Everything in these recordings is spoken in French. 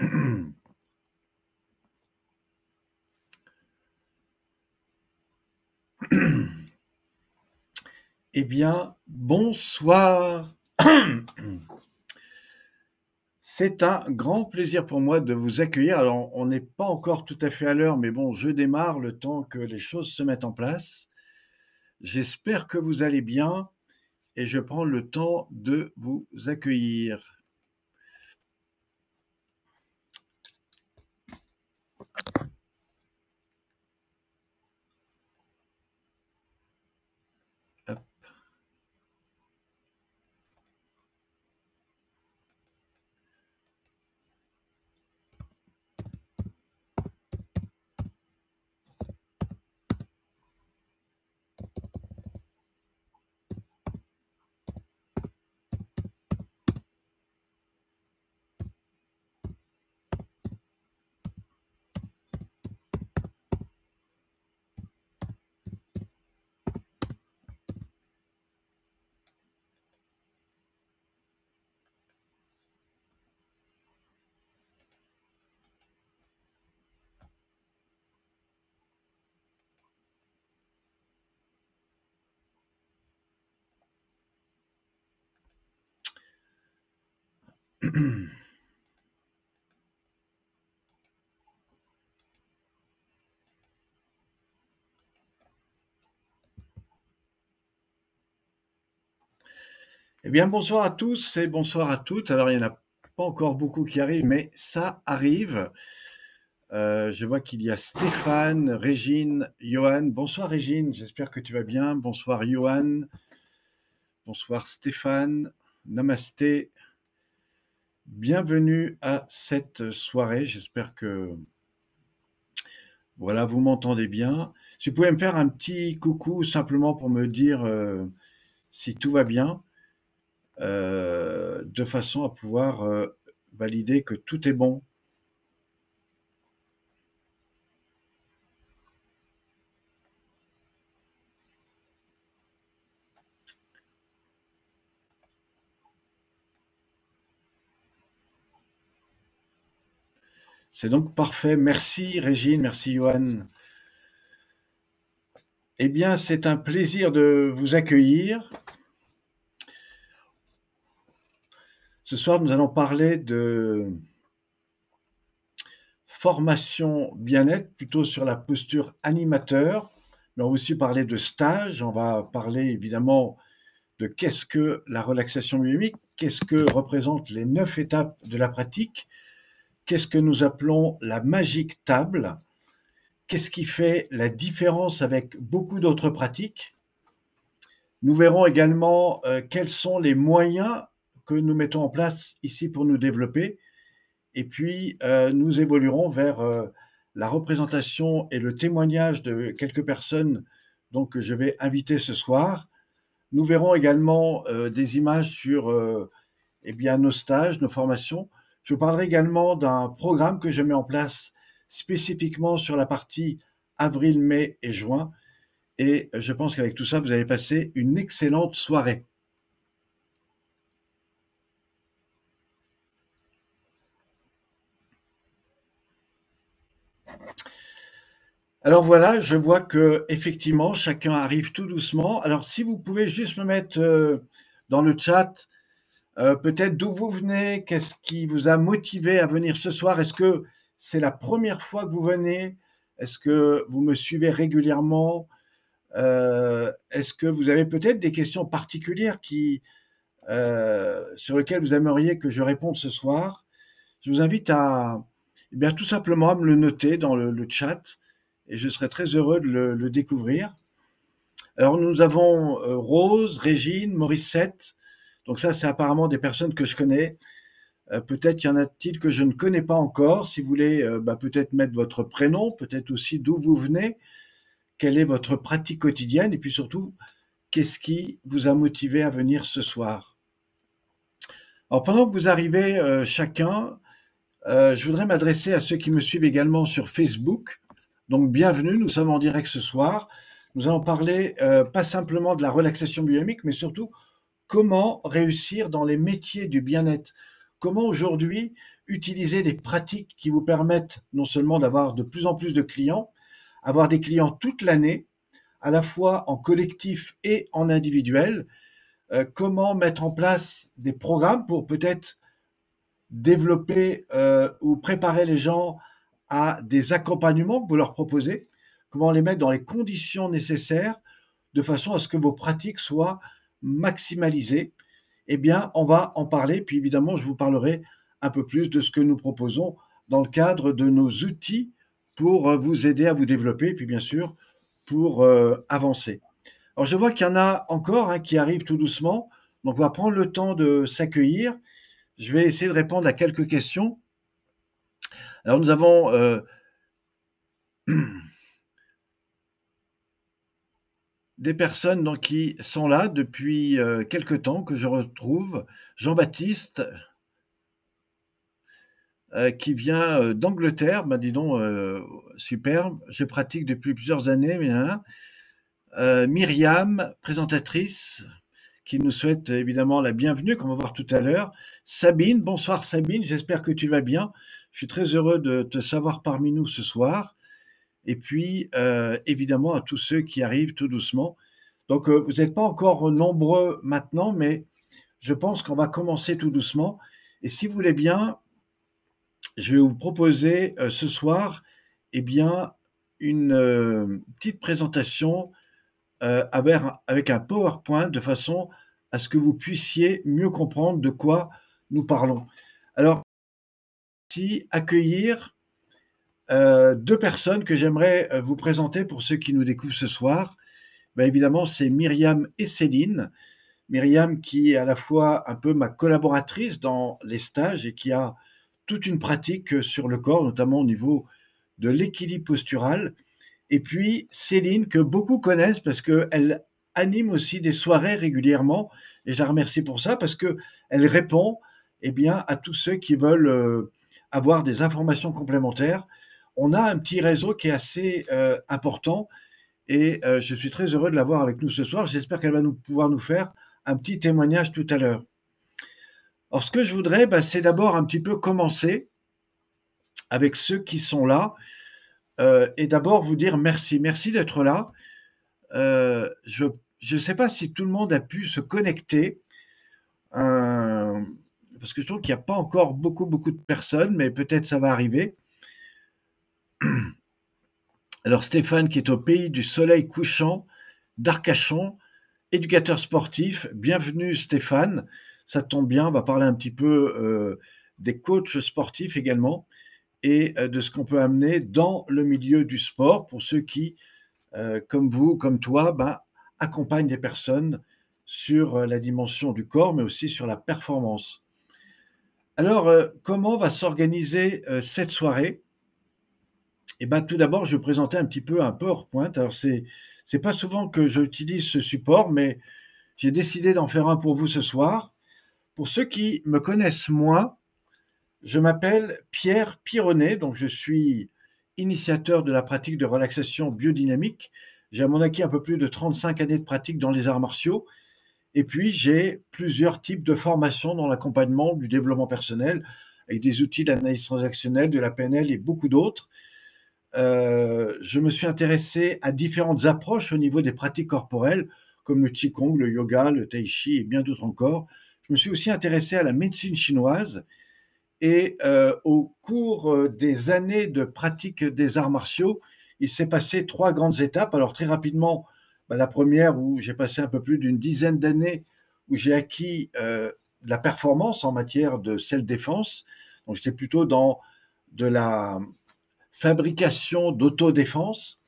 Eh bien, bonsoir. C'est un grand plaisir pour moi de vous accueillir. Alors, on n'est pas encore tout à fait à l'heure, mais bon, je démarre le temps que les choses se mettent en place. J'espère que vous allez bien et je prends le temps de vous accueillir. Hop. Eh bien, bonsoir à tous et bonsoir à toutes. Alors, il n'y en a pas encore beaucoup qui arrivent, mais ça arrive. Je vois qu'il y a Stéphane, Régine, Johan. Bonsoir Régine, j'espère que tu vas bien. Bonsoir Johan. Bonsoir Stéphane. Namasté. Bienvenue à cette soirée. J'espère que voilà, vous m'entendez bien. Si vous pouvez me faire un petit coucou simplement pour me dire si tout va bien, de façon à pouvoir valider que tout est bon. C'est donc parfait. Merci Régine, merci Johan. Eh bien, c'est un plaisir de vous accueillir. Ce soir, nous allons parler de formation bien-être, plutôt sur la posture animateur, mais on va aussi parler de stage. On va parler évidemment de qu'est-ce que la relaxation myomique, qu'est-ce que représentent les 9 étapes de la pratique, qu'est-ce que nous appelons la magique table, qu'est-ce qui fait la différence avec beaucoup d'autres pratiques. Nous verrons également quels sont les moyens que nous mettons en place ici pour nous développer. Et puis, nous évoluerons vers la représentation et le témoignage de quelques personnes donc, que je vais inviter ce soir. Nous verrons également des images sur eh bien, nos stages, nos formations. Je vous parlerai également d'un programme que je mets en place spécifiquement sur la partie avril, mai et juin. Et je pense qu'avec tout ça, vous allez passer une excellente soirée. Alors voilà, je vois que effectivement chacun arrive tout doucement. Alors si vous pouvez juste me mettre dans le chat peut-être d'où vous venez, qu'est-ce qui vous a motivé à venir ce soir? Est-ce que c'est la première fois que vous venez? Est-ce que vous me suivez régulièrement? Est-ce que vous avez peut-être des questions particulières sur lesquelles vous aimeriez que je réponde ce soir? Je vous invite à, eh bien, tout simplement à me le noter dans le chat et je serai très heureux de le découvrir. Alors nous avons Rose, Régine, Morissette. Donc ça, c'est apparemment des personnes que je connais. Peut-être y en a-t-il que je ne connais pas encore. Si vous voulez, peut-être mettre votre prénom, peut-être aussi d'où vous venez, quelle est votre pratique quotidienne, et puis surtout, qu'est-ce qui vous a motivé à venir ce soir. Alors pendant que vous arrivez chacun, je voudrais m'adresser à ceux qui me suivent également sur Facebook. Donc bienvenue, nous sommes en direct ce soir. Nous allons parler pas simplement de la relaxation biomique, mais surtout comment réussir dans les métiers du bien-être. Comment aujourd'hui utiliser des pratiques qui vous permettent non seulement d'avoir de plus en plus de clients, avoir des clients toute l'année, à la fois en collectif et en individuel, comment mettre en place des programmes pour peut-être développer ou préparer les gens à des accompagnements que vous leur proposez, comment les mettre dans les conditions nécessaires de façon à ce que vos pratiques soient maximalisées. Eh bien, on va en parler, puis évidemment, je vous parlerai un peu plus de ce que nous proposons dans le cadre de nos outils pour vous aider à vous développer, puis bien sûr, pour avancer. Alors, je vois qu'il y en a encore qui arrivent tout doucement, donc on va prendre le temps de s'accueillir. Je vais essayer de répondre à quelques questions. Alors, nous avons des personnes donc, qui sont là depuis quelque temps, que je retrouve. Jean-Baptiste, qui vient d'Angleterre. Ben, dis donc, superbe. Je pratique depuis plusieurs années. Myriam, présentatrice, qui nous souhaite évidemment la bienvenue, qu'on va voir tout à l'heure. Sabine, bonsoir Sabine, j'espère que tu vas bien. Je suis très heureux de te savoir parmi nous ce soir. Et puis, évidemment, à tous ceux qui arrivent tout doucement. Donc, vous n'êtes pas encore nombreux maintenant, mais je pense qu'on va commencer tout doucement. Et si vous voulez bien, je vais vous proposer ce soir, eh bien, une petite présentation avec un PowerPoint de façon à ce que vous puissiez mieux comprendre de quoi nous parlons. Alors, ici, accueillir deux personnes que j'aimerais vous présenter pour ceux qui nous découvrent ce soir. Ben, évidemment, c'est Myriam et Céline. Myriam qui est à la fois un peu ma collaboratrice dans les stages et qui a toute une pratique sur le corps, notamment au niveau de l'équilibre postural. Et puis Céline, que beaucoup connaissent parce qu'elle anime aussi des soirées régulièrement. Et je la remercie pour ça parce qu'elle répond eh bien, à tous ceux qui veulent avoir des informations complémentaires. On a un petit réseau qui est assez important et je suis très heureux de l'avoir avec nous ce soir. J'espère qu'elle va pouvoir nous faire un petit témoignage tout à l'heure. Alors, ce que je voudrais, c'est d'abord un petit peu commencer avec ceux qui sont là et d'abord vous dire merci. Merci d'être là. Je ne sais pas si tout le monde a pu se connecter parce que je trouve qu'il n'y a pas encore beaucoup de personnes, mais peut-être ça va arriver. Alors, Stéphane, qui est au pays du soleil couchant, d'Arcachon, éducateur sportif. Bienvenue Stéphane, ça tombe bien, on va parler un petit peu des coachs sportifs également et de ce qu'on peut amener dans le milieu du sport pour ceux qui, comme vous, comme toi, accompagnent des personnes sur la dimension du corps, mais aussi sur la performance. Alors, comment va s'organiser cette soirée? Eh bien, tout d'abord, je vais vous présenter un petit peu un PowerPoint. Alors, c'est pas souvent que j'utilise ce support, mais j'ai décidé d'en faire un pour vous ce soir. Pour ceux qui me connaissent moins, je m'appelle Pierre Pironnet, donc je suis initiateur de la pratique de relaxation biodynamique. J'ai à mon acquis un peu plus de 35 années de pratique dans les arts martiaux. Et puis, j'ai plusieurs types de formations dans l'accompagnement du développement personnel, avec des outils d'analyse transactionnelle, de la PNL et beaucoup d'autres. Je me suis intéressé à différentes approches au niveau des pratiques corporelles, comme le Qigong, le yoga, le Tai Chi et bien d'autres encore. Je me suis aussi intéressé à la médecine chinoise et au cours des années de pratique des arts martiaux, il s'est passé 3 grandes étapes. Alors très rapidement, la première où j'ai passé un peu plus d'une dizaine d'années où j'ai acquis de la performance en matière de self-défense. Donc j'étais plutôt dans de la fabrication d'autodéfense.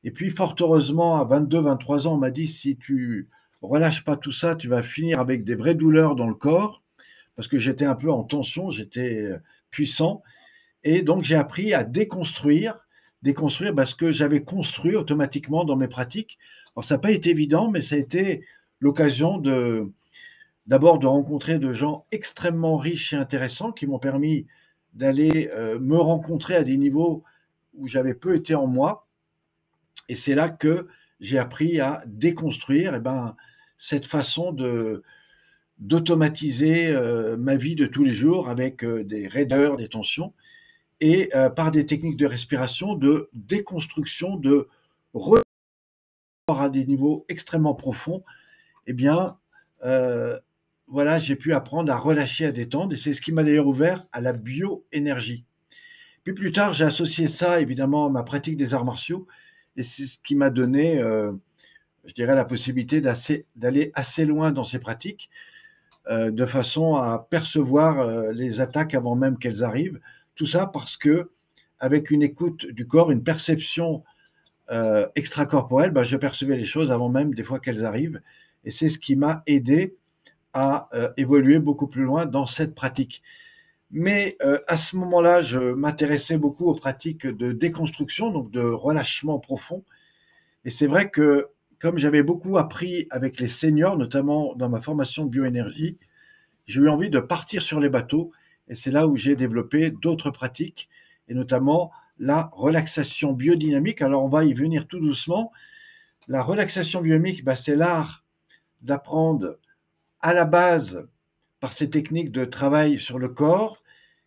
Et puis, fort heureusement, à 22-23 ans, on m'a dit, si tu relâches pas tout ça, tu vas finir avec des vraies douleurs dans le corps, parce que j'étais un peu en tension, j'étais puissant. Et donc, j'ai appris à déconstruire ce que j'avais construit automatiquement dans mes pratiques. Alors, ça n'a pas été évident, mais ça a été l'occasion d'abord de rencontrer de gens extrêmement riches et intéressants qui m'ont permis d'aller me rencontrer à des niveaux où j'avais peu été en moi. Et c'est là que j'ai appris à déconstruire cette façon d'automatiser ma vie de tous les jours avec des raideurs, des tensions, et par des techniques de respiration, de déconstruction, de report à des niveaux extrêmement profonds, eh bien, voilà, j'ai pu apprendre à relâcher, à détendre, et c'est ce qui m'a d'ailleurs ouvert à la bioénergie. Puis plus tard, j'ai associé ça évidemment à ma pratique des arts martiaux, et c'est ce qui m'a donné, je dirais, la possibilité d'aller assez loin dans ces pratiques, de façon à percevoir les attaques avant même qu'elles arrivent. Tout ça parce que, avec une écoute du corps, une perception extracorporelle, je percevais les choses avant même des fois qu'elles arrivent. Et c'est ce qui m'a aidé à évoluer beaucoup plus loin dans cette pratique. Mais à ce moment-là, je m'intéressais beaucoup aux pratiques de déconstruction, donc de relâchement profond. Et c'est vrai que comme j'avais beaucoup appris avec les seniors, notamment dans ma formation de bioénergie, j'ai eu envie de partir sur les bateaux. Et c'est là où j'ai développé d'autres pratiques, et notamment la relaxation biodynamique. Alors on va y venir tout doucement. La relaxation biodynamique, c'est l'art d'apprendre à la base, par ces techniques de travail sur le corps,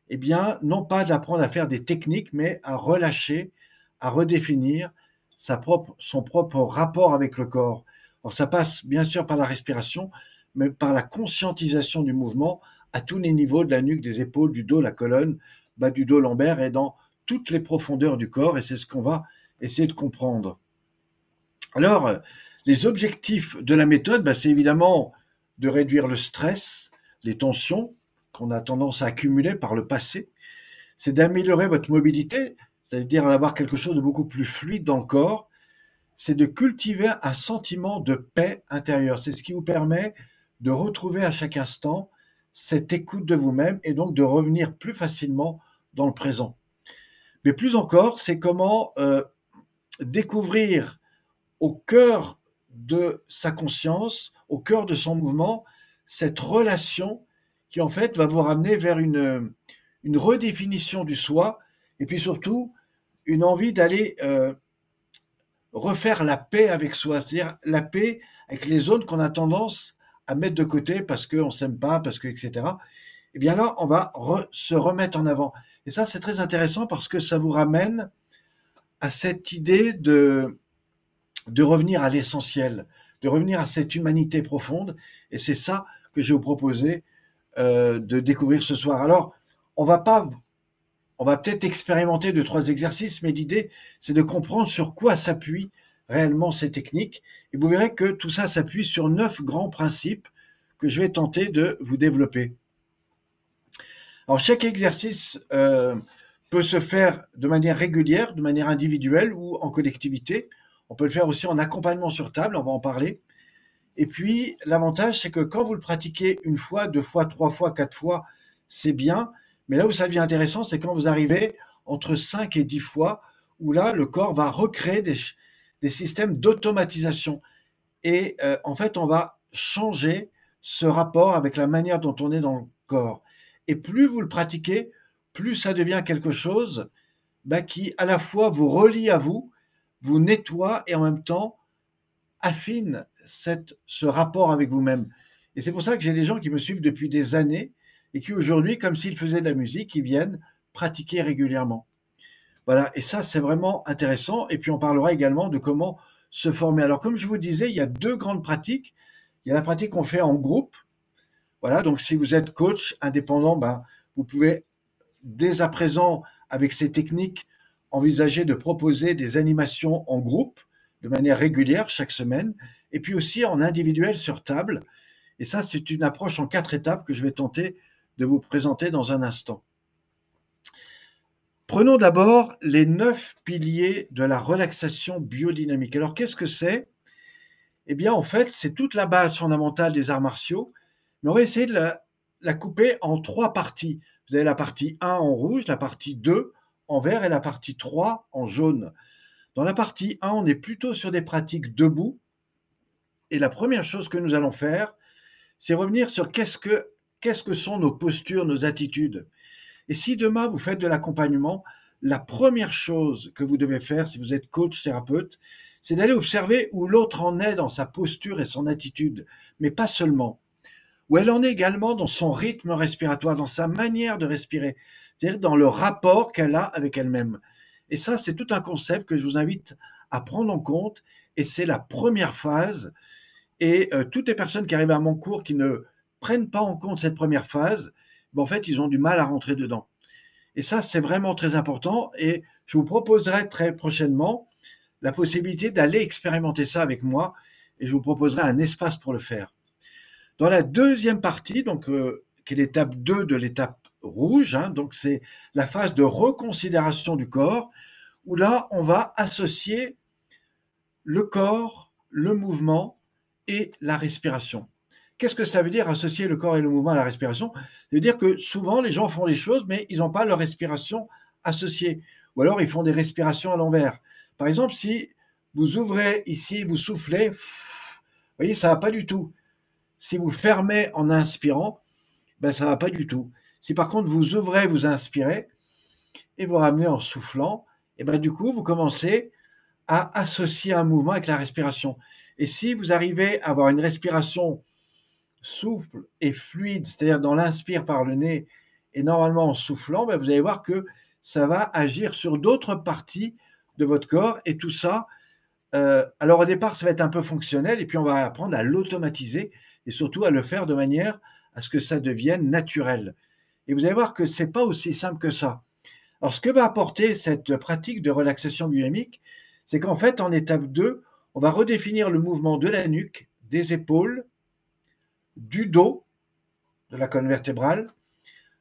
eh bien, non pas d'apprendre à faire des techniques, mais à relâcher, à redéfinir son propre rapport avec le corps. Alors, ça passe bien sûr par la respiration, mais par la conscientisation du mouvement à tous les niveaux de la nuque, des épaules, du dos, la colonne, bas du dos lombaire et dans toutes les profondeurs du corps. Et c'est ce qu'on va essayer de comprendre. Alors, les objectifs de la méthode, c'est évidemment de réduire le stress, les tensions qu'on a tendance à accumuler par le passé. C'est d'améliorer votre mobilité, c'est-à-dire d'avoir quelque chose de beaucoup plus fluide dans le corps. C'est de cultiver un sentiment de paix intérieure. C'est ce qui vous permet de retrouver à chaque instant cette écoute de vous-même et donc de revenir plus facilement dans le présent. Mais plus encore, c'est comment découvrir au cœur de sa conscience, au cœur de son mouvement, cette relation qui en fait va vous ramener vers une redéfinition du soi et puis surtout une envie d'aller refaire la paix avec soi, c'est-à-dire la paix avec les zones qu'on a tendance à mettre de côté parce qu'on ne s'aime pas, parce que, etc. Et bien là, on va se remettre en avant. Et ça, c'est très intéressant parce que ça vous ramène à cette idée de revenir à l'essentiel, de revenir à cette humanité profonde. Et c'est ça que je vais vous proposer de découvrir ce soir. Alors, on va peut-être expérimenter 2-3 exercices, mais l'idée, c'est de comprendre sur quoi s'appuient réellement ces techniques. Et vous verrez que tout ça s'appuie sur 9 grands principes que je vais tenter de vous développer. Alors, chaque exercice peut se faire de manière régulière, de manière individuelle ou en collectivité. On peut le faire aussi en accompagnement sur table, on va en parler. Et puis, l'avantage, c'est que quand vous le pratiquez 1 fois, 2 fois, 3 fois, 4 fois, c'est bien. Mais là où ça devient intéressant, c'est quand vous arrivez entre 5 et 10 fois, où là, le corps va recréer des systèmes d'automatisation. Et en fait, on va changer ce rapport avec la manière dont on est dans le corps. Et plus vous le pratiquez, plus ça devient quelque chose qui, à la fois, vous relie à vous, vous nettoie et en même temps affine ce rapport avec vous-même. Et c'est pour ça que j'ai des gens qui me suivent depuis des années et qui aujourd'hui, comme s'ils faisaient de la musique, ils viennent pratiquer régulièrement. Voilà, et ça, c'est vraiment intéressant. Et puis, on parlera également de comment se former. Alors, comme je vous disais, il y a 2 grandes pratiques. Il y a la pratique qu'on fait en groupe. Voilà, donc si vous êtes coach indépendant, vous pouvez dès à présent, avec ces techniques, envisager de proposer des animations en groupe de manière régulière chaque semaine, et puis aussi en individuel sur table. Et ça, c'est une approche en 4 étapes que je vais tenter de vous présenter dans un instant. Prenons d'abord les 9 piliers de la relaxation biodynamique. Alors, qu'est-ce que c'est? Eh bien, en fait, c'est toute la base fondamentale des arts martiaux, mais on va essayer de la couper en 3 parties. Vous avez la partie 1 en rouge, la partie 2 en vert et la partie 3 en jaune. Dans la partie 1, on est plutôt sur des pratiques debout. Et la première chose que nous allons faire, c'est revenir sur qu'est-ce que sont nos postures, nos attitudes. Et si demain vous faites de l'accompagnement, la première chose que vous devez faire, si vous êtes coach, thérapeute, c'est d'aller observer où l'autre en est dans sa posture et son attitude, mais pas seulement. où elle en est également dans son rythme respiratoire, dans sa manière de respirer, c'est-à-dire dans le rapport qu'elle a avec elle-même. Et ça, c'est tout un concept que je vous invite à prendre en compte, et c'est la première phase. Et toutes les personnes qui arrivent à mon cours qui ne prennent pas en compte cette première phase, ben, en fait, ils ont du mal à rentrer dedans. Et ça, c'est vraiment très important. Et je vous proposerai très prochainement la possibilité d'aller expérimenter ça avec moi. Et je vous proposerai un espace pour le faire. Dans la deuxième partie, donc, qui est l'étape 2 de l'étape rouge, hein, donc c'est la phase de reconsidération du corps, où là, on va associer le corps, le mouvement et la respiration. Qu'est-ce que ça veut dire associer le corps et le mouvement à la respiration? Ça veut dire que souvent les gens font les choses, mais ils n'ont pas leur respiration associée. Ou alors ils font des respirations à l'envers. Par exemple, si vous ouvrez ici, vous soufflez, vous voyez, ça ne va pas du tout. Si vous fermez en inspirant, ben, ça ne va pas du tout. Si par contre vous ouvrez, vous inspirez, et vous ramenez en soufflant, et ben, du coup, vous commencez à associer un mouvement avec la respiration. Et si vous arrivez à avoir une respiration souple et fluide, c'est-à-dire dans l'inspire par le nez et normalement en soufflant, ben vous allez voir que ça va agir sur d'autres parties de votre corps et tout ça. Alors au départ, ça va être un peu fonctionnel et puis on va apprendre à l'automatiser et surtout à le faire de manière à ce que ça devienne naturel. Et vous allez voir que c'est pas aussi simple que ça. Alors ce que va apporter cette pratique de relaxation biomique, c'est qu'en fait, en étape 2, on va redéfinir le mouvement de la nuque, des épaules, du dos, de la colonne vertébrale,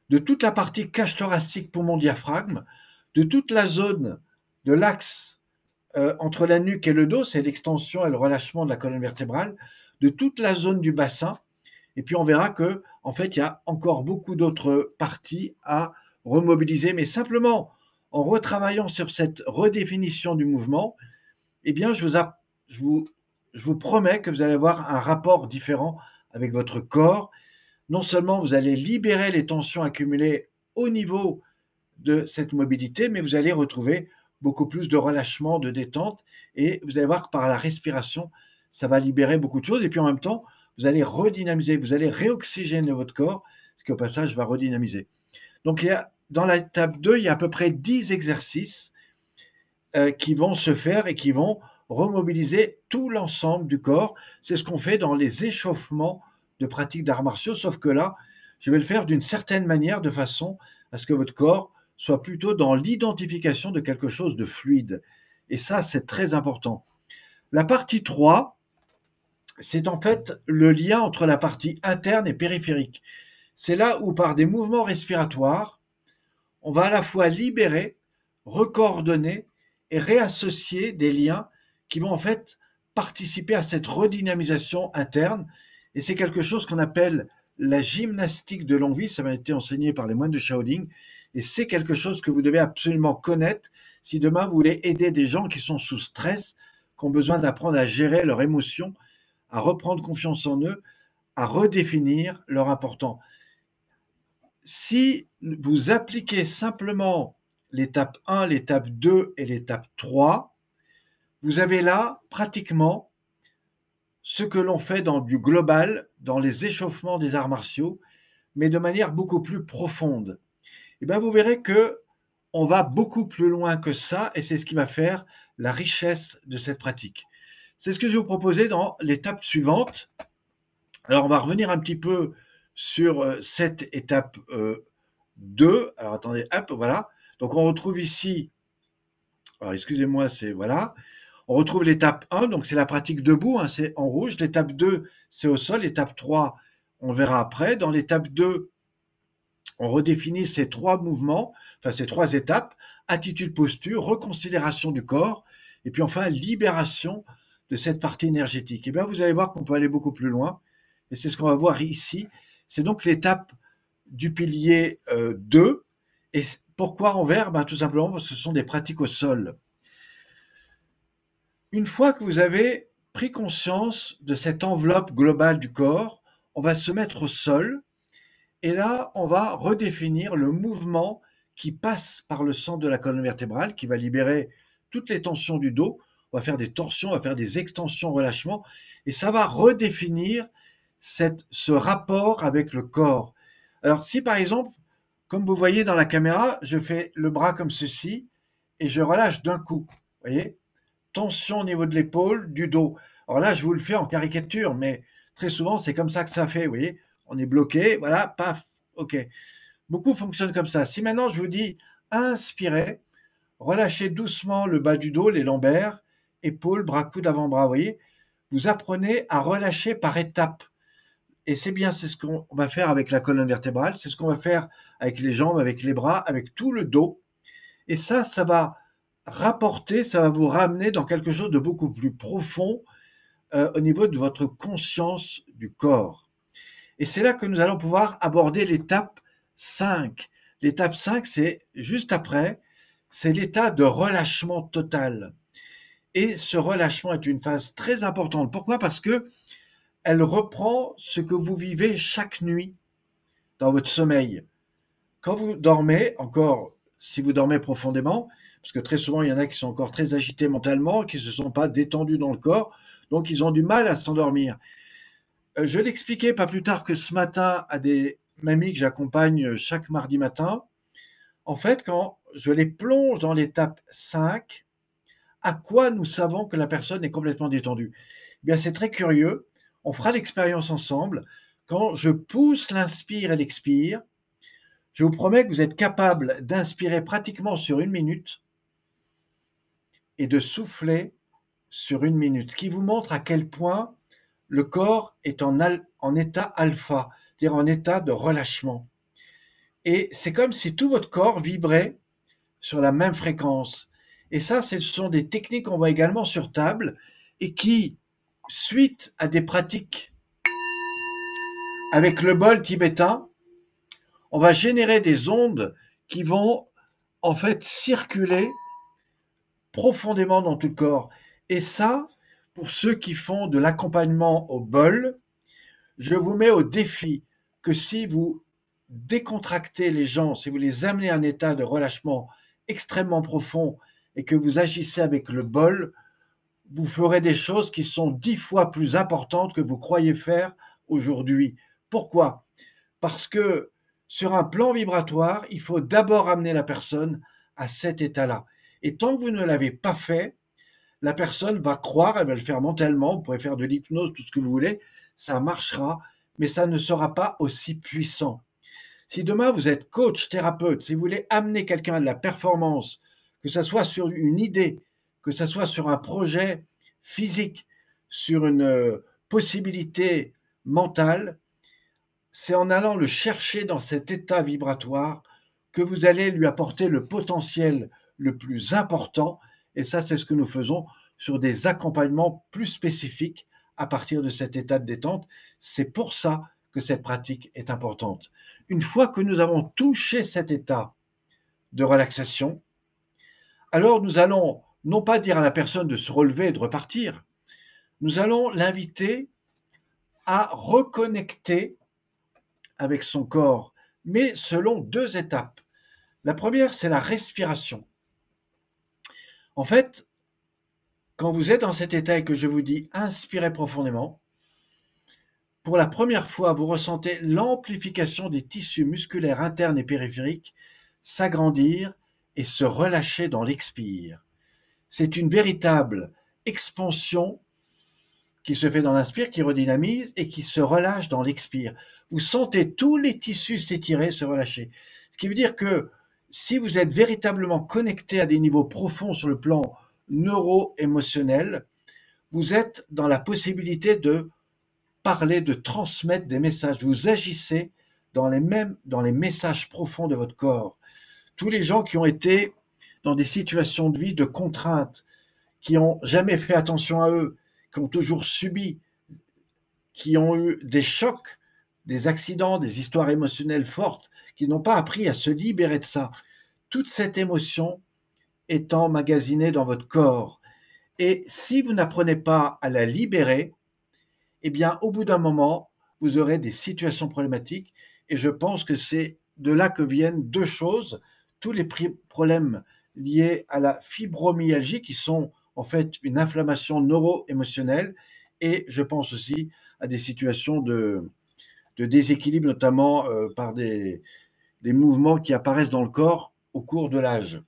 de toute la partie cage thoracique, poumon, diaphragme, de toute la zone de l'axe entre la nuque et le dos, c'est l'extension et le relâchement de la colonne vertébrale, de toute la zone du bassin. Et puis on verra que, en fait, il y a encore beaucoup d'autres parties à remobiliser, mais simplement en retravaillant sur cette redéfinition du mouvement, eh bien, je vous promets que vous allez avoir un rapport différent avec votre corps. Non seulement vous allez libérer les tensions accumulées au niveau de cette mobilité, mais vous allez retrouver beaucoup plus de relâchement, de détente, et vous allez voir que par la respiration, ça va libérer beaucoup de choses, et puis en même temps, vous allez redynamiser, vous allez réoxygéner votre corps, ce qui au passage va redynamiser. Donc dans l'étape 2, il y a à peu près 10 exercices qui vont se faire et qui vont remobiliser tout l'ensemble du corps. C'est ce qu'on fait dans les échauffements de pratiques d'arts martiaux, sauf que là, je vais le faire d'une certaine manière, de façon à ce que votre corps soit plutôt dans l'identification de quelque chose de fluide. Et ça, c'est très important. La partie 3, c'est en fait le lien entre la partie interne et périphérique. C'est là où, par des mouvements respiratoires, on va à la fois libérer, recoordonner et réassocier des liens qui vont en fait participer à cette redynamisation interne. Et c'est quelque chose qu'on appelle la gymnastique de longue vie. Ça m'a été enseigné par les moines de Shaolin. Et c'est quelque chose que vous devez absolument connaître si demain vous voulez aider des gens qui sont sous stress, qui ont besoin d'apprendre à gérer leurs émotions, à reprendre confiance en eux, à redéfinir leur important. Si vous appliquez simplement l'étape 1, l'étape 2 et l'étape 3, vous avez là pratiquement ce que l'on fait dans du global, dans les échauffements des arts martiaux, mais de manière beaucoup plus profonde. Et bien vous verrez que on va beaucoup plus loin que ça, et c'est ce qui va faire la richesse de cette pratique. C'est ce que je vais vous proposer dans l'étape suivante. Alors on va revenir un petit peu sur cette étape 2. Alors attendez, hop, voilà. Donc on retrouve ici, alors excusez-moi, c'est voilà. On retrouve l'étape 1, donc c'est la pratique debout, hein, c'est en rouge. L'étape 2, c'est au sol. L'étape 3, on verra après. Dans l'étape 2, on redéfinit ces trois mouvements, enfin ces trois étapes, attitude, posture, reconsidération du corps, et puis enfin libération de cette partie énergétique. Et bien vous allez voir qu'on peut aller beaucoup plus loin, et c'est ce qu'on va voir ici. C'est donc l'étape du pilier 2. Et pourquoi en vert? Ben, tout simplement parce que ce sont des pratiques au sol. Une fois que vous avez pris conscience de cette enveloppe globale du corps, on va se mettre au sol. Et là, on va redéfinir le mouvement qui passe par le centre de la colonne vertébrale, qui va libérer toutes les tensions du dos. On va faire des torsions, on va faire des extensions, relâchements, et ça va redéfinir ce rapport avec le corps. Alors si par exemple, comme vous voyez dans la caméra, je fais le bras comme ceci et je relâche d'un coup, vous voyez, tension au niveau de l'épaule, du dos. Alors là, je vous le fais en caricature, mais très souvent, c'est comme ça que ça fait, vous voyez. On est bloqué, voilà, paf, ok. Beaucoup fonctionnent comme ça. Si maintenant je vous dis inspirez, relâchez doucement le bas du dos, les lombaires, épaules, bras, coudes, avant-bras, vous voyez. Vous apprenez à relâcher par étapes. Et c'est bien, c'est ce qu'on va faire avec la colonne vertébrale, c'est ce qu'on va faire avec les jambes, avec les bras, avec tout le dos. Et ça va rapporter, ça va vous ramener dans quelque chose de beaucoup plus profond au niveau de votre conscience du corps. Et c'est là que nous allons pouvoir aborder l'étape 5. L'étape 5, c'est juste après, c'est l'état de relâchement total. Et ce relâchement est une phase très importante. Pourquoi? Parce que elle reprend ce que vous vivez chaque nuit dans votre sommeil. Quand vous dormez, encore si vous dormez profondément, parce que très souvent il y en a qui sont encore très agités mentalement, qui ne se sont pas détendus dans le corps, donc ils ont du mal à s'endormir. Je l'expliquais pas plus tard que ce matin à des mamies que j'accompagne chaque mardi matin. En fait, quand je les plonge dans l'étape 5, à quoi nous savons que la personne est complètement détendue? Eh bien, c'est très curieux. On fera l'expérience ensemble. Quand je pousse l'inspire et l'expire, je vous promets que vous êtes capable d'inspirer pratiquement sur 1 minute et de souffler sur 1 minute, ce qui vous montre à quel point le corps est en état alpha, c'est-à-dire en état de relâchement. Et c'est comme si tout votre corps vibrait sur la même fréquence. Et ça, ce sont des techniques qu'on voit également sur table et qui, suite à des pratiques avec le bol tibétain, on va générer des ondes qui vont en fait circuler profondément dans tout le corps. Et ça, pour ceux qui font de l'accompagnement au bol, je vous mets au défi que si vous décontractez les gens, si vous les amenez à un état de relâchement extrêmement profond et que vous agissez avec le bol, vous ferez des choses qui sont 10 fois plus importantes que vous croyez faire aujourd'hui. Pourquoi? Parce que sur un plan vibratoire, il faut d'abord amener la personne à cet état-là. Et tant que vous ne l'avez pas fait, la personne va croire, elle va le faire mentalement, vous pouvez faire de l'hypnose, tout ce que vous voulez, ça marchera, mais ça ne sera pas aussi puissant. Si demain vous êtes coach, thérapeute, si vous voulez amener quelqu'un à de la performance, que ce soit sur une idée, que ce soit sur un projet physique, sur une possibilité mentale, c'est en allant le chercher dans cet état vibratoire que vous allez lui apporter le potentiel le plus important. Et ça, c'est ce que nous faisons sur des accompagnements plus spécifiques à partir de cet état de détente. C'est pour ça que cette pratique est importante. Une fois que nous avons touché cet état de relaxation, alors nous allons non pas dire à la personne de se relever et de repartir, nous allons l'inviter à reconnecter avec son corps, mais selon 2 étapes. La première, c'est la respiration. En fait, quand vous êtes dans cet état et que je vous dis inspirez profondément, pour la première fois, vous ressentez l'amplification des tissus musculaires internes et périphériques s'agrandir et se relâcher dans l'expire. C'est une véritable expansion qui se fait dans l'inspire, qui redynamise et qui se relâche dans l'expire. Vous sentez tous les tissus s'étirer, se relâcher. Ce qui veut dire que si vous êtes véritablement connecté à des niveaux profonds sur le plan neuro-émotionnel, vous êtes dans la possibilité de parler, de transmettre des messages. Vous agissez dans les messages profonds de votre corps. Tous les gens qui ont été dans des situations de vie de contrainte, qui n'ont jamais fait attention à eux, qui ont toujours subi, qui ont eu des chocs, des accidents, des histoires émotionnelles fortes, qui n'ont pas appris à se libérer de ça. Toute cette émotion est emmagasinée dans votre corps. Et si vous n'apprenez pas à la libérer, eh bien, au bout d'un moment, vous aurez des situations problématiques. Et je pense que c'est de là que viennent 2 choses. Tous les problèmes liés à la fibromyalgie, qui sont en fait une inflammation neuro-émotionnelle, et je pense aussi à des situations de déséquilibre, notamment par des mouvements qui apparaissent dans le corps au cours de l'âge.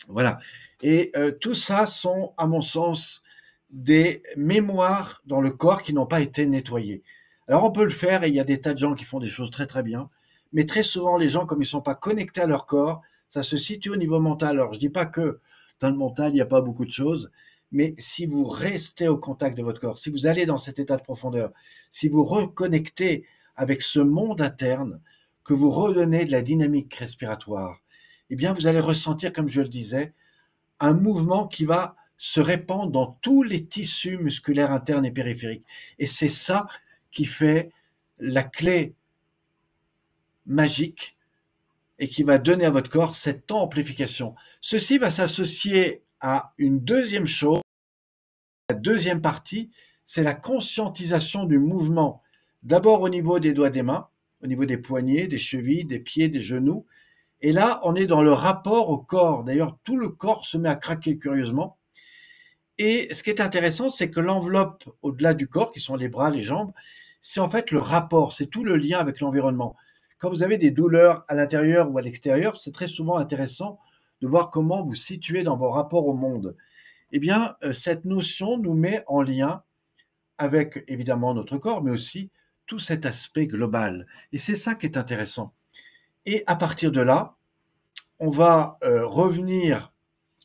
Voilà. Et tout ça sont, à mon sens, des mémoires dans le corps qui n'ont pas été nettoyées. Alors on peut le faire, et il y a des tas de gens qui font des choses très très bien, mais très souvent les gens, comme ils ne sont pas connectés à leur corps, ça se situe au niveau mental. Alors je ne dis pas que dans le mental, il n'y a pas beaucoup de choses, mais si vous restez au contact de votre corps, si vous allez dans cet état de profondeur, si vous reconnectez avec ce monde interne, que vous redonnez de la dynamique respiratoire, eh bien vous allez ressentir, comme je le disais, un mouvement qui va se répandre dans tous les tissus musculaires internes et périphériques. Et c'est ça qui fait la clé magique et qui va donner à votre corps cette amplification. Ceci va s'associer à une deuxième chose. La deuxième partie, c'est la conscientisation du mouvement. D'abord au niveau des doigts des mains, au niveau des poignets, des chevilles, des pieds, des genoux. Et là, on est dans le rapport au corps. D'ailleurs, tout le corps se met à craquer curieusement. Et ce qui est intéressant, c'est que l'enveloppe au-delà du corps, qui sont les bras, les jambes, c'est en fait le rapport, c'est tout le lien avec l'environnement. Quand vous avez des douleurs à l'intérieur ou à l'extérieur, c'est très souvent intéressant de voir comment vous situez dans vos rapports au monde. Eh bien, cette notion nous met en lien avec évidemment notre corps, mais aussi tout cet aspect global. Et c'est ça qui est intéressant. Et à partir de là, on va revenir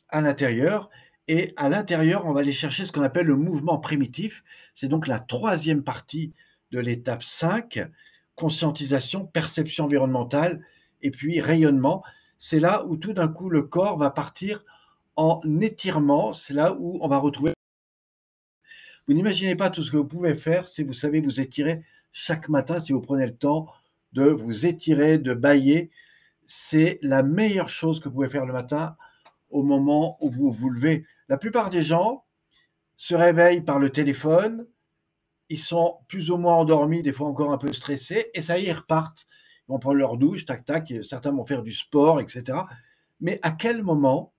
à l'intérieur. Et à l'intérieur, on va aller chercher ce qu'on appelle le mouvement primitif. C'est donc la troisième partie de l'étape 5, conscientisation, perception environnementale et puis rayonnement. C'est là où tout d'un coup le corps va partir en étirement. C'est là où on va retrouver. Vous n'imaginez pas tout ce que vous pouvez faire si vous savez vous étirer chaque matin, si vous prenez le temps de vous étirer, de bâiller. C'est la meilleure chose que vous pouvez faire le matin au moment où vous vous levez. La plupart des gens se réveillent par le téléphone, ils sont plus ou moins endormis, des fois encore un peu stressés, et ça y est, ils repartent. Ils vont prendre leur douche, tac, tac, certains vont faire du sport, etc. Mais à quel moment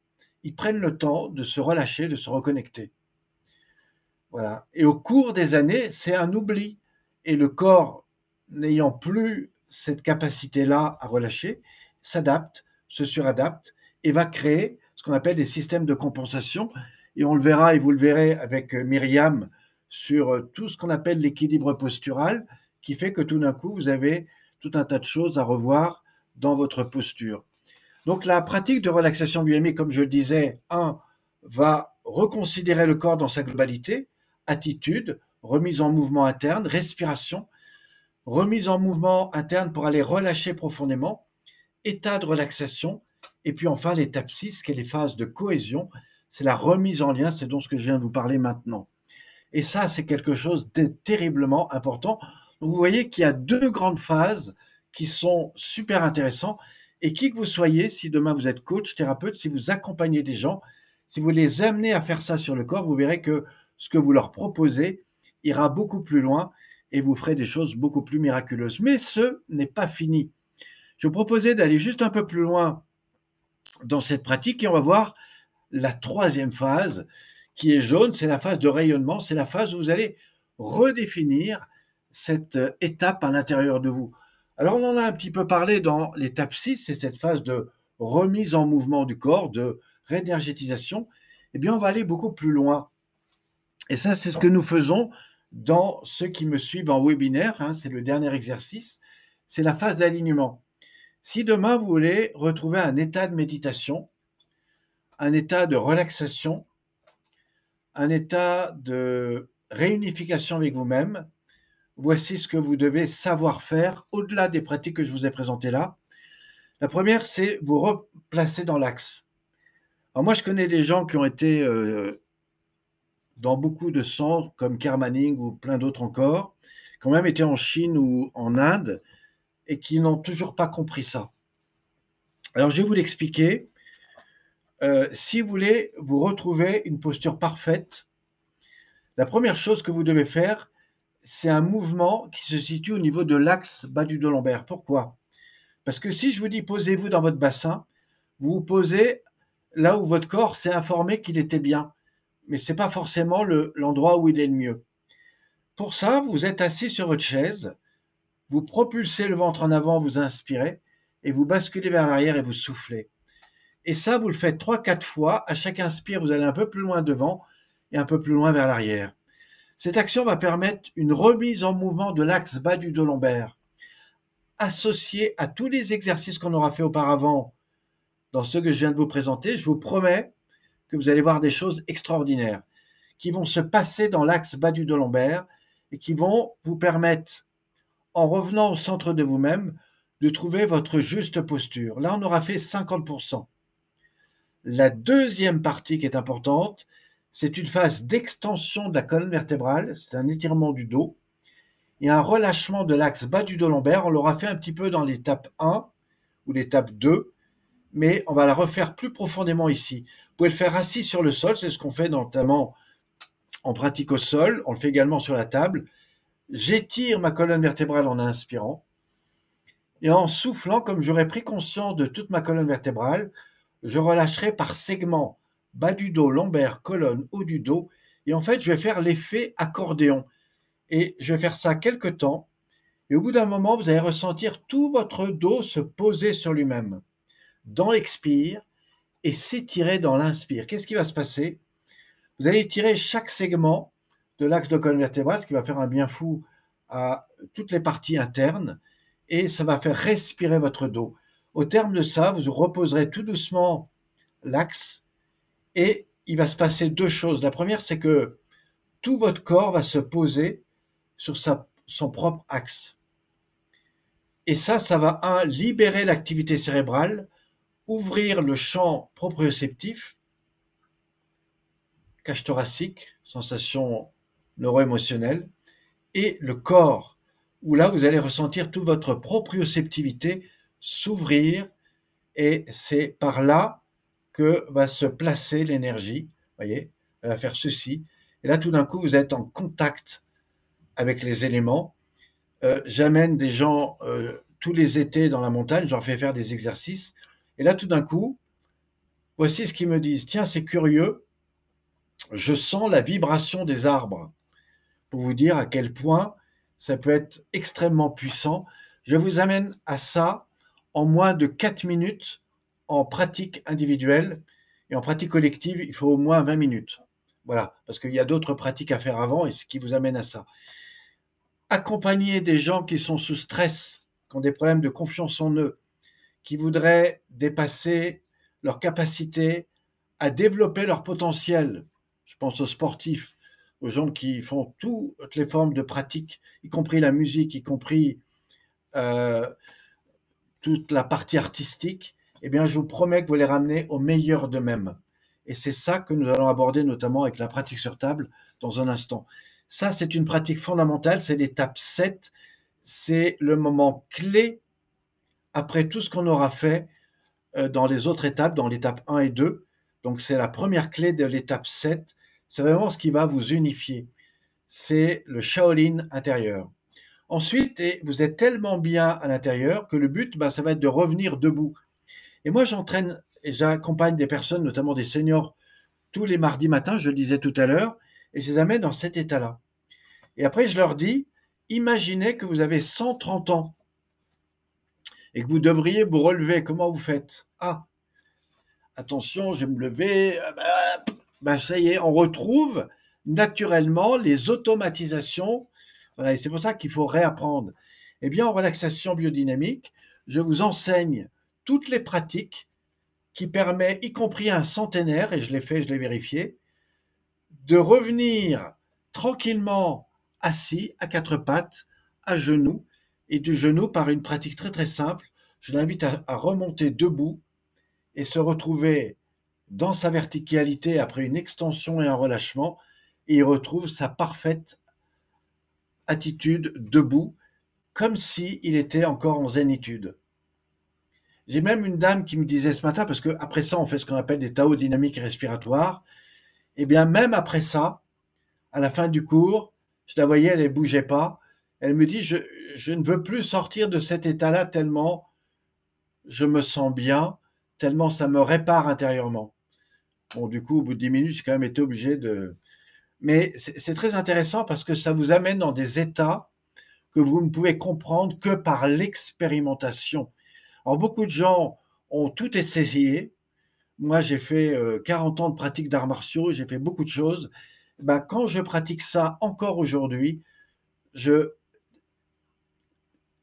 ils prennent le temps de se relâcher, de se reconnecter? Voilà. Et au cours des années, c'est un oubli. Et le corps, n'ayant plus cette capacité-là à relâcher, s'adapte, se suradapte et va créer ce qu'on appelle des systèmes de compensation. Et on le verra, et vous le verrez avec Myriam, sur tout ce qu'on appelle l'équilibre postural, qui fait que tout d'un coup, vous avez tout un tas de choses à revoir dans votre posture. Donc la pratique de relaxation biomimétique, comme je le disais, va reconsidérer le corps dans sa globalité, attitude, remise en mouvement interne, respiration, remise en mouvement interne pour aller relâcher profondément, état de relaxation, et puis enfin l'étape 6, qui est les phases de cohésion, c'est la remise en lien, c'est donc ce que je viens de vous parler maintenant. Et ça, c'est quelque chose de terriblement important. Donc vous voyez qu'il y a deux grandes phases qui sont super intéressantes, et qui que vous soyez, si demain vous êtes coach, thérapeute, si vous accompagnez des gens, si vous les amenez à faire ça sur le corps, vous verrez que ce que vous leur proposez ira beaucoup plus loin et vous ferez des choses beaucoup plus miraculeuses. Mais ce n'est pas fini. Je vous proposais d'aller juste un peu plus loin dans cette pratique et on va voir la troisième phase qui est jaune, c'est la phase de rayonnement, c'est la phase où vous allez redéfinir cette étape à l'intérieur de vous. Alors on en a un petit peu parlé dans l'étape 6, c'est cette phase de remise en mouvement du corps, de réénergétisation. Eh bien on va aller beaucoup plus loin. Et ça, c'est ce que nous faisons dans ceux qui me suivent en webinaire, c'est le dernier exercice, c'est la phase d'alignement. Si demain vous voulez retrouver un état de méditation, un état de relaxation, un état de réunification avec vous-même, voici ce que vous devez savoir faire au-delà des pratiques que je vous ai présentées là. La première, c'est vous replacer dans l'axe. Alors moi, je connais des gens qui ont été dans beaucoup de centres comme Kermaning ou plein d'autres encore, qui ont même été en Chine ou en Inde et qui n'ont toujours pas compris ça. Alors, je vais vous l'expliquer. Si vous voulez vous retrouver une posture parfaite, la première chose que vous devez faire, c'est un mouvement qui se situe au niveau de l'axe bas du dos lombaire. Pourquoi? Parce que si je vous dis posez-vous dans votre bassin, vous vous posez là où votre corps s'est informé qu'il était bien. Mais ce n'est pas forcément l'endroit où il est le mieux. Pour ça, vous êtes assis sur votre chaise, vous propulsez le ventre en avant, vous inspirez, et vous basculez vers l'arrière et vous soufflez. Et ça, vous le faites 3-4 fois. À chaque inspire, vous allez un peu plus loin devant et un peu plus loin vers l'arrière. Cette action va permettre une remise en mouvement de l'axe bas du dos lombaire, associé à tous les exercices qu'on aura fait auparavant dans ceux que je viens de vous présenter. Je vous promets que vous allez voir des choses extraordinaires qui vont se passer dans l'axe bas du dos lombaire et qui vont vous permettre, en revenant au centre de vous-même, de trouver votre juste posture. Là, on aura fait 50%. La deuxième partie qui est importante, c'est une phase d'extension de la colonne vertébrale, c'est un étirement du dos et un relâchement de l'axe bas du dos lombaire. On l'aura fait un petit peu dans l'étape 1 ou l'étape 2, mais on va la refaire plus profondément ici. Vous pouvez le faire assis sur le sol, c'est ce qu'on fait notamment en pratique au sol, on le fait également sur la table. J'étire ma colonne vertébrale en inspirant et en soufflant, comme j'aurais pris conscience de toute ma colonne vertébrale, je relâcherai par segment, bas du dos, lombaire, colonne, haut du dos, et en fait je vais faire l'effet accordéon. Et je vais faire ça quelques temps, et au bout d'un moment, vous allez ressentir tout votre dos se poser sur lui-même, dans l'expire, et s'étirer dans l'inspire. Qu'est-ce qui va se passer? Vous allez étirer chaque segment de l'axe de colonne vertébrale, ce qui va faire un bien fou à toutes les parties internes, et ça va faire respirer votre dos. Au terme de ça, vous reposerez tout doucement l'axe, et il va se passer deux choses. La première, c'est que tout votre corps va se poser sur son propre axe. Et ça va, libérer l'activité cérébrale, ouvrir le champ proprioceptif, cage thoracique, sensation neuro-émotionnelle, et le corps, où là, vous allez ressentir toute votre proprioceptivité s'ouvrir, et c'est par là que va se placer l'énergie. Voyez, elle va faire ceci. Et là, tout d'un coup, vous êtes en contact avec les éléments. J'amène des gens tous les étés dans la montagne, je leur fais faire des exercices. Et là, tout d'un coup, voici ce qu'ils me disent. Tiens, c'est curieux, je sens la vibration des arbres. Pour vous dire à quel point ça peut être extrêmement puissant. Je vous amène à ça en moins de 4 minutes en pratique individuelle, et en pratique collective, il faut au moins 20 minutes. Voilà, parce qu'il y a d'autres pratiques à faire avant et ce qui vous amène à ça. Accompagner des gens qui sont sous stress, qui ont des problèmes de confiance en eux, qui voudraient dépasser leur capacité à développer leur potentiel. Je pense aux sportifs, aux gens qui font toutes les formes de pratique, y compris la musique, y compris toute la partie artistique. Eh bien, je vous promets que vous les ramenez au meilleur d'eux-mêmes. Et c'est ça que nous allons aborder notamment avec la pratique sur table dans un instant. Ça, c'est une pratique fondamentale, c'est l'étape 7. C'est le moment clé après tout ce qu'on aura fait dans les autres étapes, dans l'étape 1 et 2. Donc, c'est la première clé de l'étape 7. C'est vraiment ce qui va vous unifier. C'est le Shaolin intérieur. Ensuite, vous êtes tellement bien à l'intérieur que le but, ça va être de revenir debout. Et moi, j'entraîne et j'accompagne des personnes, notamment des seniors, tous les mardis matins, je le disais tout à l'heure, et je les amène dans cet état-là. Et après, je leur dis, imaginez que vous avez 130 ans et que vous devriez vous relever. Comment vous faites? Ah, attention, je vais me lever. Ça y est, on retrouve naturellement les automatisations. Voilà, et c'est pour ça qu'il faut réapprendre. Eh bien, en relaxation biodynamique, je vous enseigne toutes les pratiques qui permettent, y compris à un centenaire, et je l'ai fait, je l'ai vérifié, de revenir tranquillement assis à quatre pattes, à genoux, et du genou par une pratique très très simple. Je l'invite à remonter debout et se retrouver dans sa verticalité après une extension et un relâchement, et il retrouve sa parfaite attitude debout, comme s'il était encore en zénitude. J'ai même une dame qui me disait ce matin, parce qu'après ça, on fait ce qu'on appelle des Tao dynamiques respiratoires, et bien même après ça, à la fin du cours, je la voyais, elle ne bougeait pas. Elle me dit, je ne veux plus sortir de cet état-là tellement je me sens bien, tellement ça me répare intérieurement. Bon, du coup, au bout de 10 minutes, j'ai quand même été obligé Mais c'est très intéressant parce que ça vous amène dans des états que vous ne pouvez comprendre que par l'expérimentation. Alors, beaucoup de gens ont tout essayé. Moi, j'ai fait 40 ans de pratique d'arts martiaux, j'ai fait beaucoup de choses. Ben, quand je pratique ça encore aujourd'hui, je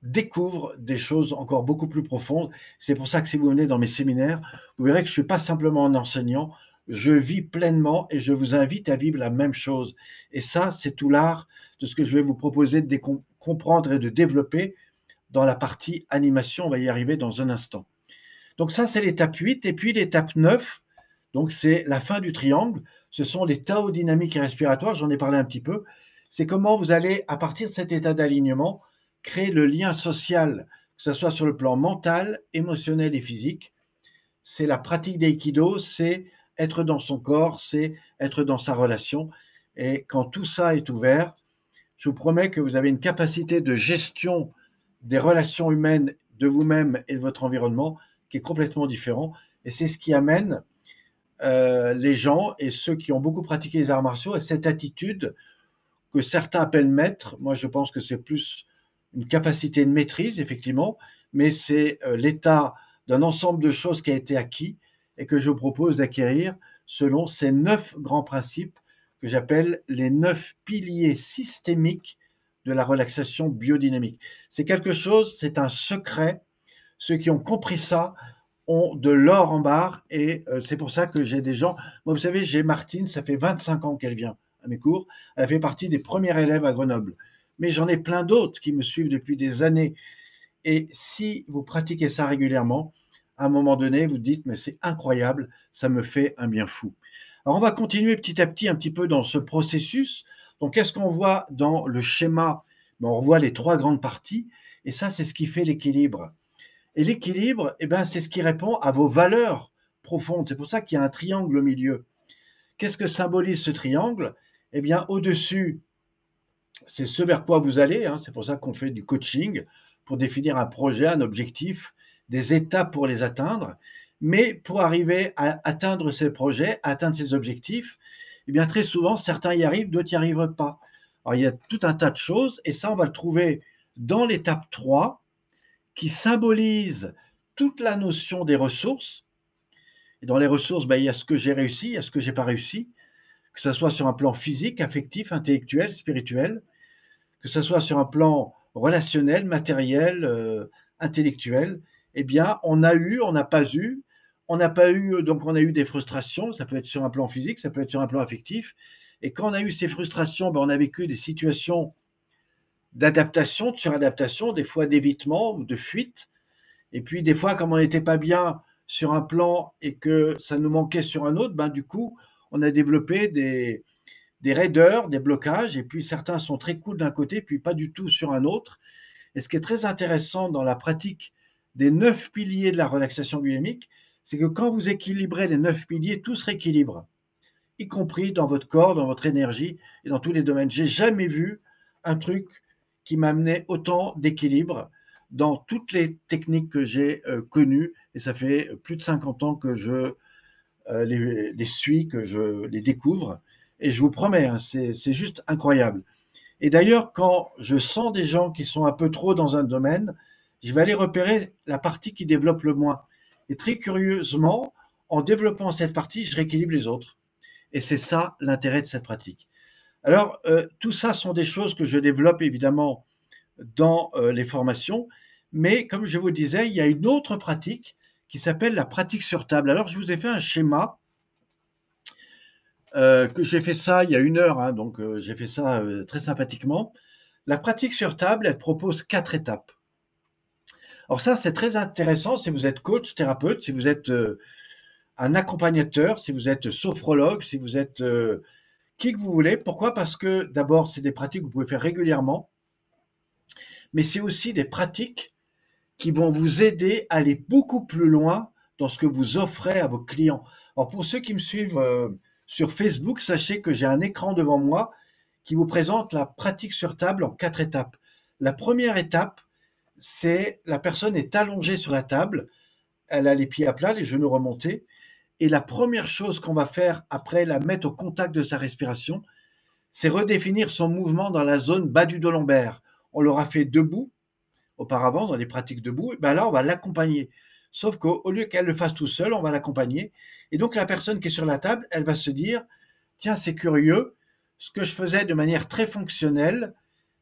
découvre des choses encore beaucoup plus profondes. C'est pour ça que si vous venez dans mes séminaires, vous verrez que je ne suis pas simplement un enseignant, je vis pleinement et je vous invite à vivre la même chose. Et ça, c'est tout l'art de ce que je vais vous proposer de comprendre et de développer dans la partie animation. On va y arriver dans un instant. Donc ça, c'est l'étape 8. Et puis l'étape 9, donc c'est la fin du triangle. Ce sont les Tao dynamiques et respiratoires, j'en ai parlé un petit peu. C'est comment vous allez, à partir de cet état d'alignement, créer le lien social, que ce soit sur le plan mental, émotionnel et physique. C'est la pratique d'aïkido, c'est être dans son corps, c'est être dans sa relation. Et quand tout ça est ouvert, je vous promets que vous avez une capacité de gestion des relations humaines de vous-même et de votre environnement qui est complètement différent. Et c'est ce qui amène les gens et ceux qui ont beaucoup pratiqué les arts martiaux à cette attitude que certains appellent maître. Moi, je pense que c'est plus une capacité de maîtrise, effectivement, mais c'est l'état d'un ensemble de choses qui a été acquis et que je vous propose d'acquérir selon ces 9 grands principes que j'appelle les 9 piliers systémiques de la relaxation biodynamique. C'est quelque chose, c'est un secret. Ceux qui ont compris ça ont de l'or en barre et c'est pour ça que j'ai des gens. Moi, vous savez, j'ai Martine, ça fait 25 ans qu'elle vient à mes cours. Elle fait partie des premiers élèves à Grenoble. Mais j'en ai plein d'autres qui me suivent depuis des années. Et si vous pratiquez ça régulièrement, à un moment donné, vous dites, mais c'est incroyable, ça me fait un bien fou. Alors, on va continuer petit à petit un petit peu dans ce processus. Donc, qu'est-ce qu'on voit dans le schéma? On voit les 3 grandes parties, et ça, c'est ce qui fait l'équilibre. Et l'équilibre, eh ben, c'est ce qui répond à vos valeurs profondes. C'est pour ça qu'il y a un triangle au milieu. Qu'est-ce que symbolise ce triangle? Eh bien, au-dessus, c'est ce vers quoi vous allez. Hein. C'est pour ça qu'on fait du coaching, pour définir un projet, un objectif, des étapes pour les atteindre. Mais pour arriver à atteindre ces projets, à atteindre ces objectifs, eh bien, très souvent, certains y arrivent, d'autres n'y arrivent pas. Alors, il y a tout un tas de choses, et ça, on va le trouver dans l'étape 3, qui symbolise toute la notion des ressources. Et dans les ressources, ben, il y a ce que j'ai réussi, il y a ce que j'ai pas réussi, que ce soit sur un plan physique, affectif, intellectuel, spirituel, que ce soit sur un plan relationnel, matériel, intellectuel. Eh bien, on a eu, on n'a pas eu, on n'a pas eu, donc on a eu des frustrations, ça peut être sur un plan physique, ça peut être sur un plan affectif. Et quand on a eu ces frustrations, ben, on a vécu des situations d'adaptation, de suradaptation, des fois d'évitement ou de fuite. Et puis des fois, comme on n'était pas bien sur un plan et que ça nous manquait sur un autre, ben, du coup, on a développé des raideurs, des blocages, et puis certains sont très cool d'un côté, puis pas du tout sur un autre. Et ce qui est très intéressant dans la pratique des 9 piliers de la relaxation dynamique, c'est que quand vous équilibrez les 9 piliers, tout se rééquilibre, y compris dans votre corps, dans votre énergie et dans tous les domaines. J'ai jamais vu un truc qui m'amenait autant d'équilibre dans toutes les techniques que j'ai connues, et ça fait plus de 50 ans que je les suis, que je les découvre, et je vous promets, hein, c'est juste incroyable. Et d'ailleurs, quand je sens des gens qui sont un peu trop dans un domaine, je vais aller repérer la partie qui développe le moins. Et très curieusement, en développant cette partie, je rééquilibre les autres. Et c'est ça l'intérêt de cette pratique. Alors, tout ça sont des choses que je développe évidemment dans les formations, mais comme je vous le disais, il y a une autre pratique qui s'appelle la pratique sur table. Alors, je vous ai fait un schéma que j'ai fait ça il y a 1 heure, hein, donc j'ai fait ça très sympathiquement. La pratique sur table, elle propose 4 étapes. Alors ça, c'est très intéressant si vous êtes coach, thérapeute, si vous êtes un accompagnateur, si vous êtes sophrologue, si vous êtes qui que vous voulez. Pourquoi? Parce que d'abord, c'est des pratiques que vous pouvez faire régulièrement, mais c'est aussi des pratiques qui vont vous aider à aller beaucoup plus loin dans ce que vous offrez à vos clients. Alors pour ceux qui me suivent sur Facebook, sachez que j'ai un écran devant moi qui vous présente la pratique sur table en 4 étapes. La première étape, c'est la personne est allongée sur la table, elle a les pieds à plat, les genoux remontés, et la première chose qu'on va faire après la mettre au contact de sa respiration, c'est redéfinir son mouvement dans la zone bas du dos lombaire. On l'aura fait debout auparavant, dans les pratiques debout, ben là, on va l'accompagner. Sauf qu'au lieu qu'elle le fasse tout seul, on va l'accompagner. Et donc, la personne qui est sur la table, elle va se dire, tiens, c'est curieux, ce que je faisais de manière très fonctionnelle,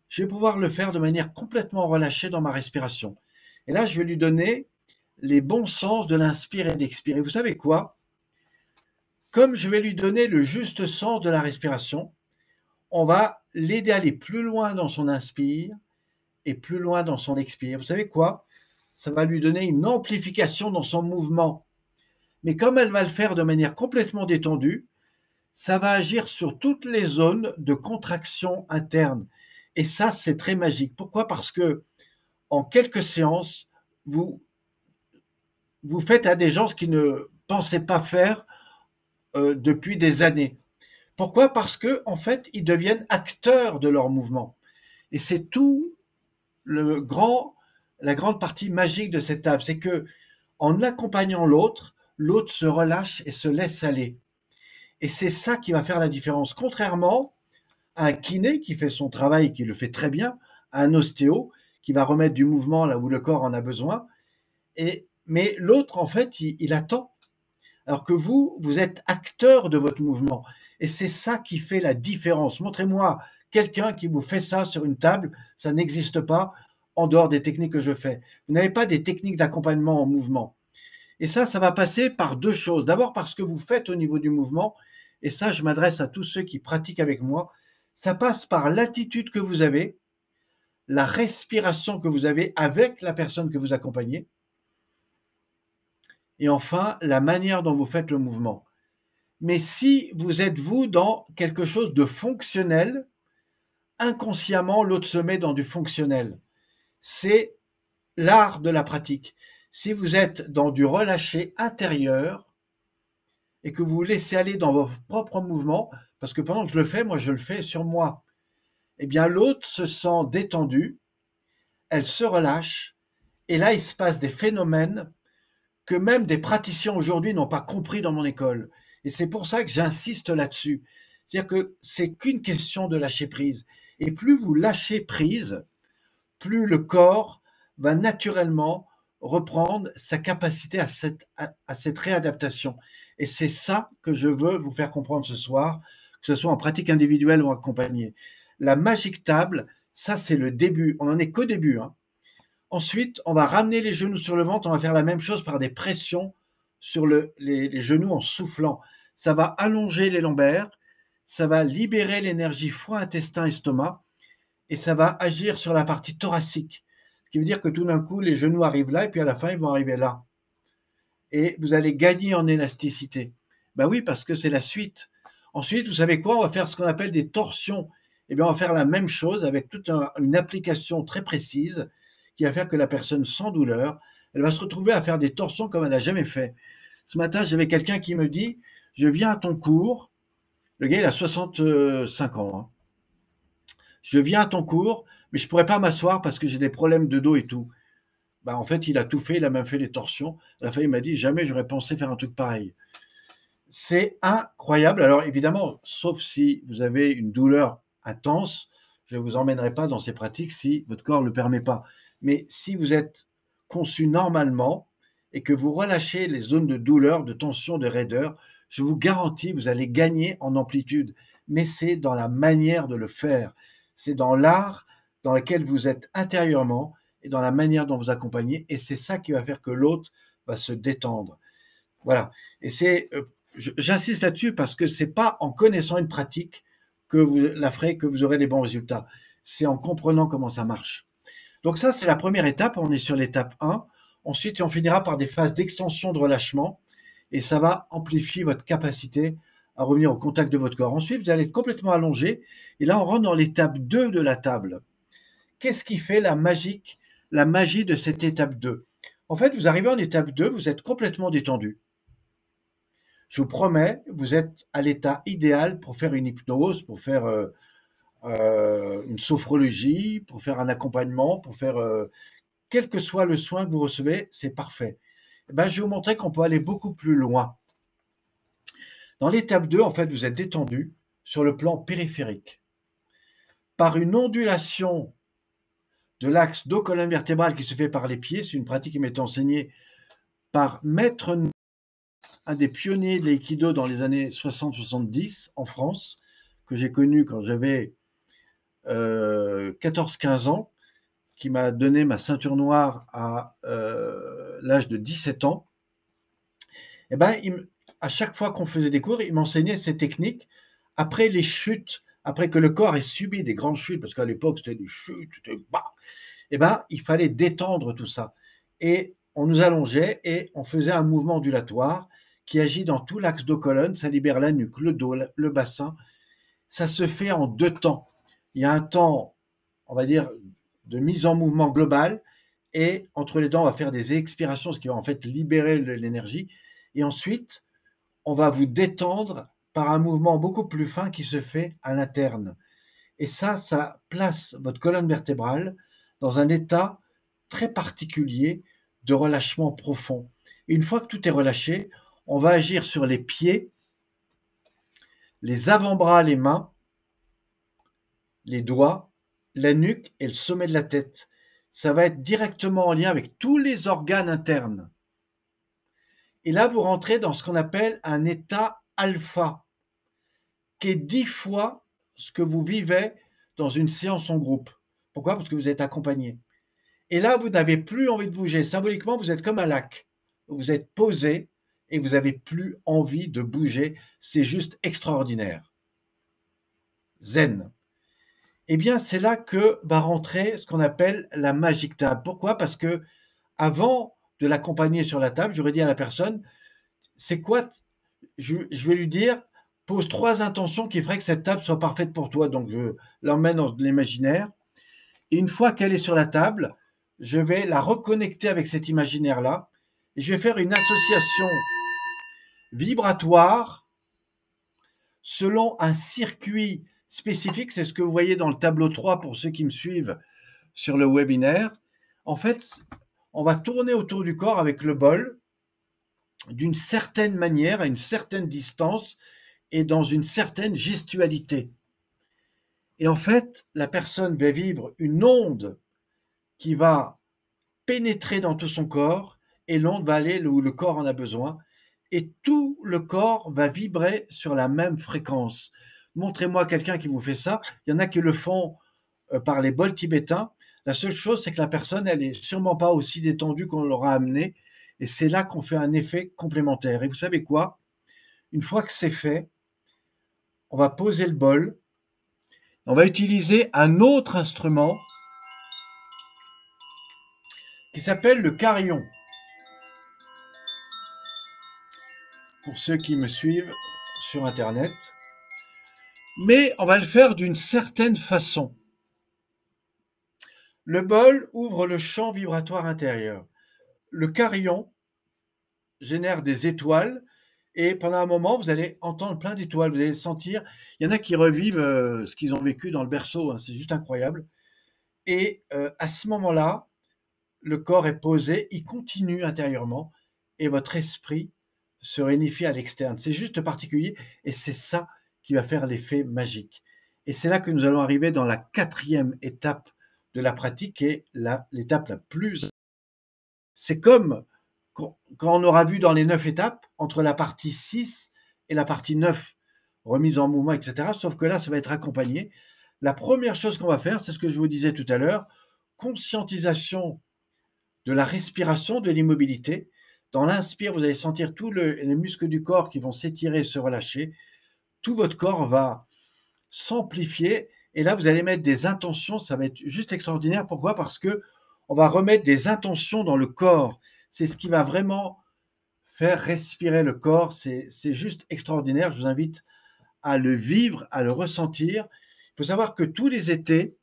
je vais pouvoir le faire de manière complètement relâchée dans ma respiration. Et là, je vais lui donner les bons sens de l'inspire et de l'expire. Et vous savez quoi? Comme je vais lui donner le juste sens de la respiration, on va l'aider à aller plus loin dans son inspire et plus loin dans son expire. Vous savez quoi? Ça va lui donner une amplification dans son mouvement. Mais comme elle va le faire de manière complètement détendue, ça va agir sur toutes les zones de contraction interne. Et ça, c'est très magique. Pourquoi? Parce que en quelques séances, vous, vous faites à des gens ce qu'ils ne pensaient pas faire depuis des années. Pourquoi? Parce que en fait, ils deviennent acteurs de leur mouvement. Et c'est tout la grande partie magique de cette table, c'est que en accompagnant l'autre, l'autre se relâche et se laisse aller. Et c'est ça qui va faire la différence. Contrairement à un kiné qui fait son travail, qui le fait très bien, à un ostéo qui va remettre du mouvement là où le corps en a besoin. Mais l'autre, en fait, il attend. Alors que vous êtes acteur de votre mouvement. Et c'est ça qui fait la différence. Montrez-moi quelqu'un qui vous fait ça sur une table, ça n'existe pas en dehors des techniques que je fais. Vous n'avez pas des techniques d'accompagnement en mouvement. Et ça va passer par deux choses. D'abord parce que vous faites au niveau du mouvement, et ça, je m'adresse à tous ceux qui pratiquent avec moi, ça passe par l'attitude que vous avez, la respiration que vous avez avec la personne que vous accompagnez, et enfin, la manière dont vous faites le mouvement. Mais si vous êtes vous dans quelque chose de fonctionnel, inconsciemment, l'autre se met dans du fonctionnel. C'est l'art de la pratique. Si vous êtes dans du relâché intérieur et que vous vous laissez aller dans vos propres mouvements, parce que pendant que je le fais, moi je le fais sur moi, eh bien l'autre se sent détendu, elle se relâche, et là il se passe des phénomènes que même des praticiens aujourd'hui n'ont pas compris dans mon école. Et c'est pour ça que j'insiste là-dessus. C'est-à-dire que c'est qu'une question de lâcher prise. Et plus vous lâchez prise, plus le corps va naturellement reprendre sa capacité à cette réadaptation. Et c'est ça que je veux vous faire comprendre ce soir, que ce soit en pratique individuelle ou accompagnée. La Magic Table, ça c'est le début. On n'en est qu'au début, hein. Ensuite, on va ramener les genoux sur le ventre, on va faire la même chose par des pressions sur les genoux en soufflant. Ça va allonger les lombaires, ça va libérer l'énergie foie, intestin, estomac, et ça va agir sur la partie thoracique. Ce qui veut dire que tout d'un coup, les genoux arrivent là, et puis à la fin, ils vont arriver là. Et vous allez gagner en élasticité. Ben oui, parce que c'est la suite. Ensuite, vous savez quoi? On va faire ce qu'on appelle des torsions. Eh bien, on va faire la même chose avec toute une application très précise qui va faire que la personne sans douleur, elle va se retrouver à faire des torsions comme elle n'a jamais fait. Ce matin, j'avais quelqu'un qui me dit, je viens à ton cours, le gars il a 65 ans, hein. Je viens à ton cours, mais je ne pourrais pas m'asseoir parce que j'ai des problèmes de dos et tout. Bah, en fait, il a tout fait, il a même fait les torsions. À la fin, il m'a dit, jamais j'aurais pensé faire un truc pareil. C'est incroyable. Alors évidemment, sauf si vous avez une douleur intense, je ne vous emmènerai pas dans ces pratiques si votre corps ne le permet pas. Mais si vous êtes conçu normalement et que vous relâchez les zones de douleur, de tension, de raideur, je vous garantis, vous allez gagner en amplitude. Mais c'est dans la manière de le faire. C'est dans l'art dans lequel vous êtes intérieurement et dans la manière dont vous accompagnez. Et c'est ça qui va faire que l'autre va se détendre. Voilà. Et j'insiste là-dessus parce que c'est pas en connaissant une pratique que vous la ferez que vous aurez les bons résultats. C'est en comprenant comment ça marche. Donc ça, c'est la première étape. On est sur l'étape 1. Ensuite, on finira par des phases d'extension de relâchement et ça va amplifier votre capacité à revenir au contact de votre corps. Ensuite, vous allez être complètement allongé et là, on rentre dans l'étape 2 de la table. Qu'est-ce qui fait la magie de cette étape 2? En fait, vous arrivez en étape 2, vous êtes complètement détendu. Je vous promets, vous êtes à l'état idéal pour faire une hypnose, pour faire une sophrologie, pour faire un accompagnement, pour faire quel que soit le soin que vous recevez, c'est parfait. Eh ben, je vais vous montrer qu'on peut aller beaucoup plus loin. Dans l'étape 2, en fait, vous êtes détendu sur le plan périphérique. par une ondulation de l'axe dos-colonne vertébrale qui se fait par les pieds. C'est une pratique qui m'est enseignée par Maître, un des pionniers de l'aïkido dans les années 60-70 en France, que j'ai connu quand j'avais 14-15 ans, qui m'a donné ma ceinture noire à l'âge de 17 ans. Et ben, à chaque fois qu'on faisait des cours, il m'enseignait ces techniques après les chutes, après que le corps ait subi des grandes chutes, parce qu'à l'époque c'était des chutes, et ben, il fallait détendre tout ça. Et on nous allongeait et on faisait un mouvement ondulatoire qui agit dans tout l'axe dos-colonne, ça libère la nuque, le dos, le bassin. Ça se fait en 2 temps. Il y a un temps, on va dire, de mise en mouvement global, et entre les dents, on va faire des expirations, ce qui va en fait libérer l'énergie. Et ensuite, on va vous détendre par un mouvement beaucoup plus fin qui se fait à l'interne. Et ça place votre colonne vertébrale dans un état très particulier de relâchement profond. Et une fois que tout est relâché, on va agir sur les pieds, les avant-bras, les mains, les doigts, la nuque et le sommet de la tête. Ça va être directement en lien avec tous les organes internes. Et là, vous rentrez dans ce qu'on appelle un état alpha, qui est 10 fois ce que vous vivez dans une séance en groupe. Pourquoi? Parce que vous êtes accompagné. Et là, vous n'avez plus envie de bouger. Symboliquement, vous êtes comme un lac. Vous êtes posé et vous n'avez plus envie de bouger. C'est juste extraordinaire. Zen. Eh bien, c'est là que va rentrer ce qu'on appelle la magic table. Pourquoi? Parce que avant de l'accompagner sur la table, j'aurais dit à la personne, c'est quoi? Je vais lui dire, pose 3 intentions qui feraient que cette table soit parfaite pour toi. Donc, je l'emmène dans l'imaginaire. Et une fois qu'elle est sur la table, je vais la reconnecter avec cet imaginaire-là. Et je vais faire une association vibratoire selon un circuit spécifique. C'est ce que vous voyez dans le tableau 3 pour ceux qui me suivent sur le webinaire. En fait, on va tourner autour du corps avec le bol d'une certaine manière, à une certaine distance et dans une certaine gestualité. Et en fait, la personne va vivre une onde qui va pénétrer dans tout son corps et l'onde va aller où le corps en a besoin et tout le corps va vibrer sur la même fréquence. Montrez-moi quelqu'un qui vous fait ça. Il y en a qui le font par les bols tibétains. La seule chose, c'est que la personne, elle est sûrement pas aussi détendue qu'on l'aura amenée et c'est là qu'on fait un effet complémentaire. Et vous savez quoi? Une fois que c'est fait, on va poser le bol. On va utiliser un autre instrument qui s'appelle le carillon. Pour ceux qui me suivent sur Internet. Mais on va le faire d'une certaine façon. Le bol ouvre le champ vibratoire intérieur. Le carillon génère des étoiles et pendant un moment, vous allez entendre plein d'étoiles. Vous allez sentir, il y en a qui revivent ce qu'ils ont vécu dans le berceau. Hein, c'est juste incroyable. Et à ce moment-là, le corps est posé, il continue intérieurement et votre esprit se réunifie à l'externe. C'est juste particulier et c'est ça qui va faire l'effet magique. Et c'est là que nous allons arriver dans la 4e étape de la pratique et l'étape la plus. C'est comme quand on aura vu dans les 9 étapes, entre la partie 6 et la partie 9, remise en mouvement, etc. Sauf que là, ça va être accompagné. La première chose qu'on va faire, c'est ce que je vous disais tout à l'heure, conscientisation de la respiration, de l'immobilité. Dans l'inspire, vous allez sentir tous les muscles du corps qui vont s'étirer, se relâcher. Tout votre corps va s'amplifier. Et là, vous allez mettre des intentions. Ça va être juste extraordinaire. Pourquoi? Parce que on va remettre des intentions dans le corps. C'est ce qui va vraiment faire respirer le corps. C'est juste extraordinaire. Je vous invite à le vivre, à le ressentir. Il faut savoir que tous les étés,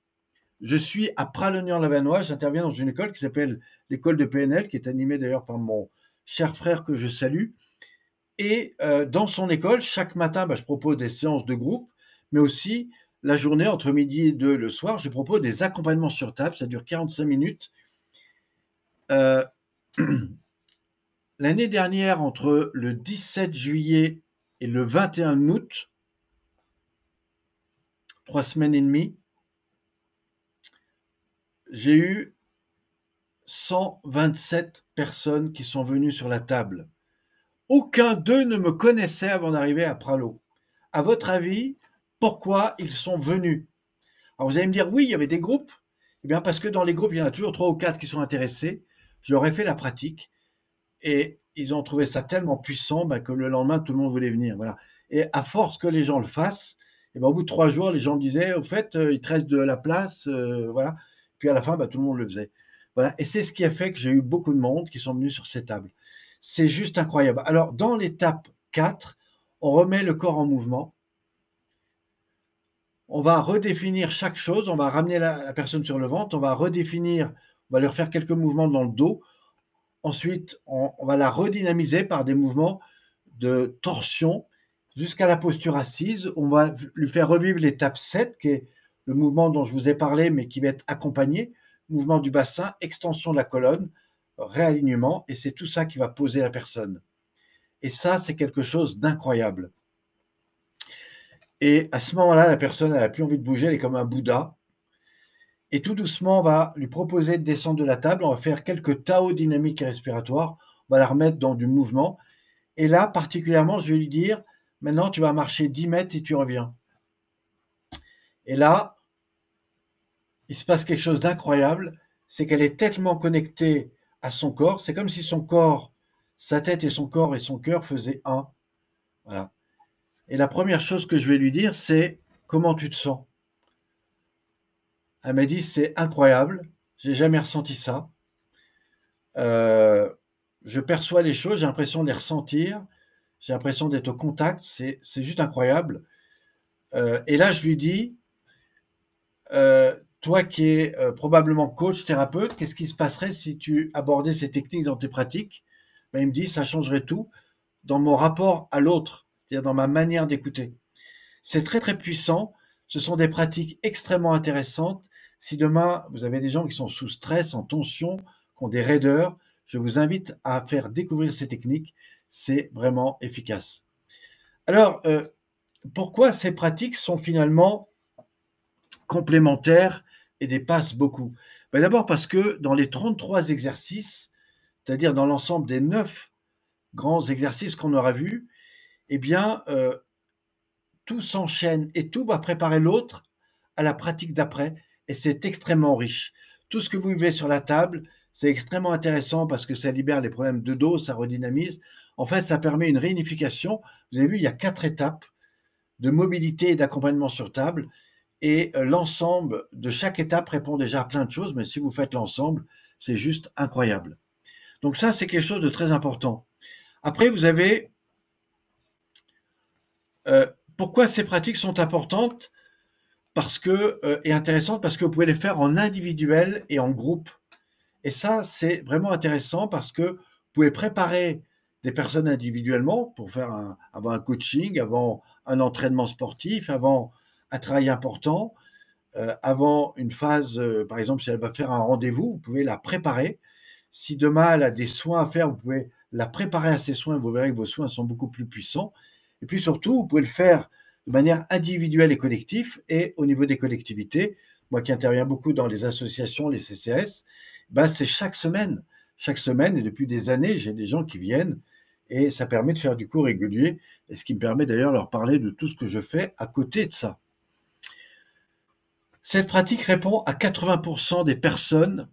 je suis à Pralognan-Lavallois. J'interviens dans une école qui s'appelle l'école de PNL, qui est animée d'ailleurs par mon cher frère que je salue. Et dans son école, chaque matin, je propose des séances de groupe, mais aussi la journée entre midi et 2 le soir, je propose des accompagnements sur table. Ça dure 45 minutes. L'année dernière, entre le 17 juillet et le 21 août, 3 semaines et demie, j'ai eu 127 personnes qui sont venues sur la table. Aucun d'eux ne me connaissait avant d'arriver à Pralo. À votre avis, pourquoi ils sont venus? Alors vous allez me dire, oui, il y avait des groupes. Eh bien, parce que dans les groupes, il y en a toujours 3 ou 4 qui sont intéressés. Je leur ai fait la pratique et ils ont trouvé ça tellement puissant que le lendemain, tout le monde voulait venir. Voilà. Et à force que les gens le fassent, et au bout de 3 jours, les gens me disaient, au fait, il te reste de la place, voilà. Puis à la fin, tout le monde le faisait. Voilà. Et c'est ce qui a fait que j'ai eu beaucoup de monde qui sont venus sur ces tables. C'est juste incroyable. Alors, dans l'étape 4, on remet le corps en mouvement. On va redéfinir chaque chose. On va ramener la personne sur le ventre. On va redéfinir, on va leur faire quelques mouvements dans le dos. Ensuite, on va la redynamiser par des mouvements de torsion jusqu'à la posture assise. On va lui faire revivre l'étape 7, qui est le mouvement dont je vous ai parlé, mais qui va être accompagné. Mouvement du bassin, extension de la colonne, réalignement, et c'est tout ça qui va poser la personne. Et ça, c'est quelque chose d'incroyable. Et à ce moment-là, la personne, elle n'a plus envie de bouger, elle est comme un Bouddha. Et tout doucement, on va lui proposer de descendre de la table, on va faire quelques Tao dynamiques et respiratoires, on va la remettre dans du mouvement. Et là, particulièrement, je vais lui dire, maintenant, tu vas marcher 10 mètres et tu reviens. Et là, il se passe quelque chose d'incroyable, c'est qu'elle est tellement connectée à son corps, c'est comme si son corps, sa tête et son corps et son cœur faisaient un. Voilà. Et la première chose que je vais lui dire, c'est comment tu te sens? Elle m'a dit, c'est incroyable, j'ai jamais ressenti ça. Je perçois les choses, j'ai l'impression de les ressentir, j'ai l'impression d'être au contact, c'est juste incroyable. Et là, je lui dis, toi qui es probablement coach, thérapeute, qu'est-ce qui se passerait si tu abordais ces techniques dans tes pratiques? Il me dit, ça changerait tout dans mon rapport à l'autre, c'est-à-dire dans ma manière d'écouter. C'est très très puissant, ce sont des pratiques extrêmement intéressantes. Si demain, vous avez des gens qui sont sous stress, en tension, qui ont des raideurs, je vous invite à faire découvrir ces techniques, c'est vraiment efficace. Alors, pourquoi ces pratiques sont finalement complémentaires et dépassent beaucoup? D'abord parce que dans les 33 exercices, c'est-à-dire dans l'ensemble des 9 grands exercices qu'on aura vus, eh bien, tout s'enchaîne et tout va préparer l'autre à la pratique d'après et c'est extrêmement riche. Tout ce que vous vivez sur la table, c'est extrêmement intéressant parce que ça libère les problèmes de dos, ça redynamise. En fait, ça permet une réunification. Vous avez vu, il y a 4 étapes de mobilité et d'accompagnement sur table et l'ensemble de chaque étape répond déjà à plein de choses, mais si vous faites l'ensemble, c'est juste incroyable. Donc ça, c'est quelque chose de très important. Après, vous avez pourquoi ces pratiques sont importantes et intéressantes parce que vous pouvez les faire en individuel et en groupe. Et ça, c'est vraiment intéressant parce que vous pouvez préparer des personnes individuellement pour faire avant un coaching, avant un entraînement sportif, avant un travail important, avant une phase, par exemple, si elle va faire un rendez-vous, vous pouvez la préparer. Si demain elle a des soins à faire, vous pouvez la préparer à ces soins, vous verrez que vos soins sont beaucoup plus puissants. Et puis surtout, vous pouvez le faire de manière individuelle et collective. Et au niveau des collectivités, moi qui interviens beaucoup dans les associations, les CCAS, c'est chaque semaine. Chaque semaine, et depuis des années, j'ai des gens qui viennent et ça permet de faire du cours régulier. Et ce qui me permet d'ailleurs de leur parler de tout ce que je fais à côté de ça. Cette pratique répond à 80% des personnes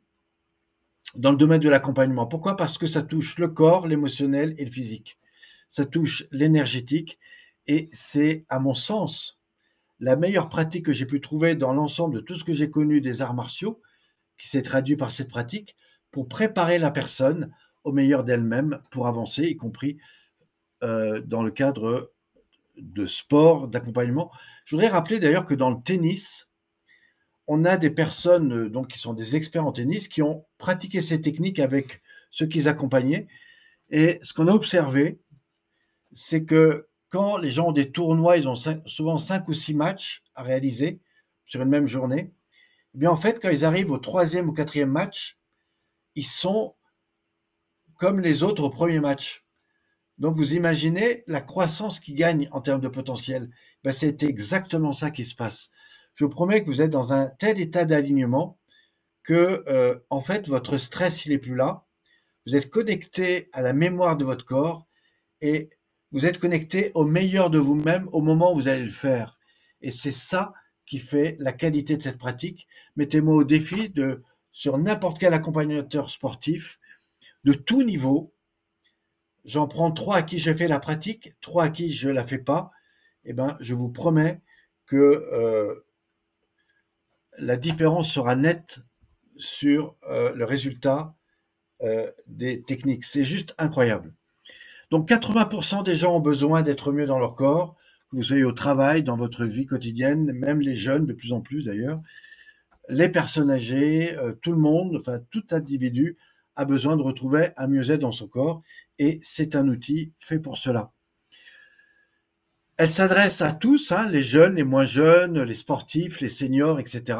dans le domaine de l'accompagnement. Pourquoi? Parce que ça touche le corps, l'émotionnel et le physique. Ça touche l'énergétique et c'est, à mon sens, la meilleure pratique que j'ai pu trouver dans l'ensemble de tout ce que j'ai connu des arts martiaux, qui s'est traduit par cette pratique, pour préparer la personne au meilleur d'elle-même pour avancer, y compris dans le cadre de sport, d'accompagnement. Je voudrais rappeler d'ailleurs que dans le tennis, on a des personnes donc, qui sont des experts en tennis qui ont pratiqué ces techniques avec ceux qu'ils accompagnaient. Et ce qu'on a observé, c'est que quand les gens ont des tournois, ils ont souvent 5 ou 6 matchs à réaliser sur une même journée. Eh bien, en fait, quand ils arrivent au 3e ou 4e match, ils sont comme les autres au premier match. Donc, vous imaginez la croissance qu'ils gagnent en termes de potentiel. C'est exactement ça qui se passe. Je vous promets que vous êtes dans un tel état d'alignement que, en fait, votre stress, il est plus là. Vous êtes connecté à la mémoire de votre corps et vous êtes connecté au meilleur de vous-même au moment où vous allez le faire. Et c'est ça qui fait la qualité de cette pratique. Mettez-moi au défi de, sur n'importe quel accompagnateur sportif, de tout niveau, j'en prends 3 à qui j'ai fait la pratique, 3 à qui je ne la fais pas, eh ben, je vous promets que la différence sera nette sur le résultat des techniques. C'est juste incroyable. Donc 80% des gens ont besoin d'être mieux dans leur corps, que vous soyez au travail, dans votre vie quotidienne, même les jeunes de plus en plus d'ailleurs, les personnes âgées, tout le monde, enfin tout individu a besoin de retrouver un mieux-être dans son corps et c'est un outil fait pour cela. Elle s'adresse à tous, hein, les jeunes, les moins jeunes, les sportifs, les seniors, etc.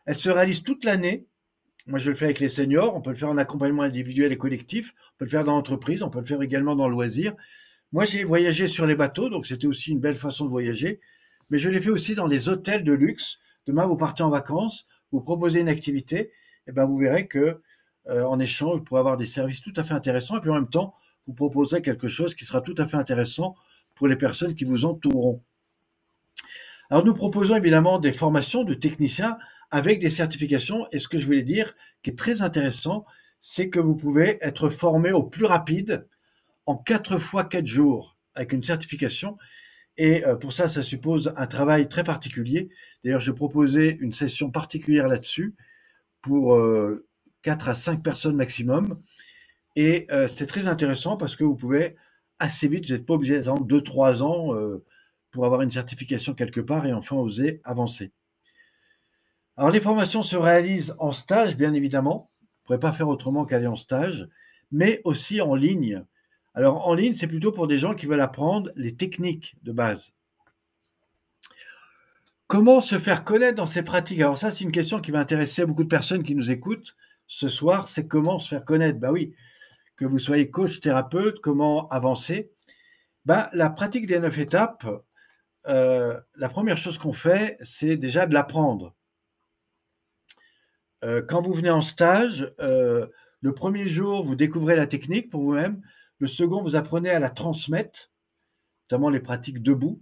Elle se réalise toute l'année. Moi, je le fais avec les seniors, on peut le faire en accompagnement individuel et collectif, on peut le faire dans l'entreprise, on peut le faire également dans le loisir. Moi, j'ai voyagé sur les bateaux, donc c'était aussi une belle façon de voyager, mais je l'ai fait aussi dans les hôtels de luxe. Demain, vous partez en vacances, vous proposez une activité, et ben vous verrez que en échange, vous pourrez avoir des services tout à fait intéressants, et puis en même temps, vous proposerez quelque chose qui sera tout à fait intéressant pour les personnes qui vous entoureront. Alors, nous proposons évidemment des formations de techniciens avec des certifications, et ce que je voulais dire, qui est très intéressant, c'est que vous pouvez être formé au plus rapide en 4 fois 4 jours avec une certification. Et pour ça, ça suppose un travail très particulier. D'ailleurs, je proposais une session particulière là-dessus pour 4 à 5 personnes maximum. Et c'est très intéressant parce que vous pouvez assez vite, vous n'êtes pas obligé d'attendre 2-3 ans pour avoir une certification quelque part et enfin oser avancer. Alors, les formations se réalisent en stage, bien évidemment. Vous ne pourrez pas faire autrement qu'aller en stage, mais aussi en ligne. Alors, en ligne, c'est plutôt pour des gens qui veulent apprendre les techniques de base. Comment se faire connaître dans ces pratiques? Alors ça, c'est une question qui va intéresser beaucoup de personnes qui nous écoutent ce soir, c'est comment se faire connaître? Bah oui, que vous soyez coach, thérapeute, comment avancer? Bah, la pratique des 9 étapes, la première chose qu'on fait, c'est déjà de l'apprendre. Quand vous venez en stage, le premier jour, vous découvrez la technique pour vous-même. Le second, vous apprenez à la transmettre, notamment les pratiques debout.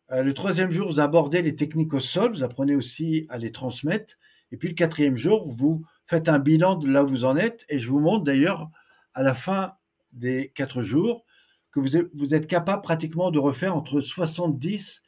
Le troisième jour, vous abordez les techniques au sol, vous apprenez aussi à les transmettre. Et puis le quatrième jour, vous faites un bilan de là où vous en êtes. Et je vous montre d'ailleurs à la fin des 4 jours que vous êtes capable pratiquement de refaire entre 70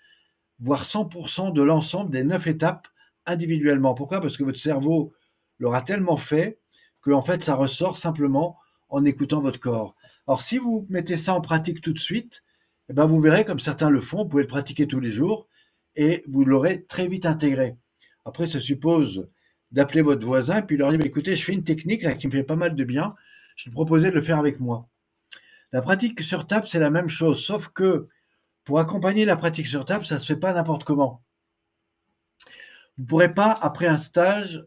voire 100% de l'ensemble des 9 étapes individuellement. Pourquoi? Parce que votre cerveau l'aura tellement fait que en fait, ça ressort simplement en écoutant votre corps. Alors si vous mettez ça en pratique tout de suite, eh ben, vous verrez comme certains le font, vous pouvez le pratiquer tous les jours et vous l'aurez très vite intégré. Après, ça suppose d'appeler votre voisin et puis leur dire, écoutez, je fais une technique là, qui me fait pas mal de bien, je te proposais de le faire avec moi. La pratique sur table, c'est la même chose, sauf que pour accompagner la pratique sur table, ça ne se fait pas n'importe comment. Vous ne pourrez pas, après un stage,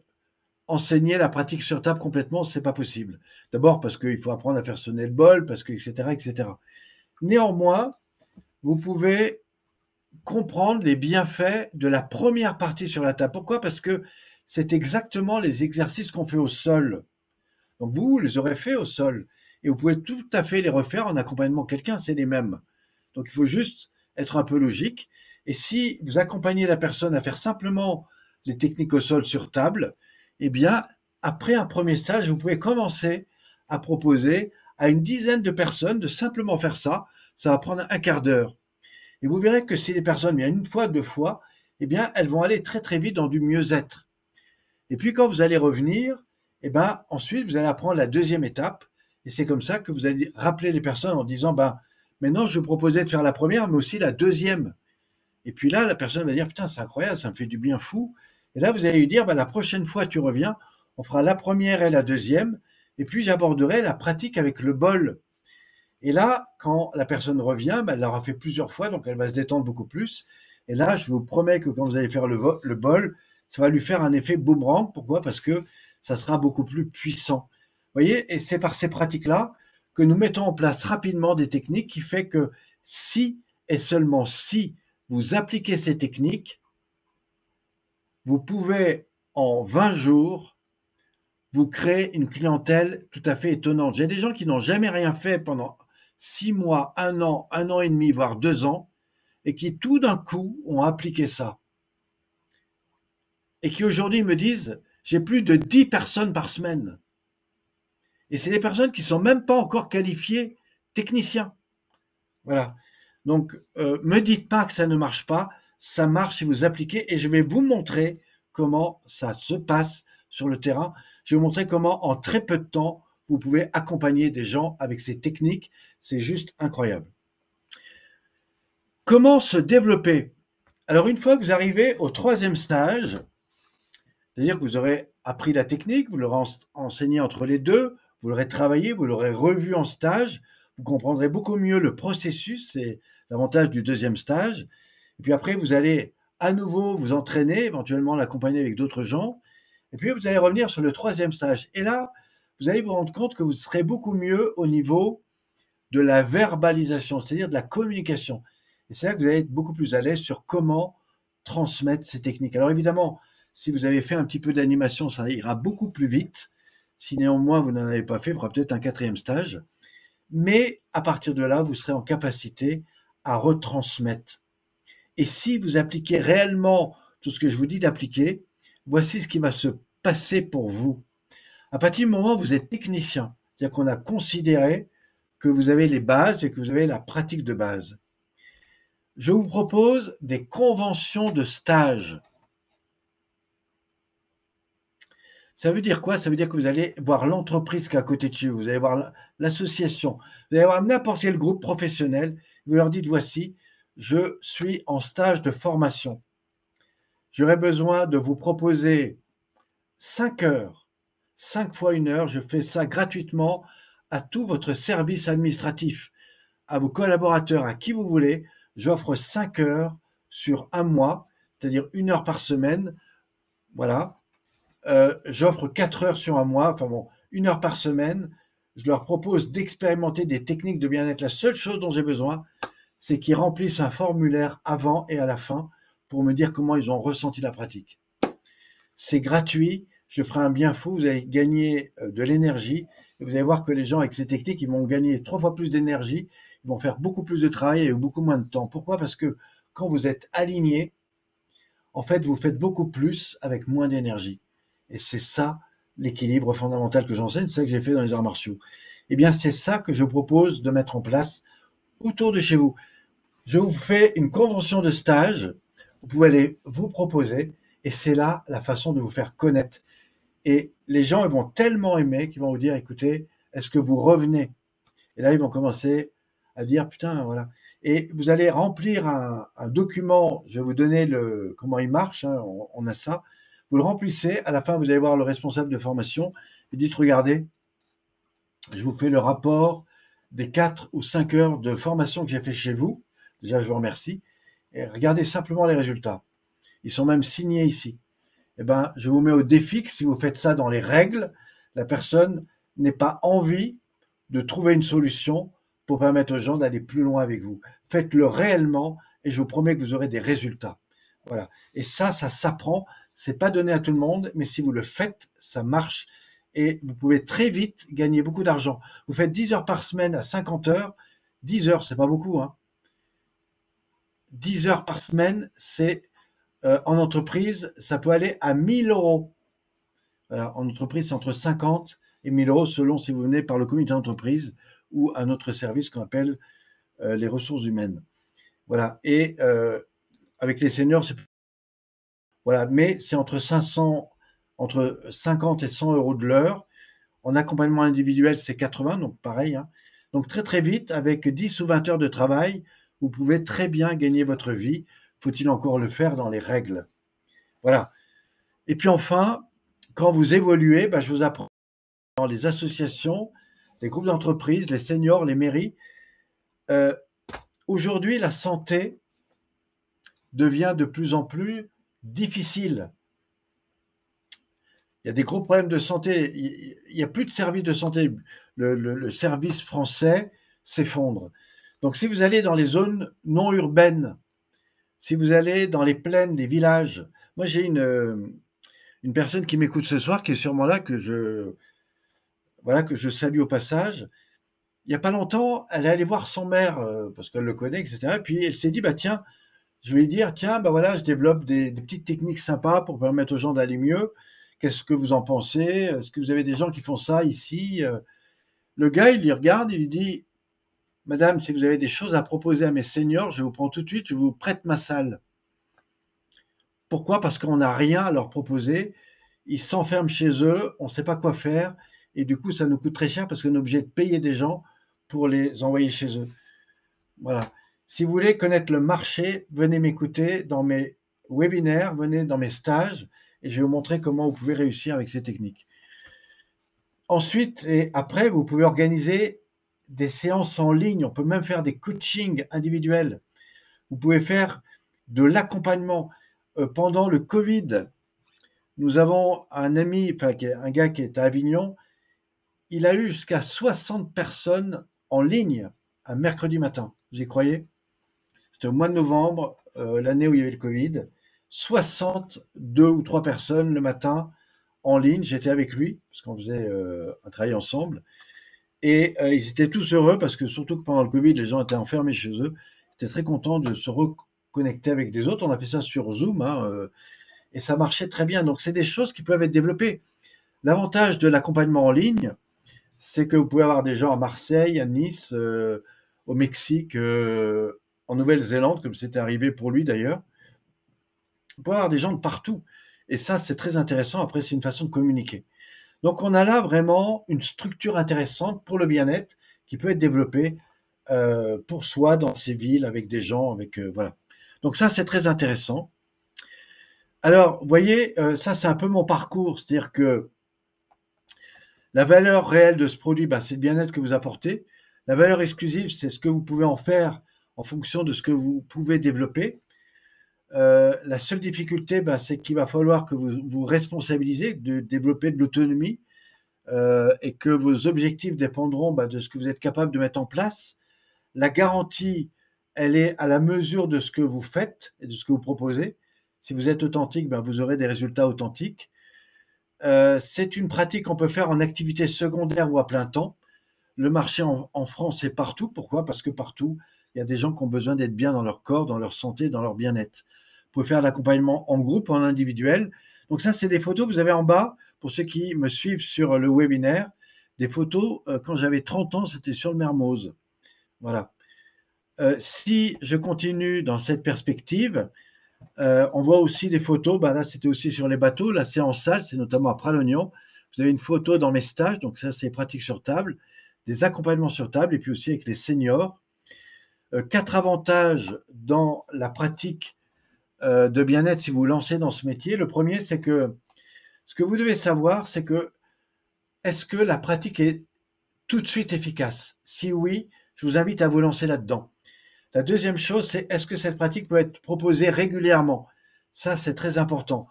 enseigner la pratique sur table complètement, ce n'est pas possible. D'abord parce qu'il faut apprendre à faire sonner le bol, parce que, etc., etc. Néanmoins, vous pouvez comprendre les bienfaits de la première partie sur la table. Pourquoi? Parce que c'est exactement les exercices qu'on fait au sol. Donc vous les aurez fait au sol. Et vous pouvez tout à fait les refaire en accompagnement de quelqu'un, c'est les mêmes. Donc il faut juste être un peu logique. Et si vous accompagnez la personne à faire simplement les techniques au sol sur table, eh bien, après un premier stage, vous pouvez commencer à proposer à une dizaine de personnes de simplement faire ça. Ça va prendre un quart d'heure. Et vous verrez que si les personnes viennent une fois, 2 fois, eh bien, elles vont aller très très vite dans du mieux-être. Et puis quand vous allez revenir, eh ben, ensuite, vous allez apprendre la deuxième étape. Et c'est comme ça que vous allez rappeler les personnes en disant, ben, maintenant, je vous proposais de faire la première, mais aussi la deuxième. Et puis là, la personne va dire, putain, c'est incroyable, ça me fait du bien fou. Et là, vous allez lui dire, ben, la prochaine fois, tu reviens, on fera la première et la deuxième. Et puis, j'aborderai la pratique avec le bol. Et là, quand la personne revient, ben, elle l'aura fait plusieurs fois, donc elle va se détendre beaucoup plus. Et là, je vous promets que quand vous allez faire le bol, ça va lui faire un effet boomerang. Pourquoi? Parce que ça sera beaucoup plus puissant. Vous voyez, et c'est par ces pratiques-là que nous mettons en place rapidement des techniques qui fait que si et seulement si vous appliquez ces techniques, vous pouvez en 20 jours vous créez une clientèle tout à fait étonnante. J'ai des gens qui n'ont jamais rien fait pendant 6 mois, 1 an et demi, voire 2 ans, et qui tout d'un coup ont appliqué ça. Et qui aujourd'hui me disent, j'ai plus de 10 personnes par semaine. Et c'est des personnes qui ne sont même pas encore qualifiées techniciens. Voilà. Donc, me dites pas que ça ne marche pas, ça marche si vous appliquez, et je vais vous montrer comment ça se passe sur le terrain. Je vais vous montrer comment, en très peu de temps, vous pouvez accompagner des gens avec ces techniques. C'est juste incroyable. Comment se développer? Alors, une fois que vous arrivez au 3e stage, c'est-à-dire que vous aurez appris la technique, vous l'aurez enseigné entre les deux, vous l'aurez travaillé, vous l'aurez revu en stage, vous comprendrez beaucoup mieux le processus, c'est l'avantage du 2e stage. Et puis après, vous allez à nouveau vous entraîner, éventuellement l'accompagner avec d'autres gens. Et puis vous allez revenir sur le 3e stage. Et là, vous allez vous rendre compte que vous serez beaucoup mieux au niveau de la verbalisation, c'est-à-dire de la communication. Et c'est là que vous allez être beaucoup plus à l'aise sur comment transmettre ces techniques. Alors évidemment, si vous avez fait un petit peu d'animation, ça ira beaucoup plus vite. Si néanmoins vous n'en avez pas fait, il faudra peut-être un 4e stage. Mais à partir de là, vous serez en capacité à retransmettre. Et si vous appliquez réellement tout ce que je vous dis d'appliquer, voici ce qui va se passer pour vous. À partir du moment où vous êtes technicien, c'est-à-dire qu'on a considéré que vous avez les bases et que vous avez la pratique de base, je vous propose des conventions de stage. Ça veut dire quoi? Ça veut dire que vous allez voir l'entreprise qui est à côté de chez vous, vous allez voir l'association, vous allez voir n'importe quel groupe professionnel, vous leur dites voici, je suis en stage de formation. J'aurais besoin de vous proposer 5 heures, 5 fois 1 heure, je fais ça gratuitement à tout votre service administratif, à vos collaborateurs, à qui vous voulez. J'offre 5 heures sur un mois, c'est-à-dire 1 heure par semaine. Voilà. J'offre 4 heures sur un mois, enfin bon, 1 heure par semaine. Je leur propose d'expérimenter des techniques de bien-être. La seule chose dont j'ai besoin, c'est qu'ils remplissent un formulaire avant et à la fin pour me dire comment ils ont ressenti la pratique. C'est gratuit, je ferai un bien fou, vous allez gagner de l'énergie et vous allez voir que les gens avec ces techniques, ils vont gagner 3 fois plus d'énergie, ils vont faire beaucoup plus de travail et beaucoup moins de temps. Pourquoi? Parce que quand vous êtes aligné, en fait, vous faites beaucoup plus avec moins d'énergie. Et c'est ça l'équilibre fondamental que j'enseigne, c'est ça que j'ai fait dans les arts martiaux. Eh bien, c'est ça que je propose de mettre en place autour de chez vous. Je vous fais une convention de stage, vous pouvez aller vous proposer, et c'est là la façon de vous faire connaître. Et les gens, ils vont tellement aimer qu'ils vont vous dire, écoutez, est-ce que vous revenez? Et là, ils vont commencer à dire, putain, voilà. Et vous allez remplir un document, je vais vous donner comment il marche, hein, on a ça. Vous le remplissez, à la fin, vous allez voir le responsable de formation, et dites, regardez, je vous fais le rapport des 4 ou 5 heures de formation que j'ai fait chez vous. Déjà, je vous remercie. Et regardez simplement les résultats. Ils sont même signés ici. Eh ben, je vous mets au défi que si vous faites ça dans les règles, la personne n'ait pas envie de trouver une solution pour permettre aux gens d'aller plus loin avec vous. Faites-le réellement et je vous promets que vous aurez des résultats. Voilà. Et ça s'apprend. C'est pas donné à tout le monde, mais si vous le faites, ça marche et vous pouvez très vite gagner beaucoup d'argent. Vous faites 10 heures par semaine à 50 heures. 10 heures, c'est pas beaucoup, hein. 10 heures par semaine, c'est en entreprise, ça peut aller à 1000 euros. Voilà, en entreprise, c'est entre 50 et 1000 euros selon si vous venez par le comité d'entreprise ou un autre service qu'on appelle les ressources humaines. Voilà. Et avec les seniors, c'est voilà, mais c'est entre 50 et 100 euros de l'heure. En accompagnement individuel, c'est 80, donc pareil, hein. Donc très très vite, avec 10 ou 20 heures de travail, vous pouvez très bien gagner votre vie. Faut-il encore le faire dans les règles? Voilà. Et puis enfin, quand vous évoluez, je vous apprends dans les associations, les groupes d'entreprise, les seniors, les mairies. Aujourd'hui, la santé devient de plus en plus difficile. Il y a des gros problèmes de santé. Il n'y a plus de service de santé. Le service français s'effondre. Donc, si vous allez dans les zones non urbaines, si vous allez dans les plaines, les villages, moi j'ai une personne qui m'écoute ce soir, qui est sûrement là, voilà, que je salue au passage. Il n'y a pas longtemps, elle est allée voir son maire, parce qu'elle le connaît, etc. Et puis elle s'est dit, bah tiens, je vais lui dire, tiens, bah voilà, je développe des petites techniques sympas pour permettre aux gens d'aller mieux. Qu'est-ce que vous en pensez? Est-ce que vous avez des gens qui font ça ici? Le gars, il lui regarde, il lui dit, Madame, si vous avez des choses à proposer à mes seniors, je vous prends tout de suite, je vous prête ma salle. Pourquoi? Parce qu'on n'a rien à leur proposer. Ils s'enferment chez eux, on ne sait pas quoi faire, et du coup, ça nous coûte très cher parce qu'on est obligé de payer des gens pour les envoyer chez eux. Voilà. Si vous voulez connaître le marché, venez m'écouter dans mes webinaires, venez dans mes stages, et je vais vous montrer comment vous pouvez réussir avec ces techniques. Ensuite et après, vous pouvez organiser des séances en ligne. On peut même faire des coachings individuels. Vous pouvez faire de l'accompagnement. Pendant le Covid, nous avons un ami, enfin un gars qui est à Avignon, il a eu jusqu'à 60 personnes en ligne un mercredi matin. Vous y croyez? C'était au mois de novembre, l'année où il y avait le Covid. 62 ou 3 personnes le matin en ligne. J'étais avec lui, parce qu'on faisait un travail ensemble. Et ils étaient tous heureux parce que surtout que pendant le Covid, les gens étaient enfermés chez eux. Ils étaient très contents de se reconnecter avec des autres. On a fait ça sur Zoom, hein, et ça marchait très bien. Donc, c'est des choses qui peuvent être développées. L'avantage de l'accompagnement en ligne, c'est que vous pouvez avoir des gens à Marseille, à Nice, au Mexique, en Nouvelle-Zélande, comme c'était arrivé pour lui d'ailleurs. Vous pouvez avoir des gens de partout. Et ça, c'est très intéressant. Après, c'est une façon de communiquer. Donc, on a là vraiment une structure intéressante pour le bien-être qui peut être développée pour soi dans ces villes avec des gens, avec voilà. Donc ça, c'est très intéressant. Alors, vous voyez, ça, c'est un peu mon parcours, c'est-à-dire que la valeur réelle de ce produit, bah, c'est le bien-être que vous apportez. La valeur exclusive, c'est ce que vous pouvez en faire en fonction de ce que vous pouvez développer. La seule difficulté, bah, c'est qu'il va falloir que vous vous responsabilisez de développer de l'autonomie et que vos objectifs dépendront bah, de ce que vous êtes capable de mettre en place. La garantie, elle est à la mesure de ce que vous faites et de ce que vous proposez. Si vous êtes authentique, bah, vous aurez des résultats authentiques. C'est une pratique qu'on peut faire en activité secondaire ou à plein temps. Le marché en France est partout. Pourquoi? Parce que partout, il y a des gens qui ont besoin d'être bien dans leur corps, dans leur santé, dans leur bien-être. Vous pouvez faire de l'accompagnement en groupe, en individuel. Donc ça, c'est des photos que vous avez en bas, pour ceux qui me suivent sur le webinaire, des photos, quand j'avais 30 ans, c'était sur le Mermoz. Voilà. Si je continue dans cette perspective, on voit aussi des photos, bah là c'était aussi sur les bateaux, là c'est en salle, c'est notamment à Pralognan. Vous avez une photo dans mes stages, donc ça c'est pratique sur table, des accompagnements sur table et puis aussi avec les seniors. 4 avantages dans la pratique de bien-être si vous vous lancez dans ce métier. Le premier, c'est que ce que vous devez savoir, c'est que est-ce que la pratique est tout de suite efficace? Si oui, je vous invite à vous lancer là-dedans. La deuxième chose, c'est est-ce que cette pratique peut être proposée régulièrement? Ça, c'est très important.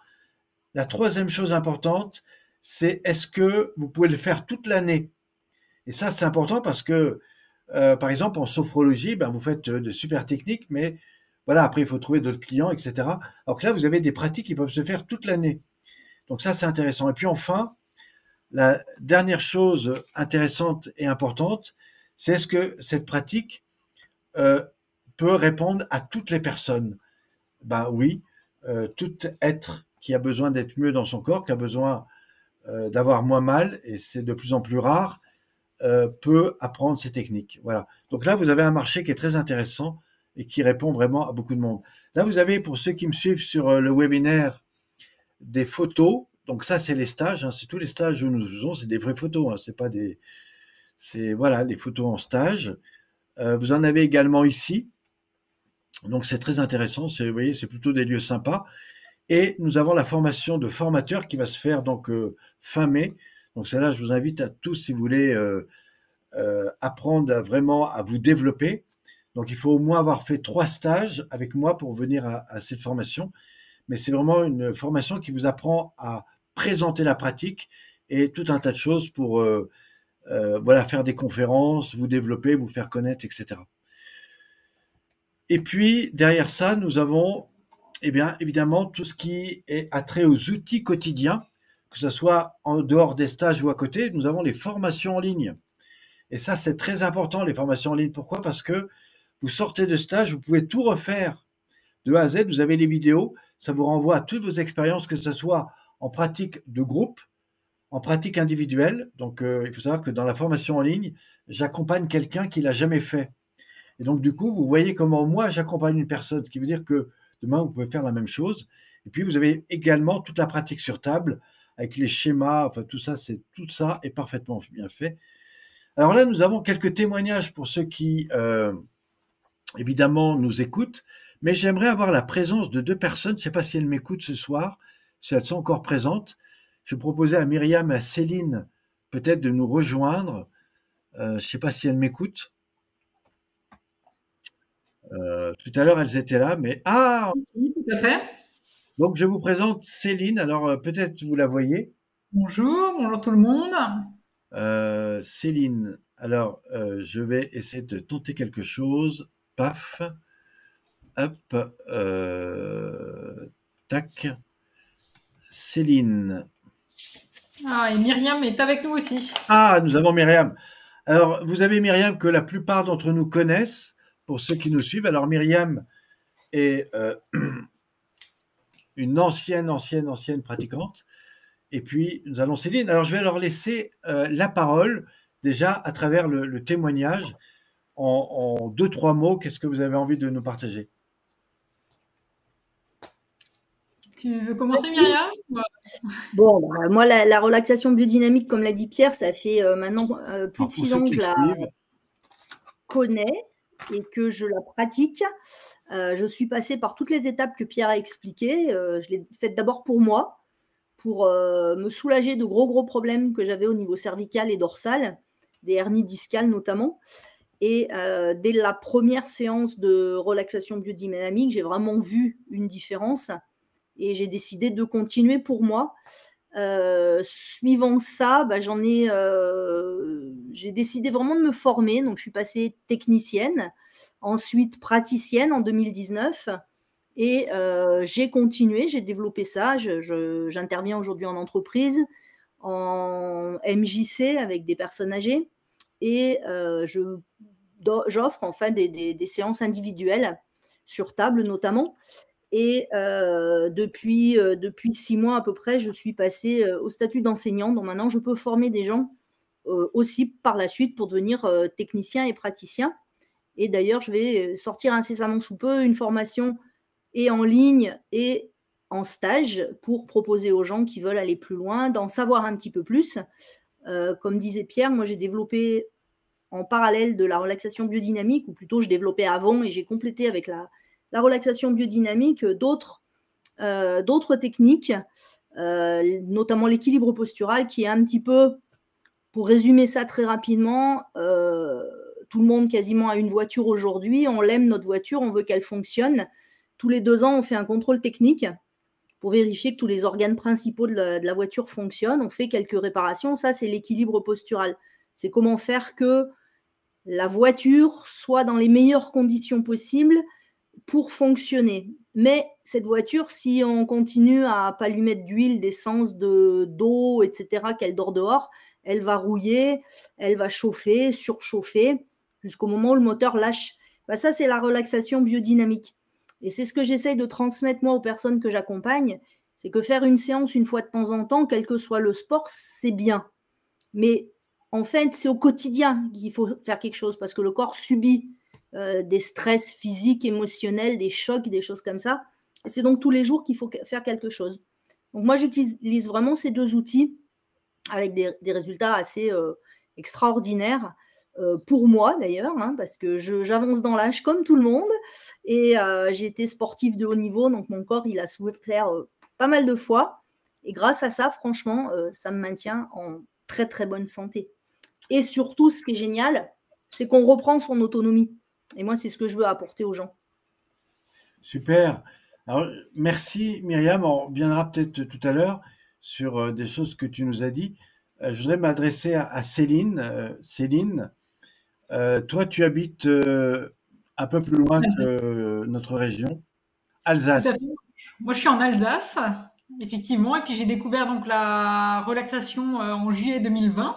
La troisième chose importante, c'est est-ce que vous pouvez le faire toute l'année? Et ça, c'est important parce que, par exemple, en sophrologie, ben, vous faites de super techniques, mais voilà, après, il faut trouver d'autres clients, etc. Alors que là, vous avez des pratiques qui peuvent se faire toute l'année. Donc ça, c'est intéressant. Et puis enfin, la dernière chose intéressante et importante, c'est est-ce que cette pratique euh, peut répondre à toutes les personnes? Ben oui, tout être qui a besoin d'être mieux dans son corps, qui a besoin d'avoir moins mal, et c'est de plus en plus rare, peut apprendre ces techniques. Voilà. Donc là, vous avez un marché qui est très intéressant et qui répond vraiment à beaucoup de monde. Là, vous avez, pour ceux qui me suivent sur le webinaire, des photos. Donc ça, c'est les stages, hein, c'est tous les stages que nous faisons, c'est des vraies photos, hein, c'est pas des, c'est voilà les photos en stage. Vous en avez également ici, donc c'est très intéressant. Vous voyez, c'est plutôt des lieux sympas. Et nous avons la formation de formateur qui va se faire donc fin mai. Donc celle-là, je vous invite à tous, si vous voulez apprendre vraiment à vous développer. Donc il faut au moins avoir fait 3 stages avec moi pour venir à cette formation. Mais c'est vraiment une formation qui vous apprend à présenter la pratique et tout un tas de choses pour voilà, faire des conférences, vous développer, vous faire connaître, etc. Et puis derrière ça, nous avons eh bien, évidemment, tout ce qui est attrait aux outils quotidiens, que ce soit en dehors des stages ou à côté, nous avons les formations en ligne. Et ça, c'est très important, les formations en ligne. Pourquoi? Parce que vous sortez de stage, vous pouvez tout refaire de A à Z. Vous avez les vidéos, ça vous renvoie à toutes vos expériences, que ce soit en pratique de groupe, en pratique individuelle. Donc, il faut savoir que dans la formation en ligne, j'accompagne quelqu'un qui l'a jamais fait. Et donc, du coup, vous voyez comment moi, j'accompagne une personne, ce qui veut dire que demain, vous pouvez faire la même chose. Et puis, vous avez également toute la pratique sur table, avec les schémas, enfin, tout ça, tout ça est parfaitement bien fait. Alors là, nous avons quelques témoignages pour ceux qui, évidemment, nous écoutent, mais j'aimerais avoir la présence de deux personnes. Je ne sais pas si elles m'écoutent ce soir, si elles sont encore présentes. Je proposais à Myriam et à Céline peut-être de nous rejoindre. Je ne sais pas si elles m'écoutent. Tout à l'heure, elles étaient là, mais ah, Oui, tout à fait. donc je vous présente Céline. Alors peut-être vous la voyez. Bonjour, bonjour tout le monde. Céline. Alors je vais essayer de tenter quelque chose. Paf. Hop. Tac. Céline. Ah, et Myriam est avec nous aussi. Ah, nous avons Myriam. Alors, vous avez Myriam que la plupart d'entre nous connaissent, pour ceux qui nous suivent. Alors, Myriam est une ancienne pratiquante. Et puis, nous allons Céline. Alors, je vais leur laisser la parole, déjà, à travers le témoignage. En deux, trois mots, qu'est-ce que vous avez envie de nous partager? Tu veux commencer, Myriam? Bon, bah, moi, la relaxation biodynamique, comme l'a dit Pierre, ça fait maintenant plus Alors, de pour 6 ceux ans que qui je la suivent, connais et que je la pratique. Je suis passée par toutes les étapes que Pierre a expliquées. Je l'ai faite d'abord pour moi, pour me soulager de gros problèmes que j'avais au niveau cervical et dorsal, des hernies discales notamment. Et dès la première séance de relaxation biodynamique, j'ai vraiment vu une différence et j'ai décidé de continuer pour moi. Suivant ça, bah, j'ai décidé vraiment de me former. Donc, je suis passée technicienne, ensuite praticienne en 2019. Et j'ai continué, j'ai développé ça. J'interviens aujourd'hui en entreprise, en MJC avec des personnes âgées. Et j'offre enfin des séances individuelles sur table notamment. Et depuis 6 mois à peu près, je suis passée au statut d'enseignante. Donc maintenant, je peux former des gens aussi par la suite pour devenir technicien et praticien. Et d'ailleurs, je vais sortir incessamment sous peu une formation et en ligne et en stage pour proposer aux gens qui veulent aller plus loin, d'en savoir un petit peu plus. Comme disait Pierre, moi j'ai développé en parallèle de la relaxation biodynamique, ou plutôt je développais avant et j'ai complété avec la relaxation biodynamique d'autres techniques, notamment l'équilibre postural, qui est un petit peu, pour résumer ça très rapidement, tout le monde quasiment a une voiture aujourd'hui, on l'aime notre voiture, on veut qu'elle fonctionne. Tous les 2 ans, on fait un contrôle technique pour vérifier que tous les organes principaux de la voiture fonctionnent. On fait quelques réparations. Ça, c'est l'équilibre postural. C'est comment faire que la voiture soit dans les meilleures conditions possibles pour fonctionner. Mais cette voiture, si on continue à pas lui mettre d'huile, d'essence, d'eau, etc., qu'elle dort dehors, elle va rouiller, elle va chauffer, surchauffer, jusqu'au moment où le moteur lâche. Bah ça, c'est la relaxation biodynamique. Et c'est ce que j'essaye de transmettre moi aux personnes que j'accompagne, c'est que faire une séance une fois de temps en temps, quel que soit le sport, c'est bien. Mais en fait, c'est au quotidien qu'il faut faire quelque chose parce que le corps subit des stress physiques, émotionnels, des chocs, des choses comme ça. Et c'est donc tous les jours qu'il faut faire quelque chose. Donc moi, j'utilise vraiment ces deux outils avec des résultats assez extraordinaires. Pour moi d'ailleurs, hein, parce que j'avance dans l'âge comme tout le monde et j'ai été sportive de haut niveau, donc mon corps il a souffert pas mal de fois et grâce à ça, franchement, ça me maintient en très bonne santé. Et surtout, ce qui est génial, c'est qu'on reprend son autonomie. Et moi, c'est ce que je veux apporter aux gens. super. Alors, merci Myriam, on reviendra peut-être tout à l'heure sur des choses que tu nous as dit. Je voudrais m'adresser à Céline. Céline, toi, tu habites un peu plus loin que notre région, Tout à Alsace. fait. Moi, je suis en Alsace, effectivement, et puis j'ai découvert donc la relaxation en juillet 2020.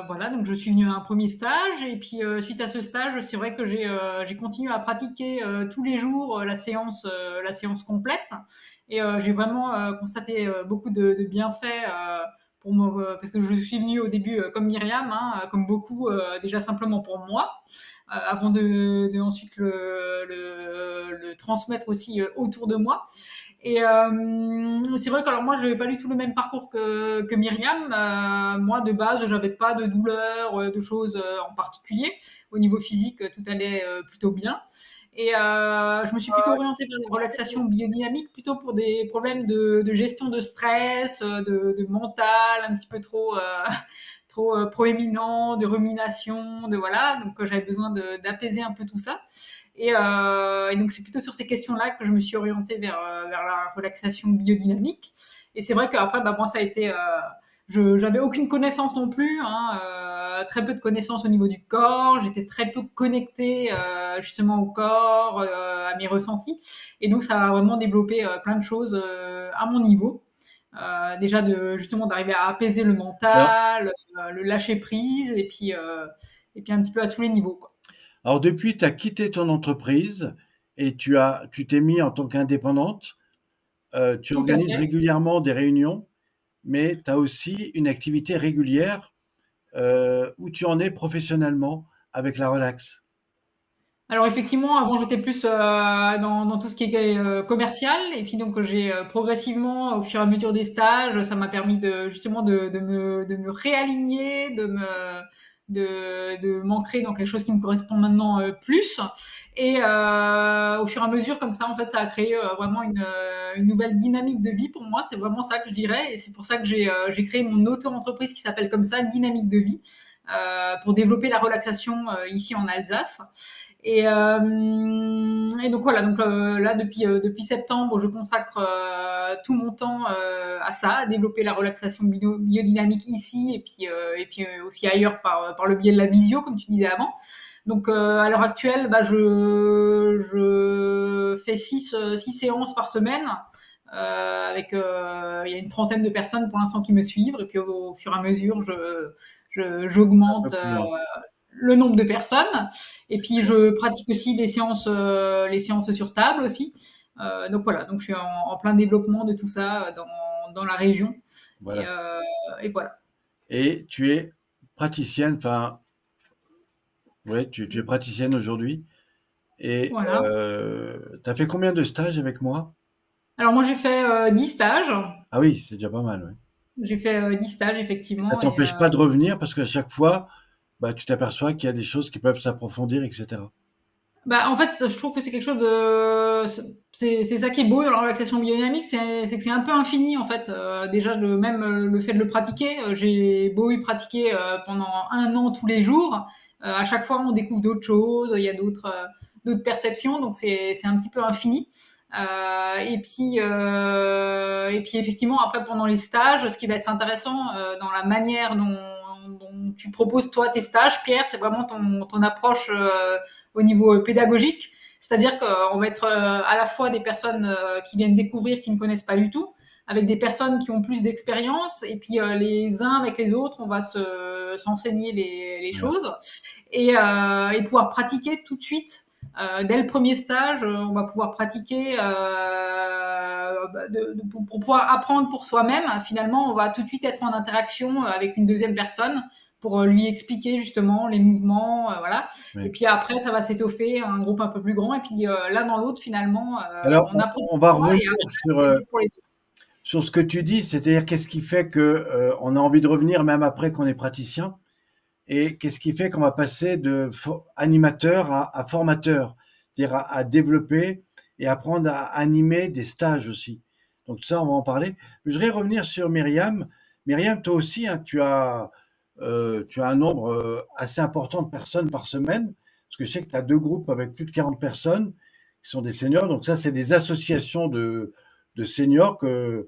Voilà, donc je suis venue à un premier stage, et puis suite à ce stage, c'est vrai que j'ai continué à pratiquer tous les jours la séance complète, et j'ai vraiment constaté beaucoup de bienfaits. Pour moi, parce que je suis venue au début comme Myriam, hein, comme beaucoup, déjà simplement pour moi, avant de ensuite le transmettre aussi autour de moi. Et c'est vrai que alors moi, je n'avais pas du tout le même parcours que Myriam. Moi, de base, j'avais pas de douleur, de choses en particulier. Au niveau physique, tout allait plutôt bien. Et je me suis plutôt orientée vers la relaxation biodynamique, plutôt pour des problèmes de gestion de stress, de mental, un petit peu trop trop proéminent, de rumination, de voilà. Donc j'avais besoin d'apaiser un peu tout ça. Et donc c'est plutôt sur ces questions-là que je me suis orientée vers la relaxation biodynamique. Et c'est vrai qu'après, bah, moi, ça a été je j'avais aucune connaissance non plus, hein, très peu de connaissances au niveau du corps. J'étais très peu connectée justement au corps, à mes ressentis. Et donc ça a vraiment développé plein de choses à mon niveau. Déjà justement d'arriver à apaiser le Alors, mental, le lâcher prise, et puis un petit peu à tous les niveaux, quoi. alors depuis, tu as quitté ton entreprise et tu t'es mis en tant qu'indépendante. Tu Tout à organises fait. régulièrement des réunions, mais tu as aussi une activité régulière où tu en es professionnellement avec la relax. Alors effectivement, avant j'étais plus dans tout ce qui est commercial, et puis donc j'ai progressivement, au fur et à mesure des stages, ça m'a permis de justement de me réaligner, de m'ancrer dans quelque chose qui me correspond maintenant plus. Et au fur et à mesure, comme ça, en fait, ça a créé vraiment une nouvelle dynamique de vie pour moi. C'est vraiment ça que je dirais, et c'est pour ça que j'ai créé mon auto-entreprise qui s'appelle comme ça, Dynamique de vie, pour développer la relaxation ici en Alsace. Et donc voilà, donc là depuis septembre, je consacre tout mon temps à ça, à développer la relaxation biodynamique ici, et puis aussi ailleurs par le biais de la visio, comme tu disais avant. Donc à l'heure actuelle, bah, je fais six séances par semaine. Avec il y a une trentaine de personnes pour l'instant qui me suivent, et puis au fur et à mesure Un peu j'augmente plus loin. le nombre de personnes. Et puis je pratique aussi les séances sur table aussi. Donc voilà, donc je suis en plein développement de tout ça dans la région. Et, Voilà. euh, et voilà. Et tu es praticienne, enfin, ouais, tu es praticienne aujourd'hui. Et Voilà. tu as fait combien de stages avec moi? Alors moi j'ai fait 10 stages. Ah oui, c'est déjà pas mal, ouais. J'ai fait 10 stages Et ça effectivement. t'empêche pas de revenir parce qu'à chaque fois, bah, tu t'aperçois qu'il y a des choses qui peuvent s'approfondir, etc. Bah, en fait, je trouve que c'est quelque chose de, c'est ça qui est beau dans la relaxation biodynamique, c'est que c'est un peu infini en fait. Déjà, même le fait de le pratiquer, j'ai beau y pratiquer pendant un an tous les jours. À chaque fois, on découvre d'autres choses, il y a d'autres perceptions, donc c'est un petit peu infini. Et puis effectivement, après pendant les stages, ce qui va être intéressant dans la manière dont tu proposes toi tes stages, Pierre, c'est vraiment ton approche au niveau pédagogique. C'est-à-dire qu'on va être à la fois des personnes qui viennent découvrir, qui ne connaissent pas du tout, avec des personnes qui ont plus d'expérience, et puis les uns avec les autres, on va s'enseigner les Voilà. choses, et pouvoir pratiquer tout de suite. Dès le premier stage, on va pouvoir pratiquer pour pouvoir apprendre pour soi-même. Finalement, on va tout de suite être en interaction avec une deuxième personne pour lui expliquer justement les mouvements, voilà. Et Oui. puis après, ça va s'étoffer à un groupe un peu plus grand. Et puis l'un dans l'autre, finalement, Alors, on apprend on va pour soi revenir et après, sur, c'est mieux pour les autres. sur ce que tu dis, c'est-à-dire qu'est-ce qui fait que on a envie de revenir même après qu'on est praticien, et qu'est-ce qui fait qu'on va passer de animateur à formateur, c'est-à-dire à développer et apprendre à animer des stages aussi. Donc ça, on va en parler. Je voudrais revenir sur Myriam. Myriam, toi aussi, hein, tu as un nombre assez important de personnes par semaine, parce que je sais que tu as deux groupes avec plus de 40 personnes qui sont des seniors. Donc ça, c'est des associations de seniors euh,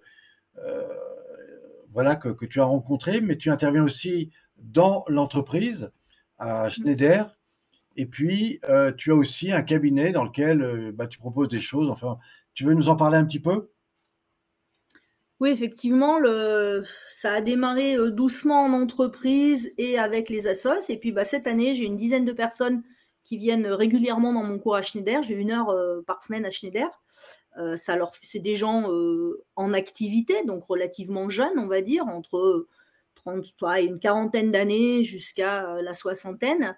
voilà, que tu as rencontrées, mais tu interviens aussi dans l'entreprise à Schneider. Et puis, tu as aussi un cabinet dans lequel tu proposes des choses. Enfin, tu veux nous en parler un petit peu? Oui, effectivement, ça a démarré doucement en entreprise et avec les assos. Et puis cette année, j'ai une dizaine de personnes qui viennent régulièrement dans mon cours à Schneider. J'ai 1 heure par semaine à Schneider. C'est des gens en activité, donc relativement jeunes, on va dire, entre 30, une quarantaine d'années jusqu'à la soixantaine.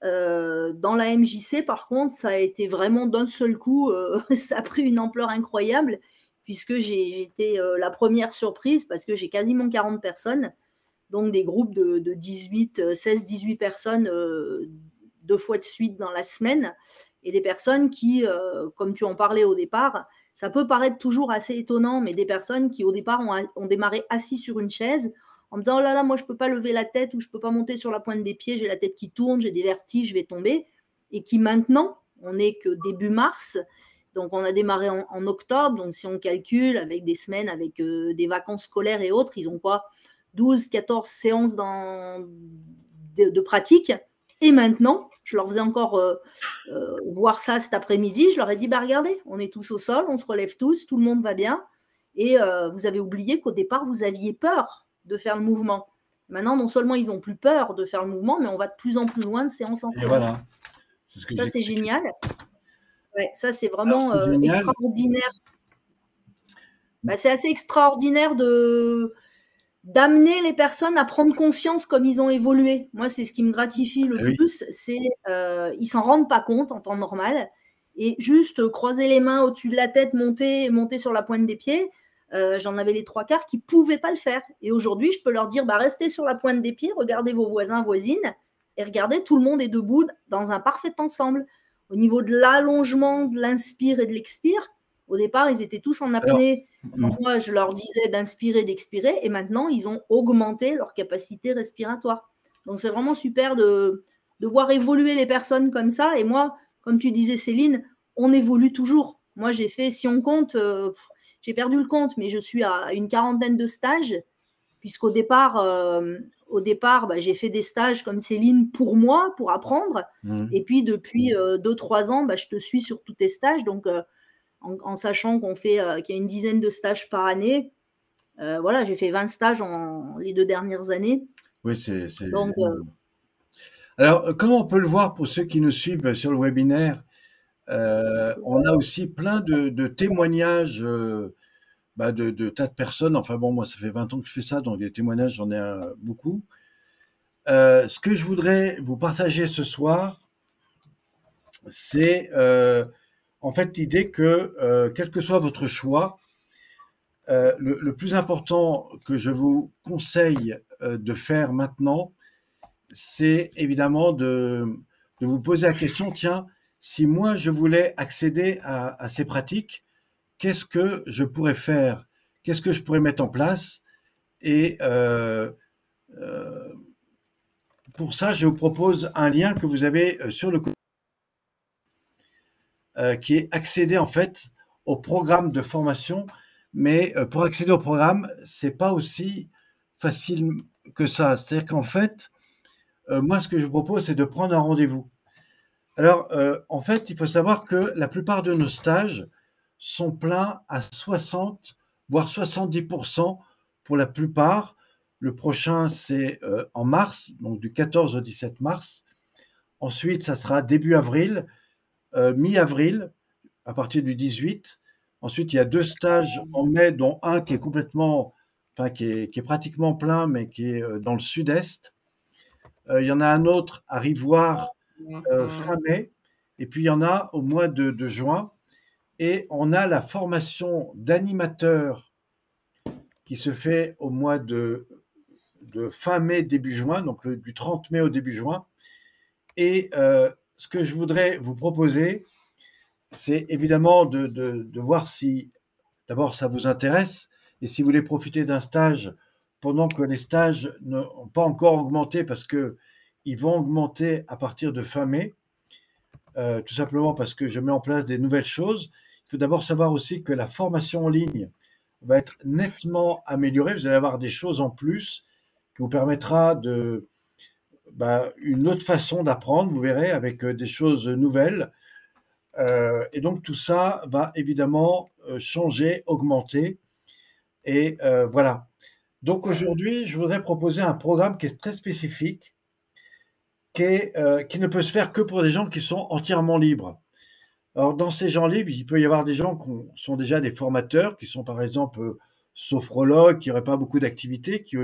Dans la MJC, par contre, ça a été vraiment d'un seul coup, ça a pris une ampleur incroyable, puisque j'étais la première surprise, parce que j'ai quasiment 40 personnes, donc des groupes de 18, 16, 18 personnes 2 fois de suite dans la semaine, et des personnes qui, comme tu en parlais au départ, ça peut paraître toujours assez étonnant, mais des personnes qui au départ ont démarré assis sur une chaise, en me disant oh là là, moi je peux pas lever la tête ou je peux pas monter sur la pointe des pieds, j'ai la tête qui tourne, j'ai des vertiges, je vais tomber, et qui maintenant, on n'est que début mars, donc on a démarré en octobre, donc si on calcule avec des semaines, avec des vacances scolaires et autres, ils ont quoi, 12, 14 séances de pratique. Et maintenant, je leur faisais encore voir ça cet après-midi, je leur ai dit, regardez, on est tous au sol, on se relève tous, tout le monde va bien, et vous avez oublié qu'au départ, vous aviez peur de faire le mouvement. Maintenant, non seulement ils n'ont plus peur de faire le mouvement, mais on va de plus en plus loin de séance en séance. Voilà. Ça, c'est génial. Ouais, ça, c'est vraiment extraordinaire. C'est assez extraordinaire d'amener les personnes à prendre conscience comme ils ont évolué. Moi, c'est ce qui me gratifie le plus, c'est ils s'en rendent pas compte en temps normal, et juste croiser les mains au-dessus de la tête, monter sur la pointe des pieds, j'en avais les 3/4 qui pouvaient pas le faire. Et aujourd'hui, je peux leur dire, restez sur la pointe des pieds, regardez vos voisins, voisines, et regardez, tout le monde est debout dans un parfait ensemble. Au niveau de l'allongement, de l'inspire et de l'expire, au départ, ils étaient tous en apnée. Donc moi, je leur disais d'inspirer, d'expirer, et maintenant, ils ont augmenté leur capacité respiratoire. Donc, c'est vraiment super de voir évoluer les personnes comme ça. Et moi, comme tu disais, Céline, on évolue toujours. Moi, j'ai fait, si on compte, j'ai perdu le compte, mais je suis à une quarantaine de stages, puisqu'au départ, j'ai fait des stages comme Céline pour moi, pour apprendre. Et puis, depuis 2-3 ans, je te suis sur tous tes stages. Donc, en sachant qu'il y a une dizaine de stages par année. Voilà, j'ai fait 20 stages les 2 dernières années. Oui, c'est. Donc, alors, comment on peut le voir pour ceux qui nous suivent sur le webinaire, on a aussi plein de témoignages de tas de personnes. Enfin bon, moi, ça fait 20 ans que je fais ça, donc des témoignages, j'en ai beaucoup. Ce que je voudrais vous partager ce soir, c'est en fait l'idée que, quel que soit votre choix, le plus important que je vous conseille de faire maintenant, c'est évidemment de vous poser la question, tiens, si moi je voulais accéder à ces pratiques, qu'est-ce que je pourrais faire? Qu'est-ce que je pourrais mettre en place? Et pour ça, je vous propose un lien que vous avez sur le côté, qui est accéder en fait au programme de formation. Mais pour accéder au programme, c'est pas aussi facile que ça. C'est-à-dire qu'en fait, moi, ce que je vous propose, c'est de prendre un rendez-vous. Alors, en fait, il faut savoir que la plupart de nos stages sont pleins à 60, voire 70% pour la plupart. Le prochain, c'est en mars, donc du 14 au 17 mars. Ensuite, ça sera début avril, mi-avril, à partir du 18. Ensuite, il y a 2 stages en mai, dont un qui est complètement, enfin, qui est pratiquement plein, mais qui est dans le sud-est. Il y en a un autre à Rivoire fin mai, et puis il y en a au mois de juin. Et on a la formation d'animateur qui se fait au mois de fin mai, début juin, donc du 30 mai au début juin. Et ce que je voudrais vous proposer, c'est évidemment de voir si, d'abord, ça vous intéresse, et si vous voulez profiter d'un stage pendant que les stages n'ont pas encore augmenté, parce qu'ils vont augmenter à partir de fin mai, tout simplement parce que je mets en place des nouvelles choses. Il faut d'abord savoir aussi que la formation en ligne va être nettement améliorée. Vous allez avoir des choses en plus qui vous permettra de une autre façon d'apprendre, vous verrez, avec des choses nouvelles. Et donc tout ça va évidemment changer, augmenter. Et voilà. Donc aujourd'hui, je voudrais proposer un programme qui est très spécifique, qui ne peut se faire que pour des gens qui sont entièrement libres. Alors dans ces gens libres, il peut y avoir des gens qui sont déjà des formateurs, qui sont par exemple sophrologues, qui n'auraient pas beaucoup d'activités, qui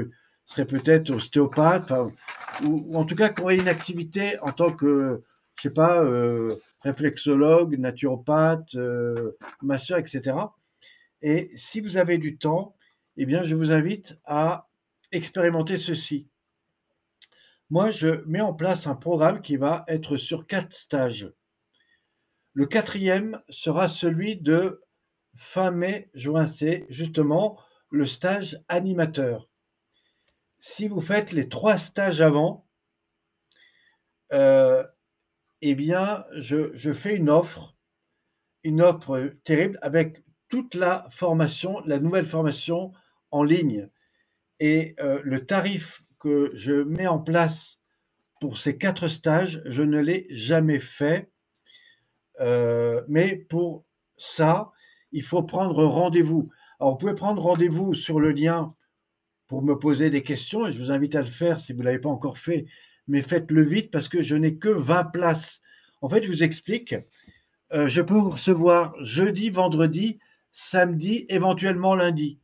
seraient peut-être ostéopathes, ou en tout cas qui auraient une activité en tant que, je sais pas, réflexologue, naturopathe, masseur, etc. Et si vous avez du temps, eh bien, je vous invite à expérimenter ceci. Moi, je mets en place un programme qui va être sur 4 stages. Le 4e sera celui de fin mai, juin, c'est justement le stage animateur. Si vous faites les 3 stages avant, eh bien, je fais une offre terrible avec toute la formation, la nouvelle formation en ligne. Et le tarif que je mets en place pour ces 4 stages, je ne l'ai jamais fait. Mais pour ça, il faut prendre rendez-vous. Alors, vous pouvez prendre rendez-vous sur le lien pour me poser des questions, et je vous invite à le faire si vous ne l'avez pas encore fait, mais faites-le vite parce que je n'ai que 20 places. En fait, je vous explique. Je peux vous recevoir jeudi, vendredi, samedi, éventuellement lundi.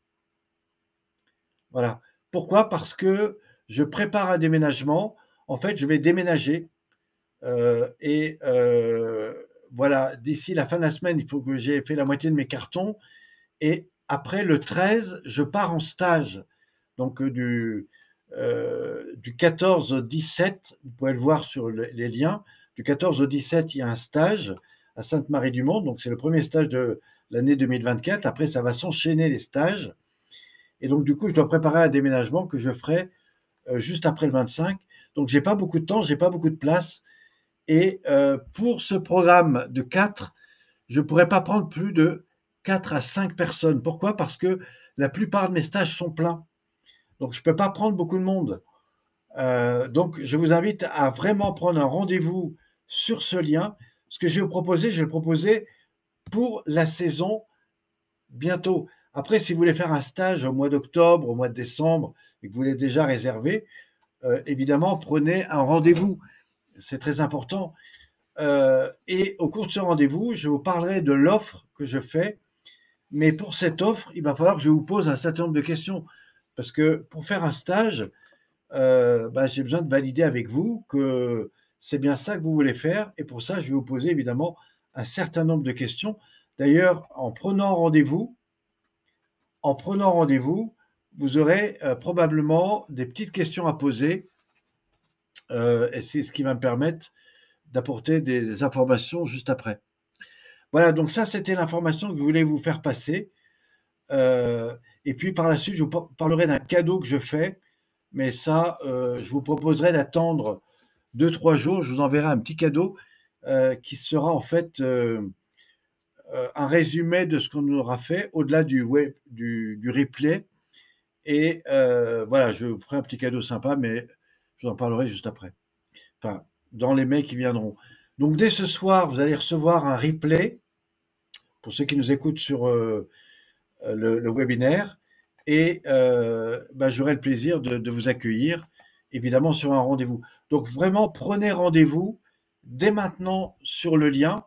Voilà. Pourquoi? Parce que je prépare un déménagement. En fait, je vais déménager. Voilà, d'ici la fin de la semaine, il faut que j'ai fait la moitié de mes cartons. Et après le 13, je pars en stage. Donc du 14 au 17, vous pouvez le voir sur les liens, du 14 au 17, il y a un stage à Sainte-Marie-du-Mont. Donc c'est le premier stage de l'année 2024. Après, ça va s'enchaîner les stages. Et donc du coup, je dois préparer un déménagement que je ferai juste après le 25. Donc j'ai pas beaucoup de temps, j'ai pas beaucoup de place. Et pour ce programme de 4, je ne pourrais pas prendre plus de 4 à 5 personnes. Pourquoi? Parce que la plupart de mes stages sont pleins. Donc, je ne peux pas prendre beaucoup de monde. Donc, je vous invite à vraiment prendre un rendez-vous sur ce lien. Ce que je vais vous proposer, je vais le proposer pour la saison bientôt. Après, si vous voulez faire un stage au mois d'octobre, au mois de décembre, et que vous l'avez déjà réservé, évidemment, prenez un rendez-vous. C'est très important. Et au cours de ce rendez-vous, je vous parlerai de l'offre que je fais. Mais pour cette offre, il va falloir que je vous pose un certain nombre de questions. Parce que pour faire un stage, j'ai besoin de valider avec vous que c'est bien ça que vous voulez faire. Et pour ça, je vais vous poser évidemment un certain nombre de questions. D'ailleurs, en prenant rendez-vous, vous aurez probablement des petites questions à poser. Et c'est ce qui va me permettre d'apporter des informations juste après. Voilà, donc ça, c'était l'information que je voulais vous faire passer. Et puis par la suite, je vous parlerai d'un cadeau que je fais, mais ça, je vous proposerai d'attendre 2-3 jours. Je vous enverrai un petit cadeau qui sera en fait un résumé de ce qu'on aura fait au-delà du replay. Et voilà, je vous ferai un petit cadeau sympa, mais je vous en parlerai juste après. Enfin, dans les mails qui viendront. Donc dès ce soir, vous allez recevoir un replay pour ceux qui nous écoutent sur le webinaire, et j'aurai le plaisir de vous accueillir évidemment sur un rendez-vous. Donc vraiment, prenez rendez-vous dès maintenant sur le lien.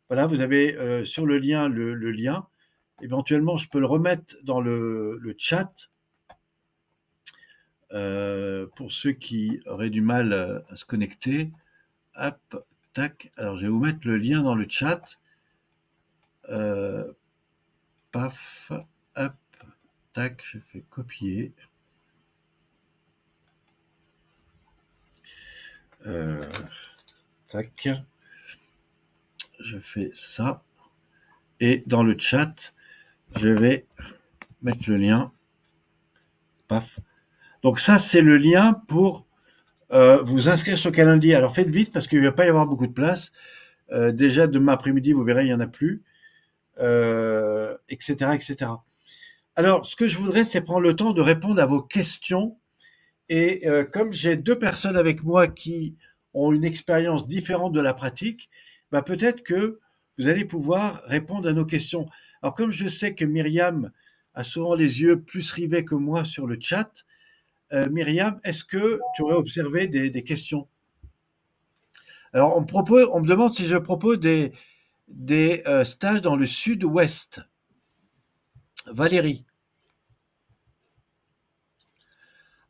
Voilà, vous avez sur le lien le lien. Éventuellement, je peux le remettre dans le chat pour ceux qui auraient du mal à se connecter. Hop, tac. Alors, je vais vous mettre le lien dans le chat. Paf, hop, tac, je fais copier. Tac, je fais ça. Et dans le chat, je vais mettre le lien. Paf. Donc ça, c'est le lien pour vous inscrire sur Calendly. Alors faites vite parce qu'il ne va pas y avoir beaucoup de place. Déjà, demain après-midi, vous verrez, il n'y en a plus. Etc., etc. Alors, ce que je voudrais, c'est prendre le temps de répondre à vos questions Et comme j'ai 2 personnes avec moi qui ont une expérience différente de la pratique, bah, peut-être que vous allez pouvoir répondre à nos questions. Alors comme je sais que Myriam a souvent les yeux plus rivés que moi sur le chat, Myriam, est-ce que tu aurais observé des questions? Alors on me demande si je propose des stages dans le sud-ouest. Valérie.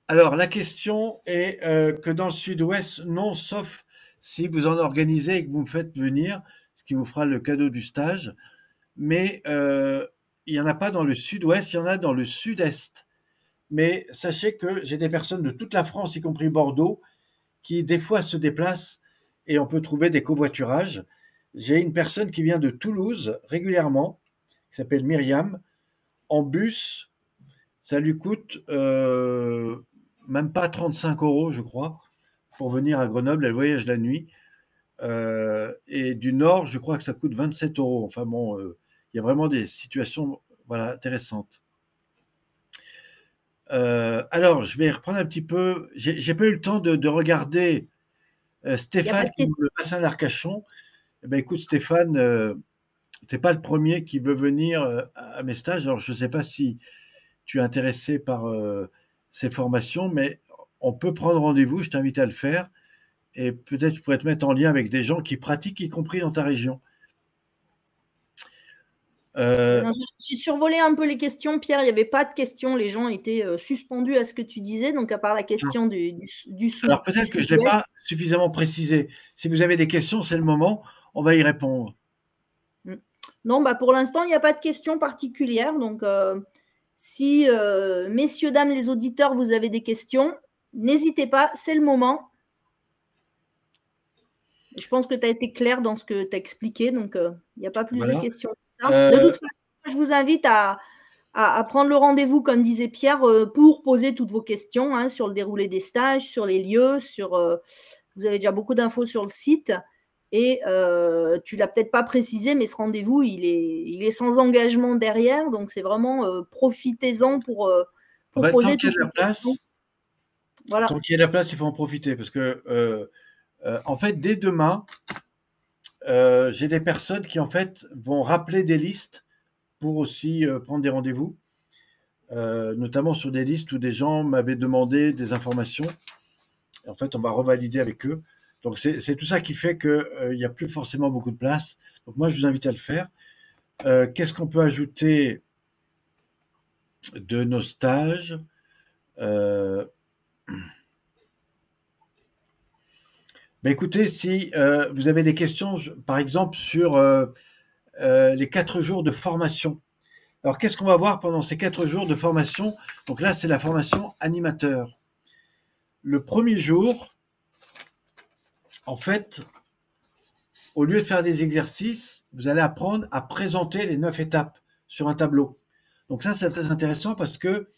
Alors, la question est que dans le sud-ouest, non, sauf si vous en organisez et que vous me faites venir, ce qui vous fera le cadeau du stage. Mais il n'y en a pas dans le sud-ouest, il y en a dans le sud-est. Mais sachez que j'ai des personnes de toute la France, y compris Bordeaux, qui des fois se déplacent et on peut trouver des covoiturages. J'ai une personne qui vient de Toulouse régulièrement, qui s'appelle Myriam, en bus. Ça lui coûte même pas 35 €, je crois, pour venir à Grenoble. Elle voyage la nuit. Et du nord, je crois que ça coûte 27 €. Enfin bon, il y a vraiment des situations voilà, intéressantes. Alors, je vais reprendre un petit peu. J'ai pas eu le temps de regarder Stéphane qui est le bassin d'Arcachon. Eh ben, écoute, Stéphane, t'es pas le premier qui veut venir à mes stages. Alors, je ne sais pas si tu es intéressé par ces formations, mais on peut prendre rendez-vous, je t'invite à le faire, et peut-être tu pourrais te mettre en lien avec des gens qui pratiquent, y compris dans ta région. J'ai survolé un peu les questions, Pierre, il n'y avait pas de questions, les gens étaient suspendus à ce que tu disais, donc à part la question du sud. Alors peut-être que je ne l'ai pas suffisamment précisé. Si vous avez des questions, c'est le moment, on va y répondre. Non, bah pour l'instant, il n'y a pas de questions particulières, donc si, messieurs, dames, les auditeurs, vous avez des questions, n'hésitez pas, c'est le moment. Je pense que tu as été clair dans ce que tu as expliqué, donc il n'y a pas plus de questions que ça. De toute façon, je vous invite à prendre le rendez-vous, comme disait Pierre, pour poser toutes vos questions hein, sur le déroulé des stages, sur les lieux, vous avez déjà beaucoup d'infos sur le site. Et tu l'as peut-être pas précisé, mais ce rendez-vous, il est sans engagement derrière, donc c'est vraiment profitez-en pour poser toutes les questions. Voilà. Tant qu'il y a de la place, il faut en profiter parce que en fait, dès demain, j'ai des personnes qui en fait vont rappeler des listes pour aussi prendre des rendez-vous, notamment sur des listes où des gens m'avaient demandé des informations. Et en fait, on va revalider avec eux. Donc, c'est tout ça qui fait qu'il n'y a plus forcément beaucoup de place. Donc, moi, je vous invite à le faire. Qu'est-ce qu'on peut ajouter de nos stages Ben écoutez, si vous avez des questions, par exemple, sur les 4 jours de formation. Alors, qu'est-ce qu'on va voir pendant ces 4 jours de formation? Donc là, c'est la formation animateur. Le premier jour, en fait, au lieu de faire des exercices, vous allez apprendre à présenter les 9 étapes sur un tableau. Donc ça, c'est très intéressant parce que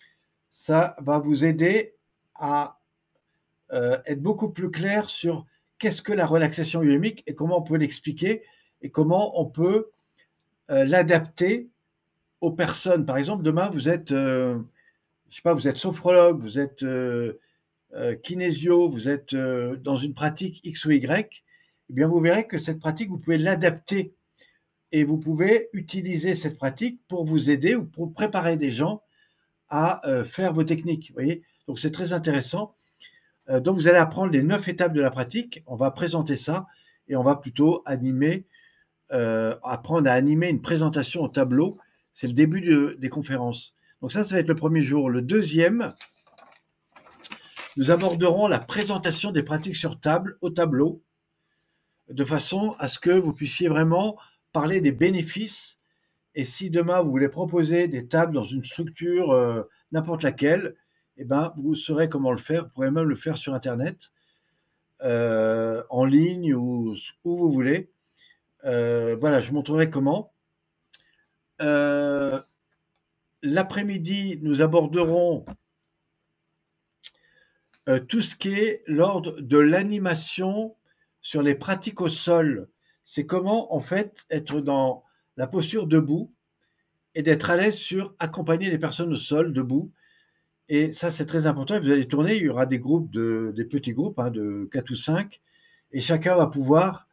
ça va vous aider à être beaucoup plus clair sur qu'est-ce que la relaxation UMIC et comment on peut l'expliquer et comment on peut l'adapter aux personnes. Par exemple, demain, vous êtes, je sais pas, vous êtes sophrologue, vous êtes kinésio, vous êtes dans une pratique X ou Y, eh bien, vous verrez que cette pratique, vous pouvez l'adapter et vous pouvez utiliser cette pratique pour vous aider ou pour préparer des gens à faire vos techniques. Vous voyez, donc c'est très intéressant. Donc, vous allez apprendre les 9 étapes de la pratique. On va présenter ça et on va plutôt animer, apprendre à animer une présentation au tableau. C'est le début des conférences. Donc ça va être le premier jour. Le deuxième, nous aborderons la présentation des pratiques sur table au tableau, de façon à ce que vous puissiez vraiment parler des bénéfices. Et si demain, vous voulez proposer des tables dans une structure, n'importe laquelle, eh ben, vous saurez comment le faire. Vous pourrez même le faire sur Internet, en ligne ou où vous voulez. Voilà, je vous montrerai comment. L'après-midi, nous aborderons tout ce qui est l'ordre de l'animation sur les pratiques au sol. C'est comment, en fait, être dans la posture debout et d'être à l'aise sur accompagner les personnes au sol, debout. Et ça, c'est très important. Vous allez tourner, il y aura des groupes, des petits groupes hein, de 4 ou 5, et chacun va pouvoir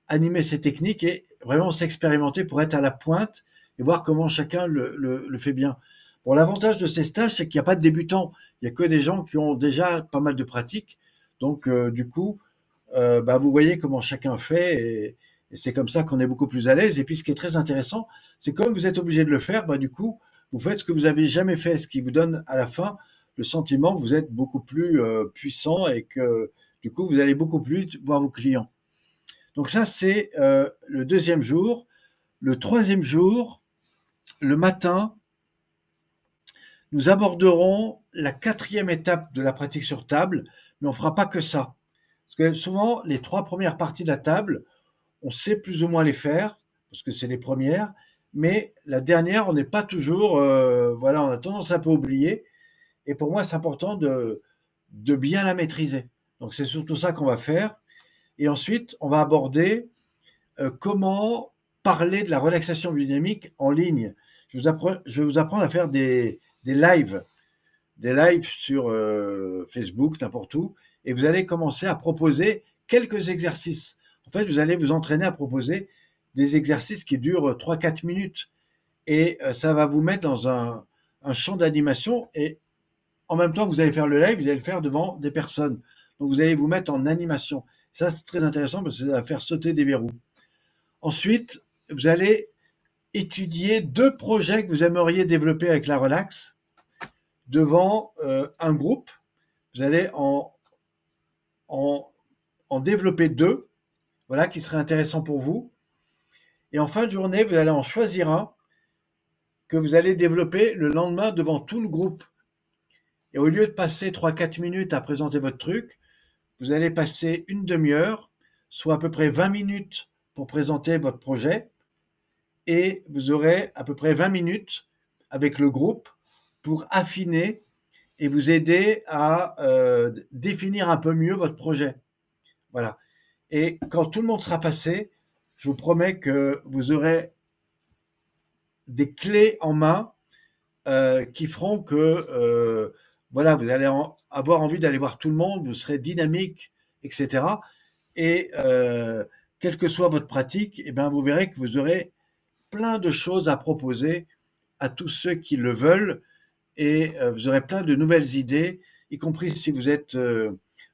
animer ses techniques et vraiment s'expérimenter pour être à la pointe et voir comment chacun le fait bien. Bon, l'avantage de ces stages, c'est qu'il n'y a pas de débutants. Il n'y a que des gens qui ont déjà pas mal de pratique. Donc, du coup, bah, vous voyez comment chacun fait et c'est comme ça qu'on est beaucoup plus à l'aise. Et puis, ce qui est très intéressant, c'est comme vous êtes obligé de le faire, bah, du coup, vous faites ce que vous avez jamais fait, ce qui vous donne à la fin le sentiment que vous êtes beaucoup plus puissant et que, du coup, vous allez beaucoup plus vite voir vos clients. Donc ça, c'est le deuxième jour. Le troisième jour, le matin, nous aborderons la quatrième étape de la pratique sur table, mais on ne fera pas que ça. Parce que souvent, les 3 premières parties de la table, on sait plus ou moins les faire, parce que c'est les premières, mais la dernière, on n'est pas toujours, voilà, on a tendance à un peu oublier. Et pour moi, c'est important de bien la maîtriser. Donc c'est surtout ça qu'on va faire. Et ensuite, on va aborder comment parler de la relaxation biodynamique en ligne. Je vais vous apprendre à faire des lives sur Facebook, n'importe où, et vous allez commencer à proposer quelques exercices. En fait, vous allez vous entraîner à proposer des exercices qui durent 3-4 minutes, et ça va vous mettre dans un champ d'animation, et en même temps que vous allez faire le live, vous allez le faire devant des personnes. Donc vous allez vous mettre en animation. Ça, c'est très intéressant parce que ça va faire sauter des verrous. Ensuite, vous allez étudier 2 projets que vous aimeriez développer avec la relax devant un groupe. Vous allez en développer 2, voilà, qui seraient intéressants pour vous. Et en fin de journée, vous allez en choisir un que vous allez développer le lendemain devant tout le groupe. Et au lieu de passer 3-4 minutes à présenter votre truc, vous allez passer une demi-heure, soit à peu près 20 minutes pour présenter votre projet, et vous aurez à peu près 20 minutes avec le groupe pour affiner et vous aider à définir un peu mieux votre projet. Voilà. Et quand tout le monde sera passé, je vous promets que vous aurez des clés en main qui feront que voilà, vous allez avoir envie d'aller voir tout le monde, vous serez dynamique, etc. Et quelle que soit votre pratique, eh bien, vous verrez que vous aurez plein de choses à proposer à tous ceux qui le veulent et vous aurez plein de nouvelles idées, y compris si vous êtes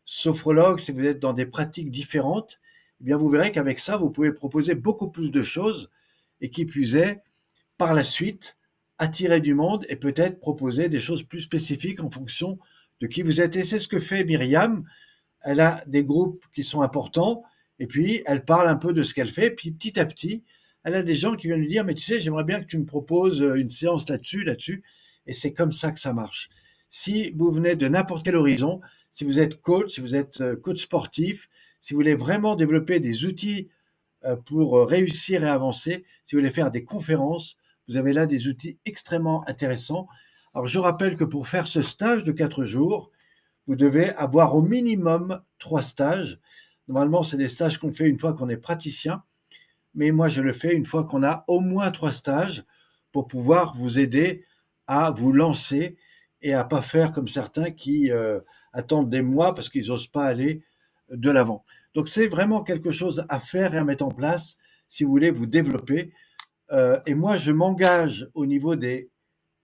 sophrologue, si vous êtes dans des pratiques différentes, eh bien, vous verrez qu'avec ça, vous pouvez proposer beaucoup plus de choses et qui plus est, par la suite, attirer du monde et peut-être proposer des choses plus spécifiques en fonction de qui vous êtes. Et c'est ce que fait Myriam. Elle a des groupes qui sont importants et puis elle parle un peu de ce qu'elle fait. Puis petit à petit, elle a des gens qui viennent lui dire, mais tu sais, j'aimerais bien que tu me proposes une séance là-dessus, là-dessus. Et c'est comme ça que ça marche. Si vous venez de n'importe quel horizon, si vous êtes coach, si vous êtes coach sportif, si vous voulez vraiment développer des outils pour réussir et avancer, si vous voulez faire des conférences, vous avez là des outils extrêmement intéressants. Alors, je rappelle que pour faire ce stage de 4 jours, vous devez avoir au minimum 3 stages. Normalement, c'est des stages qu'on fait une fois qu'on est praticien, mais moi, je le fais une fois qu'on a au moins 3 stages pour pouvoir vous aider à vous lancer et à pas faire comme certains qui attendent des mois parce qu'ils n'osent pas aller de l'avant. Donc, c'est vraiment quelque chose à faire et à mettre en place si vous voulez vous développer. Et moi, je m'engage au niveau des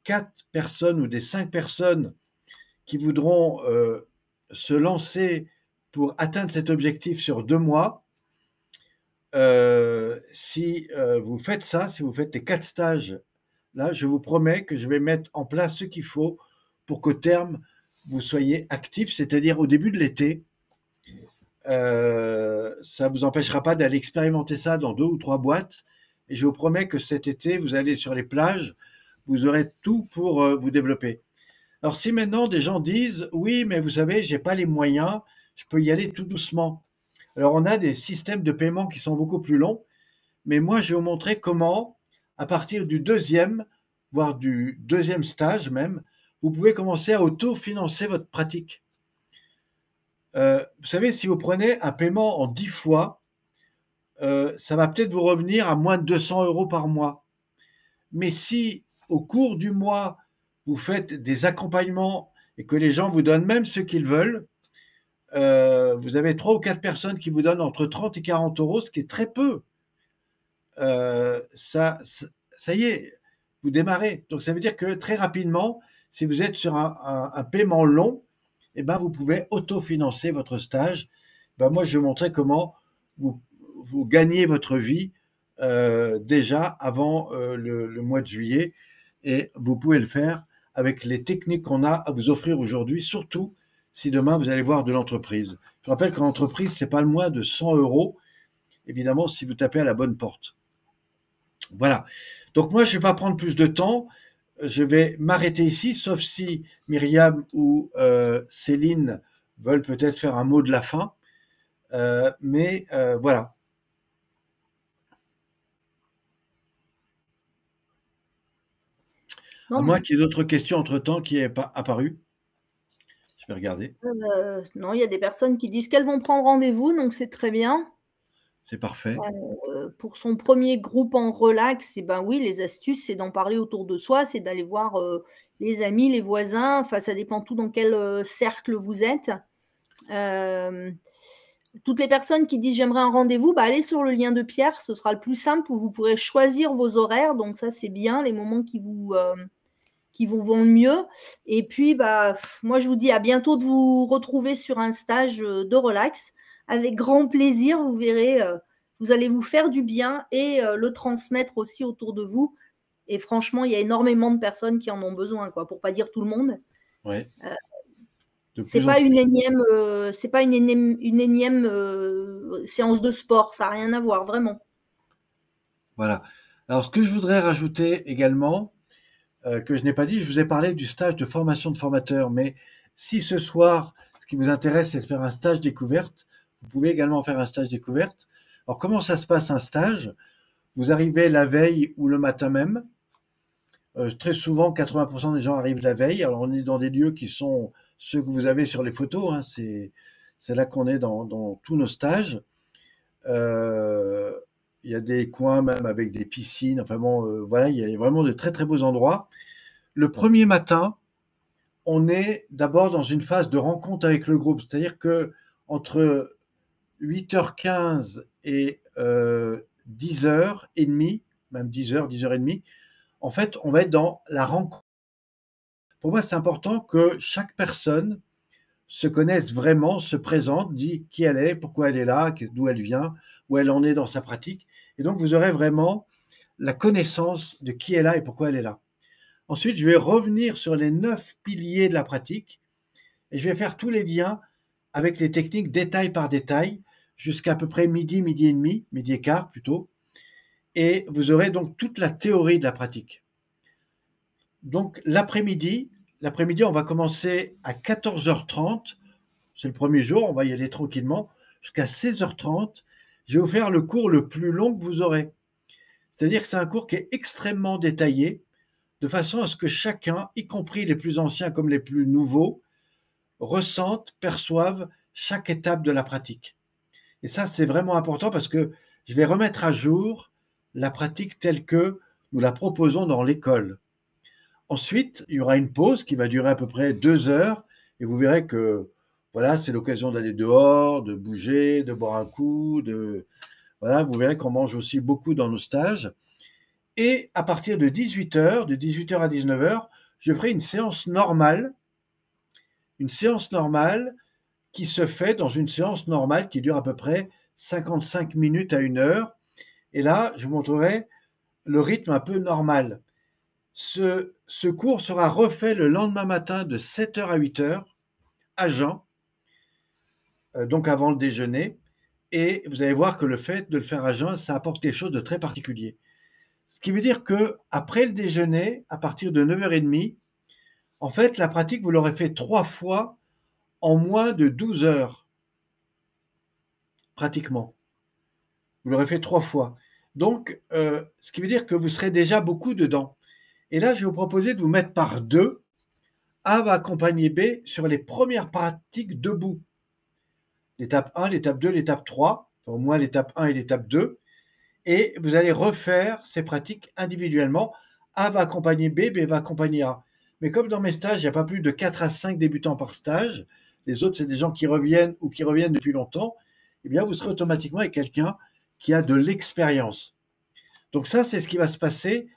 4 personnes ou des 5 personnes qui voudront se lancer pour atteindre cet objectif sur 2 mois. Si vous faites ça, si vous faites les 4 stages, là, je vous promets que je vais mettre en place ce qu'il faut pour qu'au terme, vous soyez actif, c'est-à-dire au début de l'été. Ça ne vous empêchera pas d'aller expérimenter ça dans 2 ou 3 boîtes. Et je vous promets que cet été, vous allez sur les plages, vous aurez tout pour vous développer. Alors si maintenant des gens disent, oui, mais vous savez, je n'ai pas les moyens, je peux y aller tout doucement. Alors on a des systèmes de paiement qui sont beaucoup plus longs, mais moi je vais vous montrer comment, à partir du 2e, voire du 2e stage même, vous pouvez commencer à autofinancer votre pratique. Vous savez, si vous prenez un paiement en 10 fois, ça va peut-être vous revenir à moins de 200 € par mois. Mais si au cours du mois, vous faites des accompagnements et que les gens vous donnent même ce qu'ils veulent, vous avez 3 ou 4 personnes qui vous donnent entre 30 et 40 euros, ce qui est très peu. Ça y est, vous démarrez. Donc ça veut dire que très rapidement, si vous êtes sur un paiement long, eh ben, vous pouvez autofinancer votre stage. Ben, moi, je vais montrer comment vous gagnez votre vie déjà avant le mois de juillet, et vous pouvez le faire avec les techniques qu'on a à vous offrir aujourd'hui, surtout si demain vous allez voir de l'entreprise. Je rappelle qu'en entreprise, c'est pas le moins de 100 euros, évidemment, si vous tapez à la bonne porte. Voilà. Donc moi, je ne vais pas prendre plus de temps. Je vais m'arrêter ici, sauf si Myriam ou Céline veulent peut-être faire un mot de la fin. Mais voilà. À moins qu'il y ait d'autres questions entre-temps qui n'aient pas apparu. Je vais regarder. Non, il y a des personnes qui disent qu'elles vont prendre rendez-vous, donc c'est très bien. C'est parfait. Pour son premier groupe en relax, et ben oui, les astuces, c'est d'en parler autour de soi, c'est d'aller voir les amis, les voisins. Enfin, ça dépend tout dans quel cercle vous êtes. Toutes les personnes qui disent j'aimerais un rendez-vous, bah, allez sur le lien de Pierre, ce sera le plus simple où vous pourrez choisir vos horaires. Donc ça, c'est bien, les moments qui vous vont le mieux. Et puis, bah, moi, je vous dis à bientôt de vous retrouver sur un stage de relax. Avec grand plaisir, vous verrez, vous allez vous faire du bien et le transmettre aussi autour de vous. Et franchement, il y a énormément de personnes qui en ont besoin, quoi, pour pas dire tout le monde. Ouais. C'est pas une énième, séance de sport, ça n'a rien à voir, vraiment. Voilà. Alors, ce que je voudrais rajouter également, que je n'ai pas dit, je vous ai parlé du stage de formation de formateur, mais si ce soir, ce qui vous intéresse, c'est de faire un stage découverte, vous pouvez également faire un stage découverte. Alors, comment ça se passe un stage? Vous arrivez la veille ou le matin même. Très souvent, 80% des gens arrivent la veille. Alors, on est dans des lieux qui sont ceux que vous avez sur les photos. Hein. C'est là qu'on est dans tous nos stages. Il y a des coins même avec des piscines. Enfin bon, voilà, il y a vraiment de très très beaux endroits. Le premier matin, on est d'abord dans une phase de rencontre avec le groupe. C'est-à-dire que entre 8h15 et 10h30, même 10h, 10h30, en fait, on va être dans la rencontre. Pour moi, c'est important que chaque personne se connaisse vraiment, se présente, dit qui elle est, pourquoi elle est là, d'où elle vient, où elle en est dans sa pratique. Et donc, vous aurez vraiment la connaissance de qui est là et pourquoi elle est là. Ensuite, je vais revenir sur les 9 piliers de la pratique et je vais faire tous les liens avec les techniques détail par détail jusqu'à peu près midi, midi et demi, midi et quart plutôt. Et vous aurez donc toute la théorie de la pratique. Donc, l'après-midi, on va commencer à 14h30. C'est le premier jour, on va y aller tranquillement. Jusqu'à 16h30, je vais vous faire le cours le plus long que vous aurez. C'est-à-dire que c'est un cours qui est extrêmement détaillé, de façon à ce que chacun, y compris les plus anciens comme les plus nouveaux, ressentent, perçoivent chaque étape de la pratique. Et ça, c'est vraiment important parce que je vais remettre à jour la pratique telle que nous la proposons dans l'école. Ensuite, il y aura une pause qui va durer à peu près 2 heures et vous verrez que voilà, c'est l'occasion d'aller dehors, de bouger, de boire un coup, voilà, vous verrez qu'on mange aussi beaucoup dans nos stages. Et à partir de 18h, de 18h à 19h, je ferai une séance normale qui se fait dans une séance normale qui dure à peu près 55 minutes à 1 heure. Et là, je vous montrerai le rythme un peu normal. Ce cours sera refait le lendemain matin de 7h à 8h à Jean, donc avant le déjeuner. Et vous allez voir que le fait de le faire à Jean, ça apporte quelque chose de très particulier. Ce qui veut dire qu'après le déjeuner, à partir de 9h30, en fait, la pratique, vous l'aurez fait 3 fois en moins de 12 heures, pratiquement. Vous l'aurez fait 3 fois. Donc, ce qui veut dire que vous serez déjà beaucoup dedans. Et là, je vais vous proposer de vous mettre par 2. A va accompagner B sur les premières pratiques debout. L'étape 1, l'étape 2, l'étape 3, au moins l'étape 1 et l'étape 2. Et vous allez refaire ces pratiques individuellement. A va accompagner B, B va accompagner A. Mais comme dans mes stages, il n'y a pas plus de 4 à 5 débutants par stage, les autres, c'est des gens qui reviennent ou qui reviennent depuis longtemps, eh bien, vous serez automatiquement avec quelqu'un qui a de l'expérience. Donc ça, c'est ce qui va se passer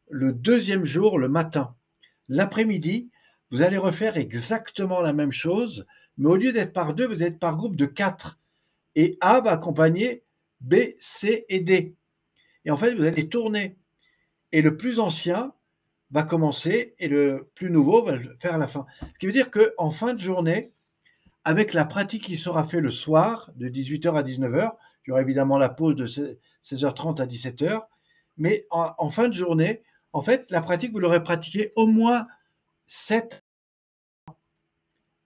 le deuxième jour, le matin. L'après-midi, vous allez refaire exactement la même chose, mais au lieu d'être par 2, vous êtes par groupe de 4. Et A va accompagner B, C et D. Et en fait, vous allez tourner. Et le plus ancien va commencer et le plus nouveau va le faire à la fin. Ce qui veut dire qu'en fin de journée, avec la pratique qui sera faite le soir, de 18h à 19h, il y aura évidemment la pause de 16h30 à 17h, mais en fin de journée, en fait, la pratique, vous l'aurez pratiquée au moins 7,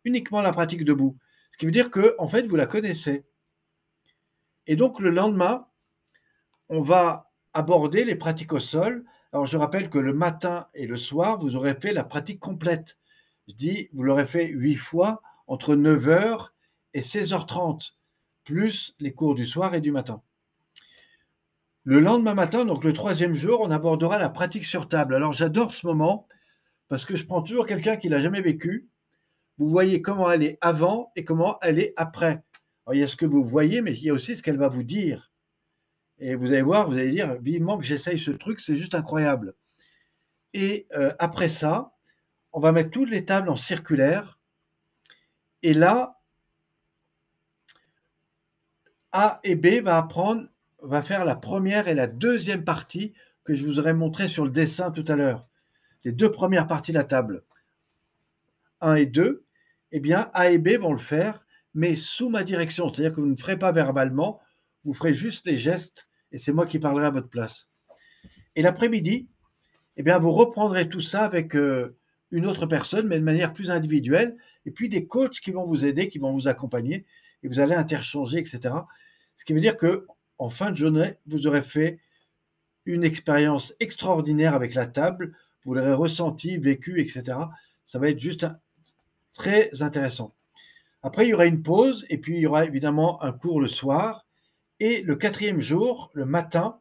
uniquement la pratique debout. Ce qui veut dire que, en fait, vous la connaissez. Et donc, le lendemain, on va aborder les pratiques au sol. Alors, je rappelle que le matin et le soir, vous aurez fait la pratique complète. Je dis, vous l'aurez fait 8 fois entre 9h et 16h30, plus les cours du soir et du matin. Le lendemain matin, donc le troisième jour, on abordera la pratique sur table. Alors, j'adore ce moment parce que je prends toujours quelqu'un qui l'a jamais vécu. Vous voyez comment elle est avant et comment elle est après. Alors, il y a ce que vous voyez, mais il y a aussi ce qu'elle va vous dire. Et vous allez voir, vous allez dire, vivement que j'essaye ce truc, c'est juste incroyable. Et après ça, on va mettre toutes les tables en circulaire. Et là, A et B va faire la première et la deuxième partie que je vous aurais montré sur le dessin tout à l'heure. Les deux premières parties de la table, 1 et 2, eh bien, A et B vont le faire, mais sous ma direction. C'est-à-dire que vous ne ferez pas verbalement, vous ferez juste les gestes et c'est moi qui parlerai à votre place. Et l'après-midi, eh bien, vous reprendrez tout ça avec une autre personne, mais de manière plus individuelle, et puis des coachs qui vont vous aider, qui vont vous accompagner, et vous allez interchanger, etc. Ce qui veut dire qu'en fin de journée, vous aurez fait une expérience extraordinaire avec la table, vous l'aurez ressenti, vécu, etc. Ça va être juste très intéressant. Après, il y aura une pause, et puis il y aura évidemment un cours le soir, et le quatrième jour, le matin,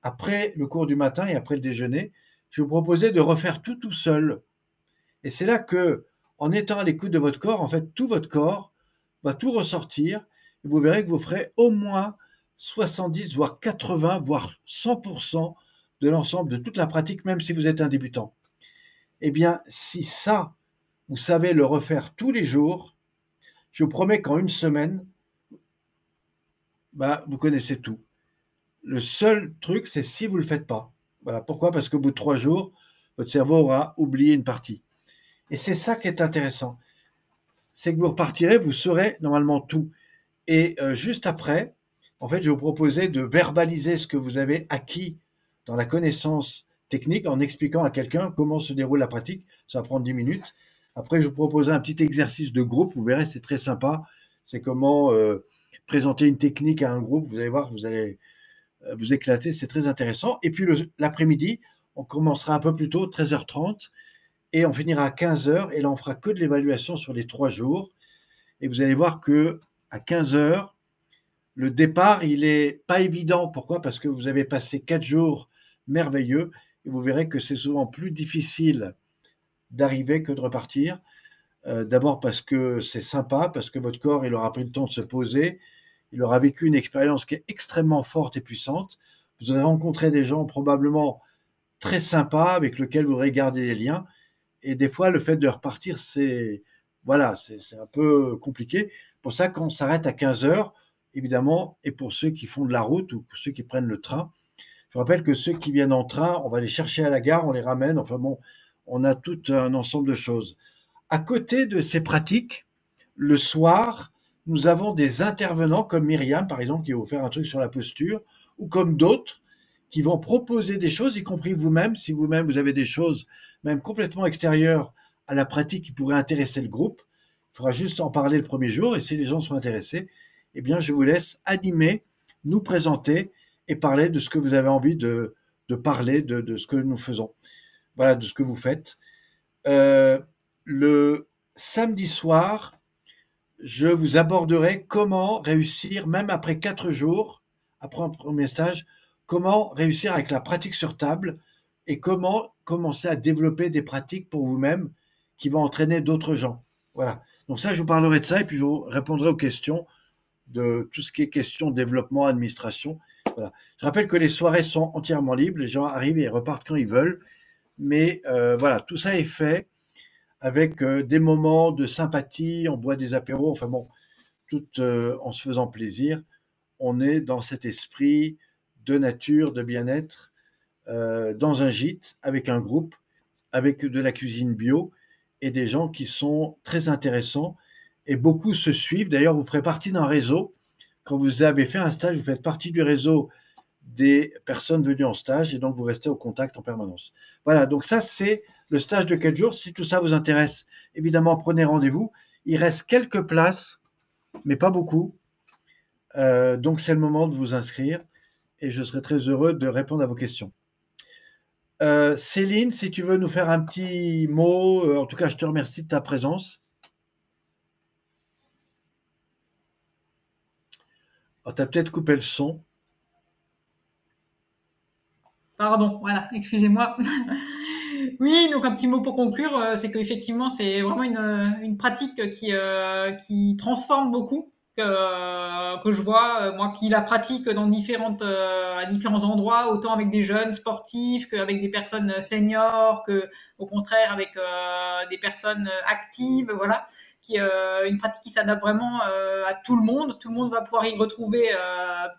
après le cours du matin et après le déjeuner, je vous proposais de refaire tout seul. Et c'est là que, en étant à l'écoute de votre corps, en fait, tout votre corps va tout ressortir, et vous verrez que vous ferez au moins 70, voire 80, voire 100% de l'ensemble de toute la pratique, même si vous êtes un débutant. Eh bien, si ça, vous savez le refaire tous les jours, je vous promets qu'en une semaine, vous connaissez tout. Le seul truc, c'est si vous ne le faites pas. Voilà. Pourquoi? Parce qu'au bout de 3 jours, votre cerveau aura oublié une partie. Et c'est ça qui est intéressant. C'est que vous repartirez, vous saurez normalement tout. Et juste après, en fait, je vais vous proposer de verbaliser ce que vous avez acquis dans la connaissance technique en expliquant à quelqu'un comment se déroule la pratique. Ça va prendre 10 minutes. Après, je vous proposerai un petit exercice de groupe. Vous verrez, c'est très sympa. C'est comment présenter une technique à un groupe. Vous allez voir, vous allez vous éclater. C'est très intéressant. Et puis, l'après-midi, on commencera un peu plus tôt, 13h30, et on finira à 15h. Et là, on fera que de l'évaluation sur les 3 jours. Et vous allez voir que à 15h, le départ, il n'est pas évident. Pourquoi? Parce que vous avez passé 4 jours merveilleux et vous verrez que c'est souvent plus difficile d'arriver que de repartir. D'abord parce que c'est sympa, parce que votre corps, il aura pris le temps de se poser, il aura vécu une expérience qui est extrêmement forte et puissante. Vous aurez rencontré des gens probablement très sympas avec lesquels vous aurez gardé des liens. Et des fois, le fait de repartir, c'est un peu compliqué. Pour ça, quand on s'arrête à 15h, évidemment, et pour ceux qui font de la route ou pour ceux qui prennent le train, je rappelle que ceux qui viennent en train, on va les chercher à la gare, on les ramène. Enfin bon, on a tout un ensemble de choses. À côté de ces pratiques, le soir, nous avons des intervenants comme Myriam, par exemple, qui va vous faire un truc sur la posture, ou comme d'autres qui vont proposer des choses, y compris vous-même, si vous-même vous avez des choses même complètement extérieures à la pratique qui pourraient intéresser le groupe. Il faudra juste en parler le premier jour, et si les gens sont intéressés, eh bien, je vous laisse animer, nous présenter et parler de ce que vous avez envie de parler, de ce que nous faisons. Voilà, de ce que vous faites. Le samedi soir, je vous aborderai comment réussir, même après 4 jours, après un premier stage, comment réussir avec la pratique sur table et comment commencer à développer des pratiques pour vous-même qui vont entraîner d'autres gens. Voilà. Donc ça, je vous parlerai de ça et puis je vous répondrai aux questions de tout ce qui est question développement, administration. Voilà. Je rappelle que les soirées sont entièrement libres, les gens arrivent et repartent quand ils veulent, mais voilà, tout ça est fait avec des moments de sympathie, on boit des apéros, enfin bon, tout en se faisant plaisir. On est dans cet esprit de nature, de bien-être, dans un gîte, avec un groupe, avec de la cuisine bio et des gens qui sont très intéressants et beaucoup se suivent. D'ailleurs, vous ferez partie d'un réseau. Quand vous avez fait un stage, vous faites partie du réseau des personnes venues en stage et donc vous restez au contact en permanence. Voilà, donc ça c'est le stage de 4 jours. Si tout ça vous intéresse, évidemment, prenez rendez-vous. Il reste quelques places, mais pas beaucoup. Donc c'est le moment de vous inscrire et je serai très heureux de répondre à vos questions. Céline, si tu veux nous faire un petit mot, en tout cas je te remercie de ta présence. Oh, tu as peut-être coupé le son. Pardon, voilà, excusez-moi. Oui, donc un petit mot pour conclure, c'est qu'effectivement, c'est vraiment une pratique qui transforme beaucoup, que je vois, moi qui la pratique dans à différents endroits, autant avec des jeunes sportifs qu'avec des personnes seniors, que au contraire avec des personnes actives, voilà, une pratique qui s'adapte vraiment à tout le monde. Tout le monde va pouvoir y retrouver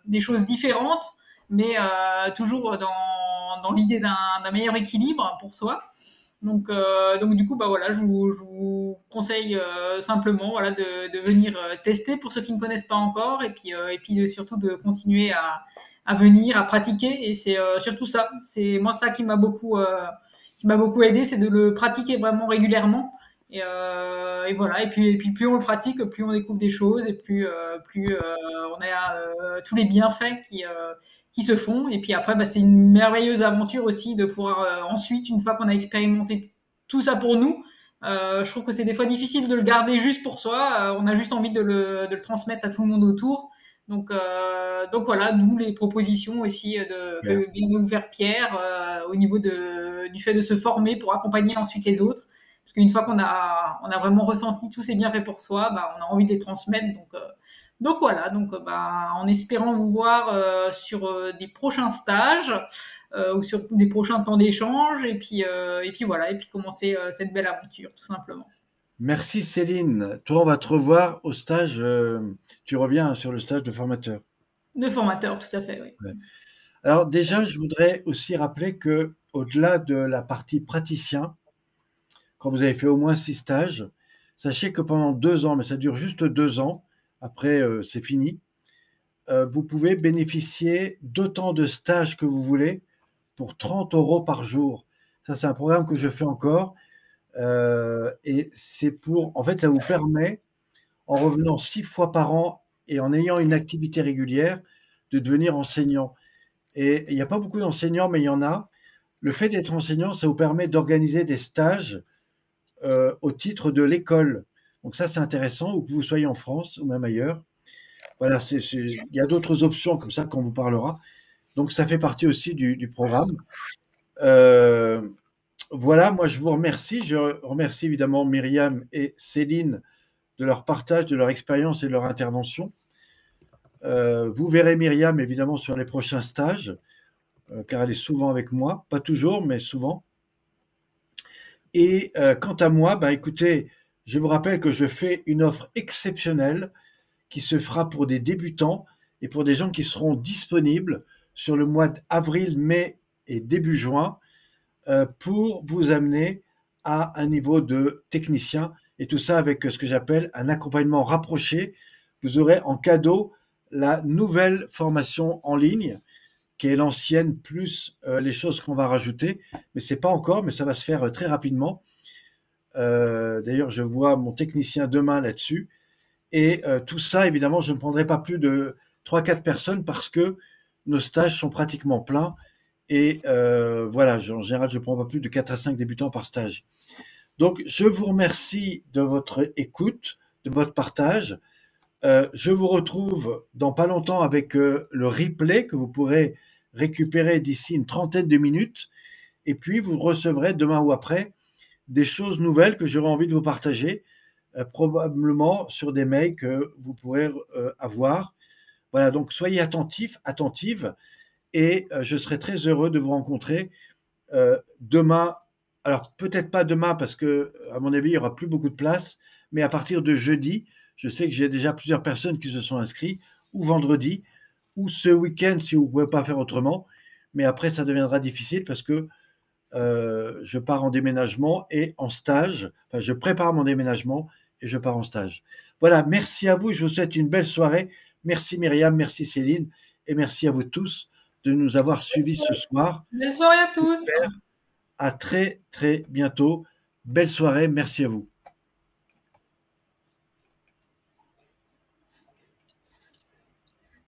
des choses différentes, mais toujours dans l'idée d'un meilleur équilibre pour soi. Donc du coup, bah voilà, je vous conseille simplement, voilà, de venir tester pour ceux qui ne connaissent pas encore, et puis surtout de continuer à venir, à pratiquer. Et c'est surtout ça. C'est moi ça qui m'a beaucoup aidé, c'est de le pratiquer vraiment régulièrement. Et voilà. Et puis plus on le pratique, plus on découvre des choses, et plus on a tous les bienfaits qui se font. Et puis après, bah, c'est une merveilleuse aventure aussi de pouvoir ensuite, une fois qu'on a expérimenté tout ça pour nous, je trouve que c'est des fois difficile de le garder juste pour soi. On a juste envie de le transmettre à tout le monde autour. Donc voilà, d'où les propositions aussi que vient nous faire Pierre au niveau du fait de se former pour accompagner ensuite les autres. Parce qu'une fois qu'on a vraiment ressenti tous ces bienfaits pour soi, bah, on a envie de les transmettre. Donc voilà, bah, en espérant vous voir sur des prochains stages ou sur des prochains temps d'échange, et puis voilà, et puis commencer cette belle aventure, tout simplement. Merci Céline. Toi, on va te revoir au stage. Tu reviens sur le stage de formateur. De formateur, tout à fait, oui. Ouais. Alors déjà, je voudrais aussi rappeler que au-delà de la partie praticien, quand vous avez fait au moins 6 stages, sachez que pendant 2 ans, mais ça dure juste 2 ans, après c'est fini, vous pouvez bénéficier d'autant de stages que vous voulez pour 30 € par jour. Ça, c'est un programme que je fais encore. Et c'est en fait, ça vous permet, en revenant 6 fois par an et en ayant une activité régulière, de devenir enseignant. Et il n'y a pas beaucoup d'enseignants, mais il y en a. Le fait d'être enseignant, ça vous permet d'organiser des stages au titre de l'école. Donc ça, c'est intéressant, ou que vous soyez en France ou même ailleurs. Voilà, il y a d'autres options comme ça qu'on vous parlera. Donc ça fait partie aussi du programme. Voilà, moi je vous remercie. Je remercie évidemment Myriam et Céline de leur partage, de leur expérience et de leur intervention. Vous verrez Myriam évidemment sur les prochains stages, car elle est souvent avec moi, pas toujours, mais souvent. Et quant à moi, bah, écoutez, je vous rappelle que je fais une offre exceptionnelle qui se fera pour des débutants et pour des gens qui seront disponibles sur le mois d'avril, mai et début juin pour vous amener à un niveau de technicien, et tout ça avec ce que j'appelle un accompagnement rapproché. Vous aurez en cadeau la nouvelle formation en ligne, qui est l'ancienne, plus les choses qu'on va rajouter, mais ce n'est pas encore, mais ça va se faire très rapidement. D'ailleurs, je vois mon technicien demain là-dessus. Et tout ça, évidemment, je ne prendrai pas plus de 3-4 personnes parce que nos stages sont pratiquement pleins. Et voilà, en général, je ne prends pas plus de 4 à 5 débutants par stage. Donc, je vous remercie de votre écoute, de votre partage. Je vous retrouve dans pas longtemps avec le replay que vous pourrez récupérer d'ici une trentaine de minutes. Et puis, vous recevrez demain ou après des choses nouvelles que j'aurai envie de vous partager, probablement sur des mails que vous pourrez avoir. Voilà, donc soyez attentifs, attentives, et je serai très heureux de vous rencontrer demain. Alors, peut-être pas demain, parce que, à mon avis, il n'y aura plus beaucoup de place, mais à partir de jeudi, je sais que j'ai déjà plusieurs personnes qui se sont inscrites, ou vendredi, ou ce week-end si vous ne pouvez pas faire autrement. Mais après, ça deviendra difficile parce que je pars en déménagement et en stage. Enfin, je prépare mon déménagement et je pars en stage. Voilà, merci à vous. Je vous souhaite une belle soirée. Merci Myriam, merci Céline et merci à vous tous de nous avoir suivis ce soir. Belle soirée à tous. À très, très bientôt. Belle soirée. Merci à vous.